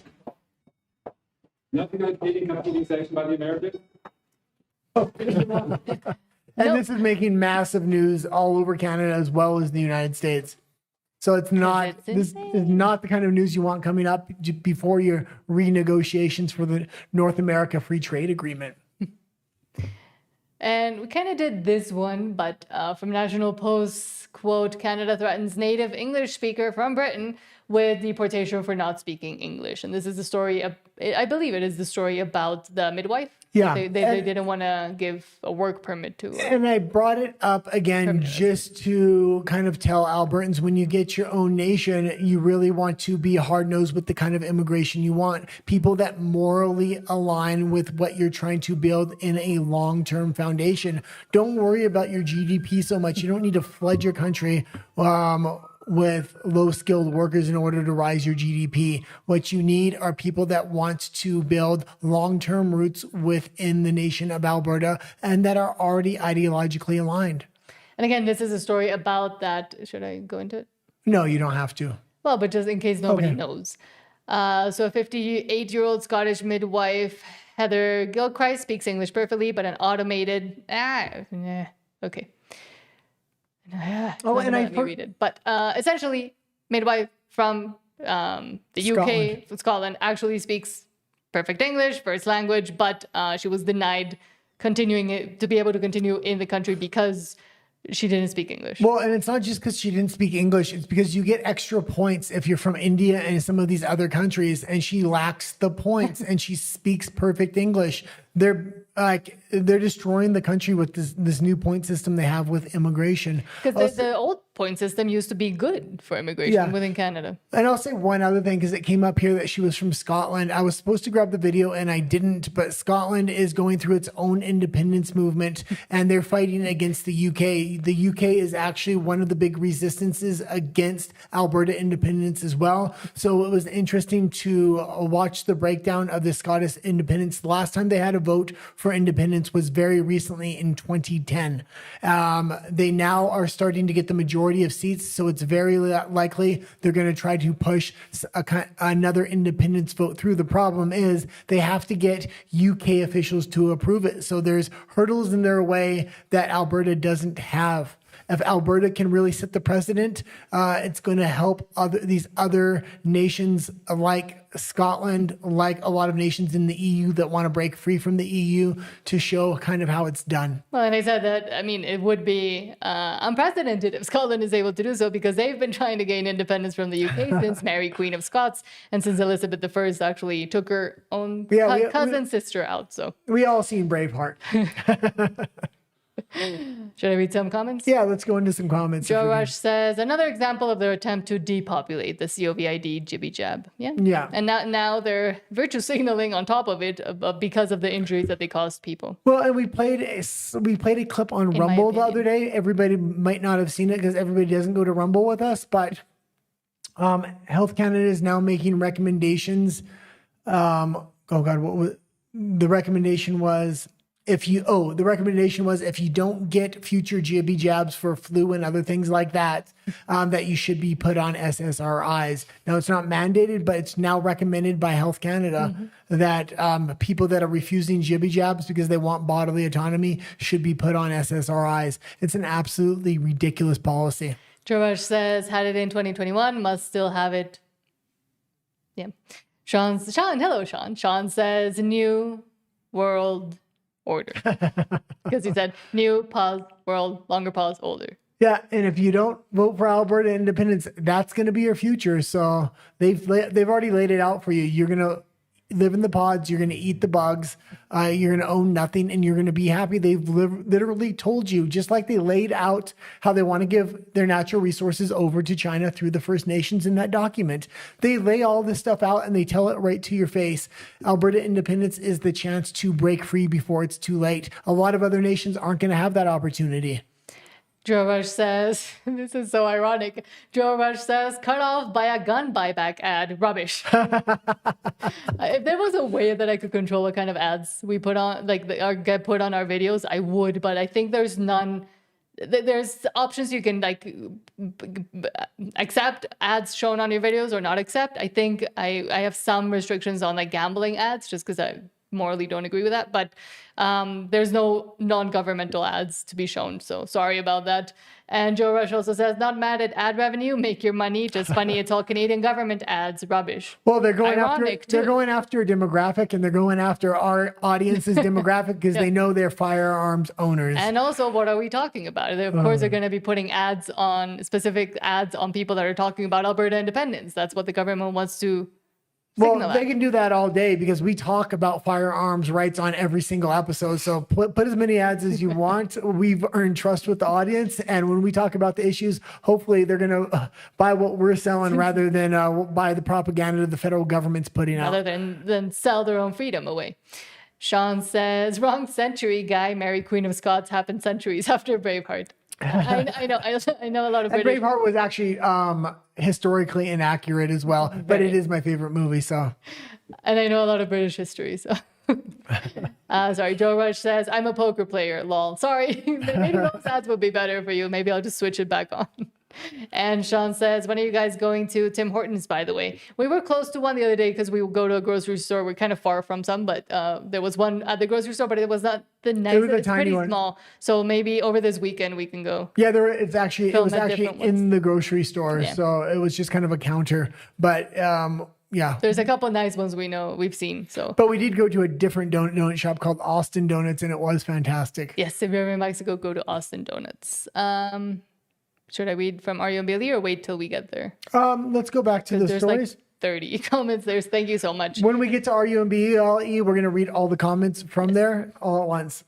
Nothing like Canadian company being sanctioned by the Americans? And this is making massive news all over Canada as well as the United States. So this is not the kind of news you want coming up before your renegotiations for the North America Free Trade Agreement. And we kind of did this one, but from National Post, quote, Canada threatens native English speaker from Britain with deportation for not speaking English. And this is the story, I believe it is the story about the midwife. Yeah. They didn't want to give a work permit to her. And I brought it up again just to kind of tell Albertans, when you get your own nation, you really want to be hard-nosed with the kind of immigration you want. People that morally align with what you're trying to build in a long-term foundation. Don't worry about your GDP so much. You don't need to flood your country with low-skilled workers in order to rise your GDP. What you need are people that want to build long-term roots within the nation of Alberta and that are already ideologically aligned. And again, this is a story about that. Should I go into it? No, you don't have to. Well, but just in case nobody knows. So a 58-year-old Scottish midwife, Heather Gilchrist, speaks English perfectly, but an automated... okay. Read it. But essentially, midwife from the UK, Scotland, actually speaks perfect English, first language, but she was denied to be able to continue in the country because she didn't speak English. Well, and it's not just because she didn't speak English. It's because you get extra points if you're from India and some of these other countries, and she lacks the points and she speaks perfect English. They're destroying the country with this new point system they have with immigration. Because the old point system used to be good for immigration within Canada. And I'll say one other thing, because it came up here that she was from Scotland. I was supposed to grab the video and I didn't, but Scotland is going through its own independence movement and they're fighting against the UK. The UK is actually one of the big resistances against Alberta independence as well. So it was interesting to watch the breakdown of the Scottish independence. The last time they had a vote for independence was very recently in 2010. They now are starting to get the majority of seats, so it's very likely they're going to try to push another independence vote through. The problem is they have to get UK officials to approve it. So there's hurdles in their way that Alberta doesn't have. If Alberta can really set the precedent, it's going to help these other nations like Scotland, like a lot of nations in the EU that want to break free from the EU, to show kind of how it's done. Well, and I said that, I mean, it would be unprecedented if Scotland is able to do so, because they've been trying to gain independence from the UK since Mary, Queen of Scots, and since Elizabeth I actually took her own sister out. So we all seen Braveheart. Should I read some comments? Yeah, let's go into some comments. Joe Rush says, another example of their attempt to depopulate the COVID jibby jab. Yeah. And now they're virtue signaling on top of it because of the injuries that they caused people. Well, and we played a clip on Rumble the other day. Everybody might not have seen it because everybody doesn't go to Rumble with us, but Health Canada is now making recommendations. What was the recommendation was? If you don't get future GBB jabs for flu and other things like that, that you should be put on SSRIs. Now, it's not mandated, but it's now recommended by Health Canada that people that are refusing GBB jabs because they want bodily autonomy should be put on SSRIs. It's an absolutely ridiculous policy. Joash says, had it in 2021, must still have it. Yeah. Hello, Sean. Sean says, new world order, because he said new pause world, longer pause, older. Yeah, and if you don't vote for Alberta independence, that's going to be your future. So they've already laid it out for you. You're going to live in the pods. You're going to eat the bugs. You're going to own nothing, and you're going to be happy. They've literally told you, just like they laid out how they want to give their natural resources over to China through the First Nations in that document. They lay all this stuff out and they tell it right to your face. Alberta independence is the chance to break free before it's too late. A lot of other nations aren't going to have that opportunity. Joe Rush says, this is so ironic. Joe Rush says, cut off by a gun buyback ad. Rubbish. If there was a way that I could control what kind of ads we put on, get put on our videos, I would, but I think there's none. There's options you can accept ads shown on your videos or not accept. I think I have some restrictions on gambling ads just because I morally don't agree with that, but there's no non-governmental ads to be shown, so sorry about that. And Joe Rush also says, not mad at ad revenue, make your money, just funny it's all Canadian government ads. Rubbish. Well, they're going after a demographic, and they're going after our audience's demographic because they know they're firearms owners. And also, what are we talking about? Of course, they're going to be putting specific ads on people that are talking about Alberta independence. That's what the government wants to. Well, they can do that all day because we talk about firearms rights on every single episode. So put as many ads as you want. We've earned trust with the audience. And when we talk about the issues, hopefully they're going to buy what we're selling rather than buy the propaganda the federal government's putting out. Rather than sell their own freedom away. Sean says, wrong century, guy. Mary, Queen of Scots happened centuries after Braveheart. I know a lot of British. And Braveheart was actually historically inaccurate as well, but it is my favorite movie. So, and I know a lot of British history. So, sorry. Joe Rush says, "I'm a poker player." Lol. Sorry. Maybe those ads would be better for you. Maybe I'll just switch it back on. And Sean says, when are you guys going to Tim Hortons, by the way? We were close to one the other day because we would go to a grocery store. We're kind of far from some, but there was one at the grocery store, but it was not the nicest. It was pretty small. So maybe over this weekend we can go. Yeah, it was actually in the grocery store. Yeah. So it was just kind of a counter. But yeah. There's a couple of nice ones we've seen. So, but we did go to a different donut shop called Austin Donuts, and it was fantastic. Yes, if you're in Mexico, go to Austin Donuts. Should I read from RUMBLE or wait till we get there? Let's go back to the stories. 30 comments. Thank you so much. When we get to RUMBLE, we're going to read all the comments from there all at once.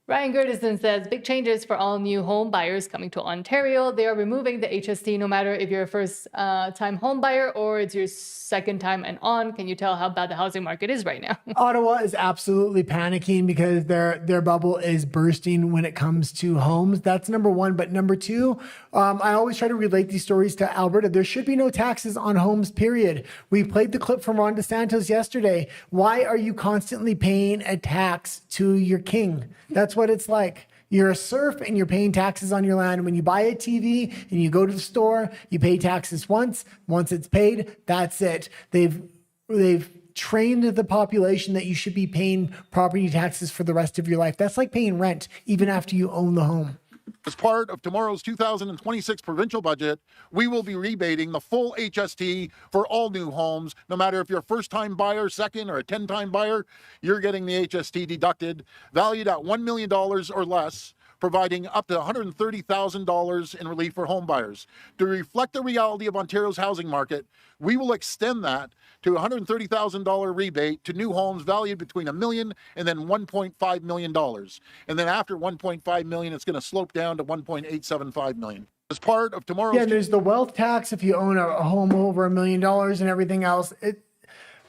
Ryan Gerdison says, big changes for all new home buyers coming to Ontario. They are removing the HST no matter if you're a first-time home buyer or it's your second time and on. Can you tell how bad the housing market is right now? Ottawa is absolutely panicking because their bubble is bursting when it comes to homes. That's number one. But number two, I always try to relate these stories to Alberta. There should be no taxes on homes, period. We played the clip from Ron DeSantis yesterday. Why are you constantly paying a tax to your king? That's what it's like. You're a serf and you're paying taxes on your land. When you buy a TV and you go to the store, you pay taxes once. Once it's paid, that's it. They've trained the population that you should be paying property taxes for the rest of your life. That's like paying rent even after you own the home. As part of tomorrow's 2026 provincial budget, we will be rebating the full HST for all new homes. No matter if you're a first-time buyer, second, or a 10-time buyer, you're getting the HST deducted, valued at $1 million or less, providing up to $130,000 in relief for home buyers. To reflect the reality of Ontario's housing market, we will extend that to a $130,000 rebate to new homes valued between $1 million and then $1.5 million. And then after $1.5 million, it's going to slope down to $1.875 million. As part of tomorrow's... Yeah, there's the wealth tax if you own a home over $1 million and everything else.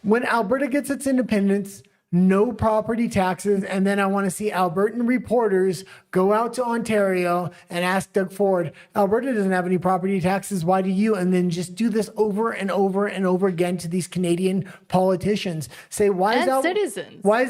When Alberta gets its independence, no property taxes, and then I want to see Albertan reporters go out to Ontario and ask Doug Ford, Alberta doesn't have any property taxes, why do you? And then just do this over and over and over again to these Canadian politicians. Say, why is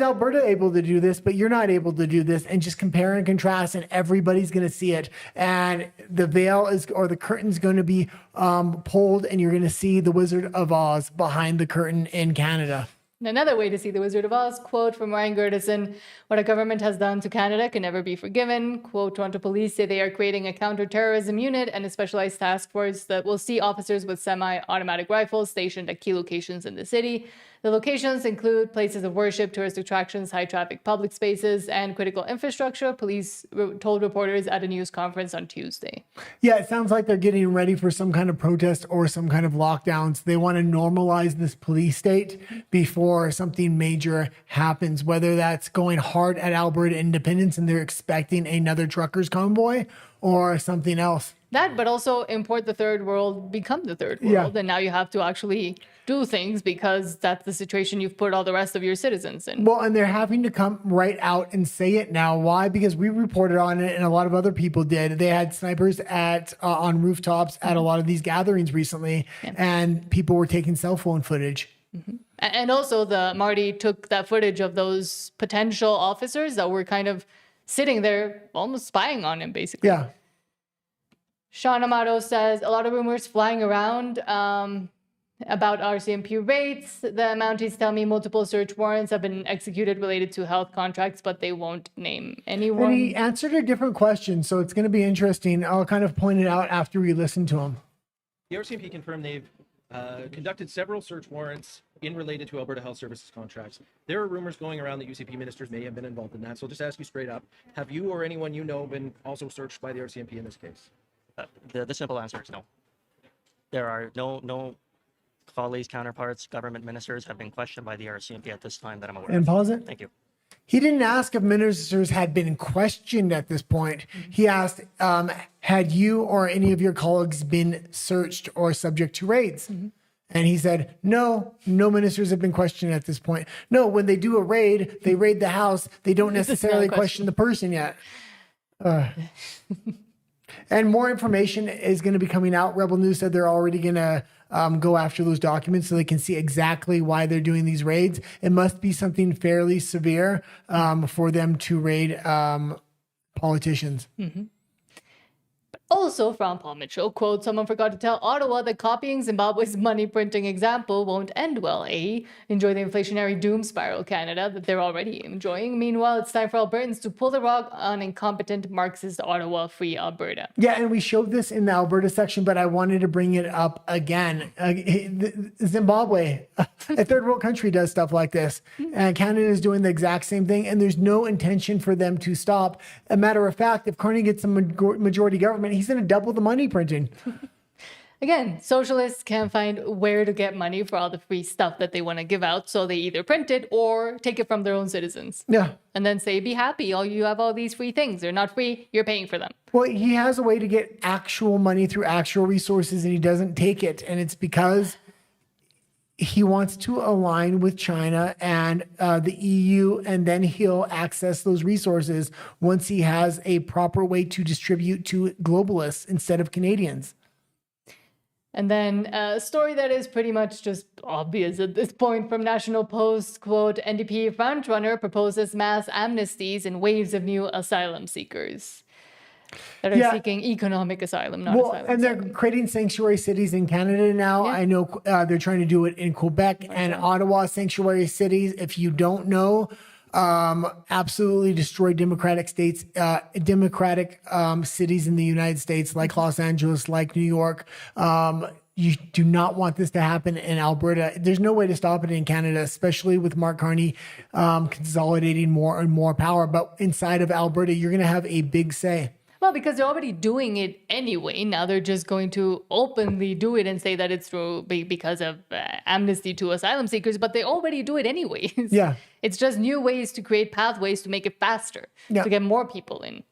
Alberta able to do this, but you're not able to do this? And just compare and contrast, and everybody's going to see it. And the veil or the curtain's going to be pulled, and you're going to see the Wizard of Oz behind the curtain in Canada. Another way to see the Wizard of Oz, quote from Ryan Gerdison, what our government has done to Canada can never be forgiven. Quote, Toronto police say they are creating a counter-terrorism unit and a specialized task force that will see officers with semi-automatic rifles stationed at key locations in the city. The locations include places of worship, tourist attractions, high-traffic public spaces, and critical infrastructure, police told reporters at a news conference on Tuesday. Yeah, it sounds like they're getting ready for some kind of protest or some kind of lockdowns. They want to normalize this police state before something major happens, whether that's going hard at Alberta independence and they're expecting another truckers convoy or something else. That, but also import the third world, become the third world. And now you have to actually do things because that's the situation you've put all the rest of your citizens in. Well, and they're having to come right out and say it now. Why? Because we reported on it and a lot of other people did. They had snipers on rooftops at a lot of these gatherings recently, and people were taking cell phone footage. Mm-hmm. And also Marty took that footage of those potential officers that were kind of sitting there almost spying on him, basically. Yeah. Sean Amato says, a lot of rumors flying around about RCMP rates. The Mounties tell me multiple search warrants have been executed related to health contracts, but they won't name anyone. And he answered a different question, so it's going to be interesting. I'll kind of point it out after we listen to him. The RCMP confirmed they've conducted several search warrants related to Alberta Health Services contracts. There are rumors going around that UCP ministers may have been involved in that. So I'll just ask you straight up, have you or anyone you know been also searched by the RCMP in this case? The simple answer is no. There are no colleagues, counterparts, government ministers have been questioned by the RCMP at this time that I'm aware of. And pause it. Thank you. He didn't ask if ministers had been questioned at this point. He asked, had you or any of your colleagues been searched or subject to raids? Mm-hmm. And he said, no ministers have been questioned at this point. No, when they do a raid, they raid the house. They don't necessarily question the person yet. And more information is going to be coming out. Rebel News said they're already going to go after those documents so they can see exactly why they're doing these raids. It must be something fairly severe for them to raid politicians. Mm-hmm. Also from Paul Mitchell, quote, someone forgot to tell Ottawa that copying Zimbabwe's money printing example won't end well, enjoy the inflationary doom spiral, Canada, that they're already enjoying. Meanwhile, it's time for Albertans to pull the rug on incompetent Marxist Ottawa, free Alberta. Yeah, and we showed this in the Alberta section, but I wanted to bring it up again. Zimbabwe, a third world country, does stuff like this. And Canada is doing the exact same thing, and there's no intention for them to stop. A matter of fact, if Carney gets a majority government, he's going to double the money printing. Again, socialists can't find where to get money for all the free stuff that they want to give out, so they either print it or take it from their own citizens. Yeah. And then say, be happy, you have all these free things. They're not free, you're paying for them. Well, he has a way to get actual money through actual resources, and he doesn't take it. And it's because he wants to align with China and the EU, and then he'll access those resources once he has a proper way to distribute to globalists instead of Canadians. And then a story that is pretty much just obvious at this point from National Post, quote, NDP frontrunner proposes mass amnesties and waves of new asylum seekers that are seeking economic asylum, not asylum. And they're creating sanctuary cities in Canada now. I know they're trying to do it in Quebec and Ottawa, sanctuary cities. If you don't know, absolutely destroy democratic states, cities in the United States, like Los Angeles, like New York. You do not want this to happen in Alberta. There's no way to stop it in Canada, especially with Mark Carney consolidating more and more power. But inside of Alberta, you're going to have a big say. Well, because they're already doing it anyway. Now they're just going to openly do it and say that it's through because of amnesty to asylum seekers, but they already do it anyways. Yeah. It's just new ways to create pathways to make it faster, to get more people in,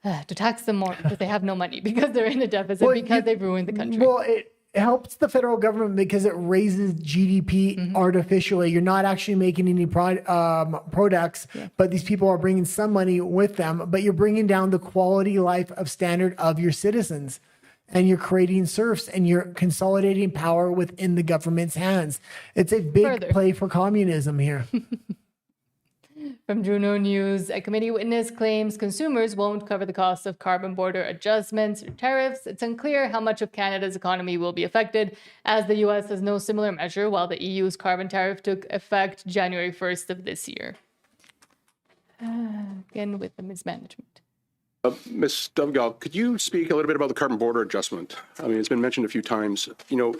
to tax them more because they have no money, because they're in a deficit, because they've ruined the country. Well, it helps the federal government because it raises GDP artificially. You're not actually making any products, but these people are bringing some money with them, but you're bringing down the quality life of standard of your citizens, and you're creating serfs, and you're consolidating power within the government's hands. It's a big play for communism here. From Juno News, a committee witness claims consumers won't cover the cost of carbon border adjustments or tariffs. It's unclear how much of Canada's economy will be affected, as the U.S. has no similar measure, while the EU's carbon tariff took effect January 1st of this year. Again, with the mismanagement. Ms. Dovegal, could you speak a little bit about the carbon border adjustment? I mean, it's been mentioned a few times. You know,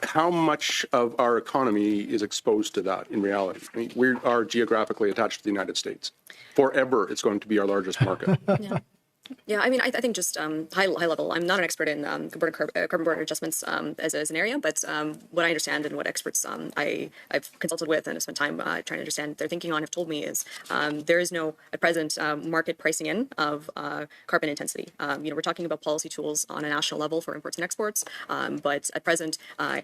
how much of our economy is exposed to that in reality? I mean, we are geographically attached to the United States. Forever, it's going to be our largest market. Yeah, I mean, I think just high level. I'm not an expert in carbon border adjustments as an area, but what I understand and what experts I've consulted with and have spent time trying to understand their thinking on have told me is there is no at present market pricing in of carbon intensity. We're talking about policy tools on a national level for imports and exports, but at present,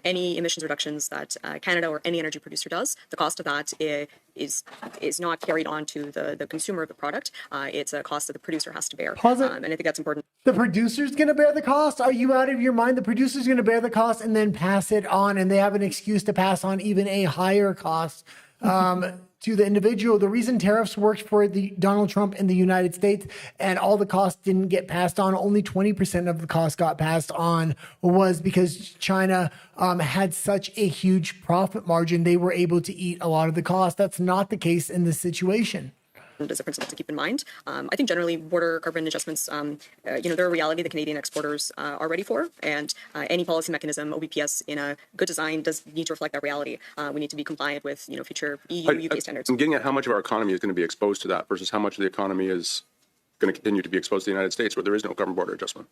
any emissions reductions that Canada or any energy producer does, the cost of that is not carried on to the consumer of the product. It's a cost that the producer has to bear. And I think that's important. The producer's going to bear the cost? Are you out of your mind? The producer's going to bear the cost and then pass it on, and they have an excuse to pass on even a higher cost to the individual. The reason tariffs worked for Donald Trump in the United States and all the costs didn't get passed on, only 20% of the cost got passed on, was because China had such a huge profit margin. They were able to eat a lot of the cost. That's not the case in this situation. As a principle to keep in mind. I think generally border carbon adjustments, they're a reality the Canadian exporters are ready for, and any policy mechanism, OBPS, in a good design does need to reflect that reality. We need to be compliant with future EU, UK standards. I'm getting at how much of our economy is going to be exposed to that versus how much of the economy is going to continue to be exposed to the United States where there is no carbon border adjustment.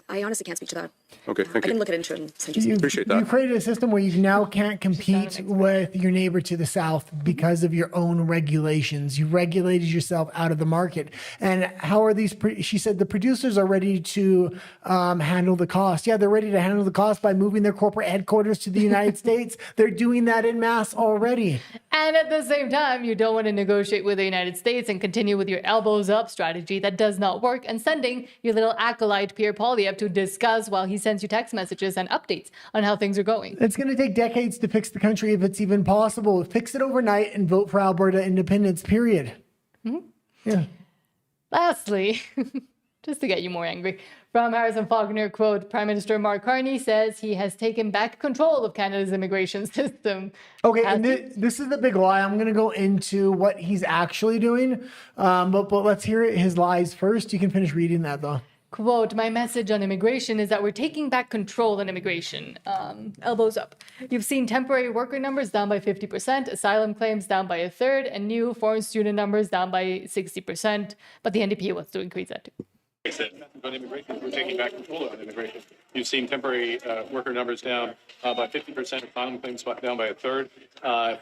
I honestly can't speak to that. Okay, thank I you. can look at it and send you. Appreciate that. You created a system where you now can't compete with your neighbor to the south because of your own regulations. You regulated yourself out of the market. And how are these? She said the producers are ready to handle the cost. Yeah, they're ready to handle the cost by moving their corporate headquarters to the United States. They're doing that en masse already. And at the same time, you don't want to negotiate with the United States and continue with your elbows up strategy that does not work, and sending your little acolyte Pierre Poilievre to discuss while he sends you text messages and updates on how things are going. It's going to take decades to fix the country if it's even possible. Fix it overnight and vote for Alberta independence, period. Yeah. Lastly, just to get you more angry, from Harrison Faulkner, quote, Prime Minister Mark Carney says he has taken back control of Canada's immigration system. Okay, and this is the big lie. I'm going to go into what he's actually doing, but let's hear his lies first. You can finish reading that, though. Quote, my message on immigration is that we're taking back control on immigration. Elbows up. You've seen temporary worker numbers down by 50%, asylum claims down by 1/3, and new foreign student numbers down by 60%. But the NDP wants to increase that too. On immigration, we're taking back control on immigration. You've seen temporary worker numbers down by 50%, asylum claims down by a third.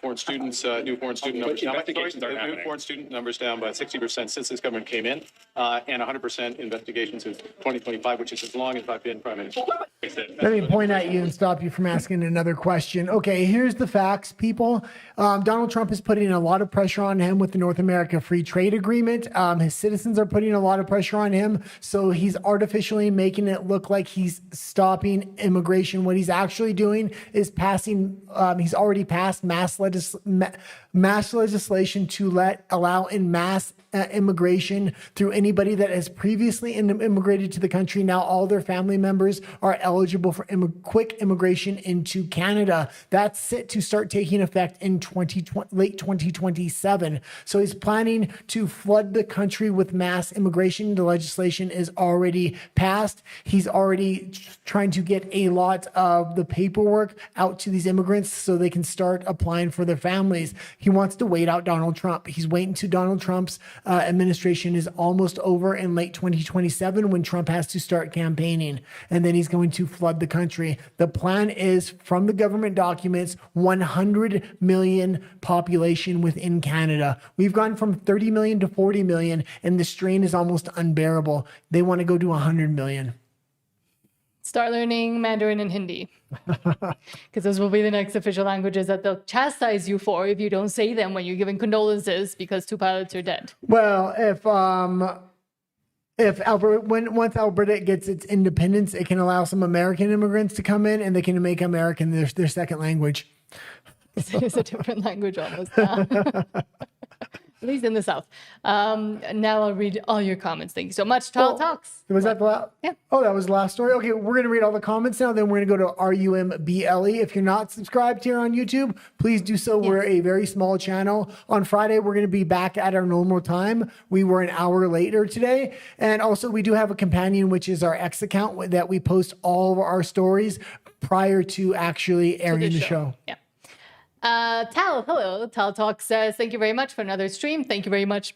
Foreign students, new foreign student numbers down by, new foreign student numbers down by 60% since this government came in, and 100% investigations in 2025, which is as long as I've been prime minister. Let me point at you and stop you from asking another question. Okay, here's the facts, people. Donald Trump is putting a lot of pressure on him with the North America Free Trade Agreement. His citizens are putting a lot of pressure on him, so he's artificially making it look like he's stopping immigration. What he's actually doing is passing, he's already passed mass legislation to allow in mass immigration through anybody that has previously immigrated to the country. Now all their family members are eligible for quick immigration into Canada. That's set to start taking effect in late 2027. So he's planning to flood the country with mass immigration. The legislation is already passed. He's already trying to get a lot of the paperwork out to these immigrants so they can start applying for their families. He wants to wait out Donald Trump. He's waiting to Donald Trump's administration is almost over in late 2027 when Trump has to start campaigning, and then he's going to flood the country. The plan is, from the government documents, 100 million population within Canada. We've gone from 30 million to 40 million, and the strain is almost unbearable. They want to go to 100 million. Start learning Mandarin and Hindi, because those will be the next official languages that they'll chastise you for if you don't say them when you're giving condolences because 2 pilots are dead. Well, if Alberta, once Alberta gets its independence, it can allow some American immigrants to come in, and they can make American their second language. It's a different language almost. At least in the South. Now I'll read all your comments. Thank you so much. Tall Talks. Was that the last? Yeah. Oh, that was the last story. Okay, we're going to read all the comments now. Then we're going to go to RUMBLE. If you're not subscribed here on YouTube, please do so. Yeah. We're a very small channel. On Friday, we're going to be back at our normal time. We were an hour later today. And also, we do have a companion, which is our X account that we post all of our stories prior to actually airing the show. Yeah. Hello. Tal Talk says, thank you very much for another stream. Thank you very much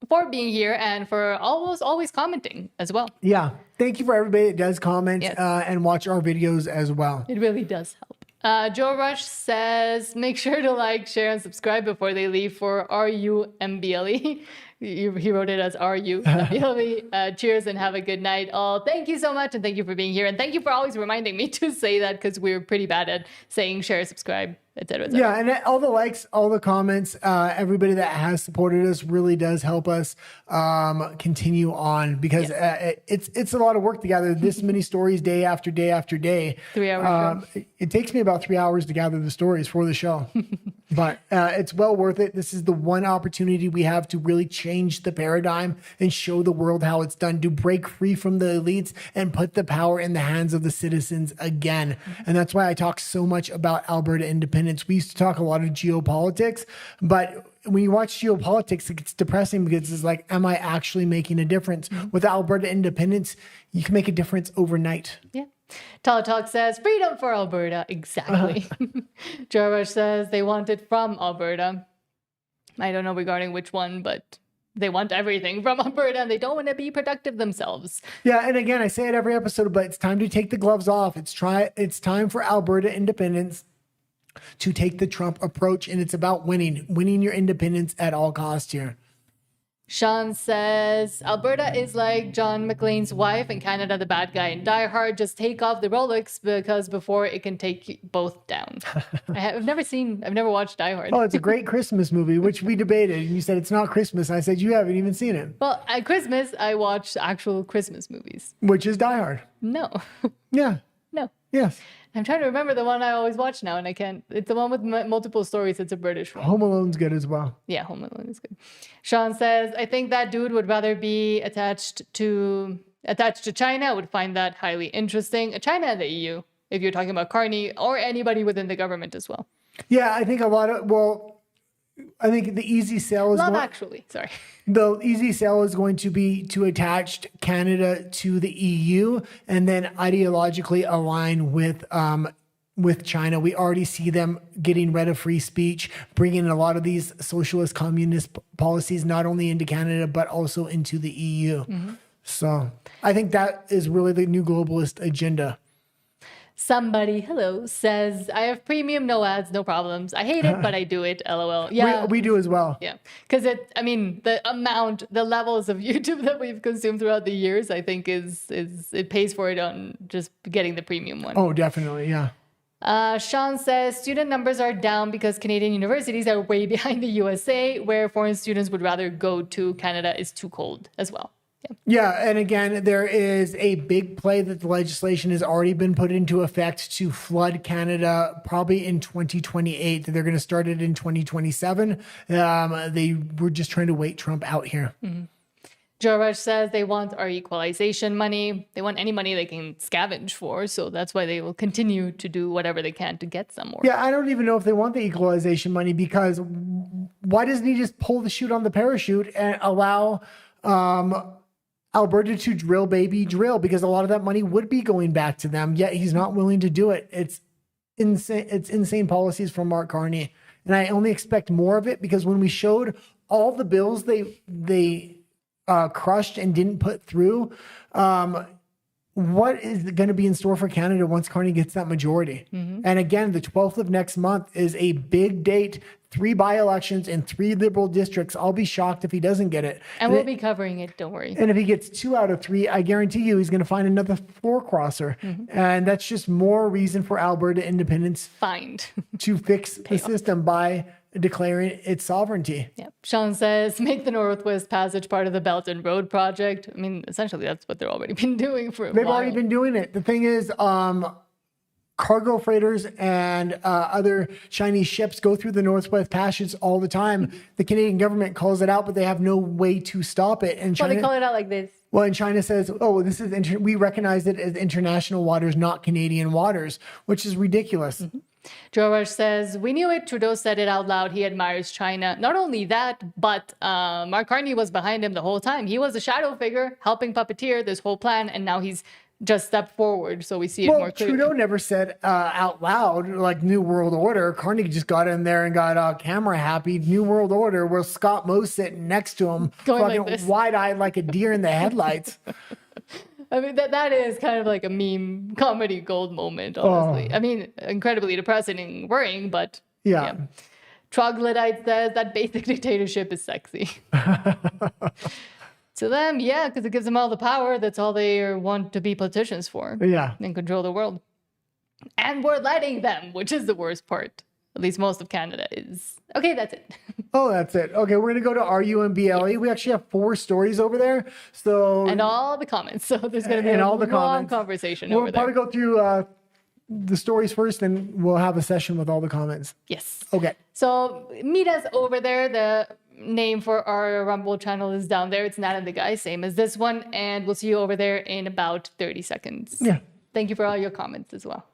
for being here and for always commenting as well. Yeah. Thank you for everybody that does comment and watch our videos as well. It really does help. Joe Rush says, make sure to like, share, and subscribe before they leave for RUMBLE. He wrote it as RUMBLE. Cheers and have a good night all. Thank you so much, and thank you for being here. And thank you for always reminding me to say that, because we're pretty bad at saying share, subscribe, etc. Yeah, and all the likes, all the comments, everybody that has supported us really does help us continue on, because it's a lot of work to gather this many stories day after day after day. 3 hours. It takes me about 3 hours to gather the stories for the show. But it's well worth it. This is the one opportunity we have to really change the paradigm and show the world how it's done, to break free from the elites and put the power in the hands of the citizens again. And that's why I talk so much about Alberta independence. We used to talk a lot of geopolitics, but when you watch geopolitics, it gets depressing, because it's like, am I actually making a difference? With Alberta independence, you can make a difference overnight. Yeah. Talk says, freedom for Alberta. Exactly. Jarvish says they want it from Alberta. I don't know regarding which one, but they want everything from Alberta, and they don't want to be productive themselves. Yeah, and again, I say it every episode, but it's time to take the gloves off. It's time for Alberta independence to take the Trump approach, and it's about winning your independence at all costs here. Sean says, Alberta is like John McClane's wife and Canada the bad guy. In Die Hard, just take off the Rolex, because before it can take you both down. I've never watched Die Hard. Oh, it's a great Christmas movie, which we debated. And you said it's not Christmas. I said you haven't even seen it. Well, at Christmas, I watch actual Christmas movies. Which is Die Hard. No. Yeah. No. Yes. I'm trying to remember the one I always watch now, and I can't. It's the one with multiple stories. It's a British one. Home Alone's good as well. Yeah, Home Alone is good. Sean says, I think that dude would rather be attached to China. I would find that highly interesting. China and the EU, if you're talking about Carney or anybody within the government as well. Yeah, I think I think the easy sell is the easy sell is going to be to attach Canada to the EU and then ideologically align with China. We already see them getting rid of free speech, bringing a lot of these socialist communist policies not only into Canada but also into the EU. Mm-hmm. So I think that is really the new globalist agenda. Somebody, hello, says, I have premium, no ads, no problems. I hate it, but I do it. LOL. Yeah. We do as well. Yeah. Because the levels of YouTube that we've consumed throughout the years, I think it pays for it on just getting the premium one. Oh, definitely. Yeah. Sean says, student numbers are down because Canadian universities are way behind the USA, where foreign students would rather go to. Canada is too cold as well. Yeah, and again, there is a big play that the legislation has already been put into effect to flood Canada probably in 2028. They're going to start it in 2027. They were just trying to wait Trump out here. Mm-hmm. Joe Rush says they want our equalization money. They want any money they can scavenge for. So that's why they will continue to do whatever they can to get some more. Yeah, I don't even know if they want the equalization money, because why doesn't he just pull the chute on the parachute and allow Alberta to drill, baby, drill? Because a lot of that money would be going back to them, yet he's not willing to do it. It's insane. It's insane policies from Mark Carney. And I only expect more of it, because when we showed all the bills they crushed and didn't put through, what is going to be in store for Canada once Carney gets that majority? Mm-hmm. And again, the 12th of next month is a big date. 3 by-elections in 3 Liberal districts. I'll be shocked if he doesn't get it. And we'll be covering it, don't worry. And if he gets 2 out of 3, I guarantee you he's going to find another floor crosser. Mm-hmm. And that's just more reason for Alberta independence to fix the system by declaring its sovereignty. Yeah. Sean says, make the Northwest Passage part of the Belt and Road project. I mean, essentially, that's what they've already been doing for a while. They've already been doing it. The thing is, cargo freighters and other Chinese ships go through the Northwest Passage all the time. The Canadian government calls it out, but they have no way to stop it. And China, they call it out like this. Well, and China says, "Oh, this is we recognize it as international waters, not Canadian waters," which is ridiculous. Mm-hmm. Joe Rush says, we knew it. Trudeau said it out loud. He admires China. Not only that, but Mark Carney was behind him the whole time. He was a shadow figure helping puppeteer this whole plan, and now he's just stepped forward, so we see it more clearly. Trudeau never said out loud, like, New World Order. Carney just got in there and got camera happy. New World Order, where Scott Moe's sitting next to him, Going fucking wide-eyed like a deer in the headlights. I mean, that is kind of like a meme comedy gold moment, honestly. Oh. I mean, incredibly depressing and worrying, but yeah. Troglodyte says that basic dictatorship is sexy. To them, yeah, because it gives them all the power. That's all they want to be politicians for. Yeah. And control the world. And we're letting them, which is the worst part. At least most of Canada is. Okay, that's it. Oh, that's it. Okay, we're going to go to RUMBLE. We actually have 4 stories over there. So And all the comments. So there's going to be a long conversation over there. We'll probably go through the stories first, and we'll have a session with all the comments. Yes. Okay. So meet us over there. The name for our Rumble channel is down there. It's Nat and the Guy, same as this one. And we'll see you over there in about 30 seconds. Yeah. Thank you for all your comments as well.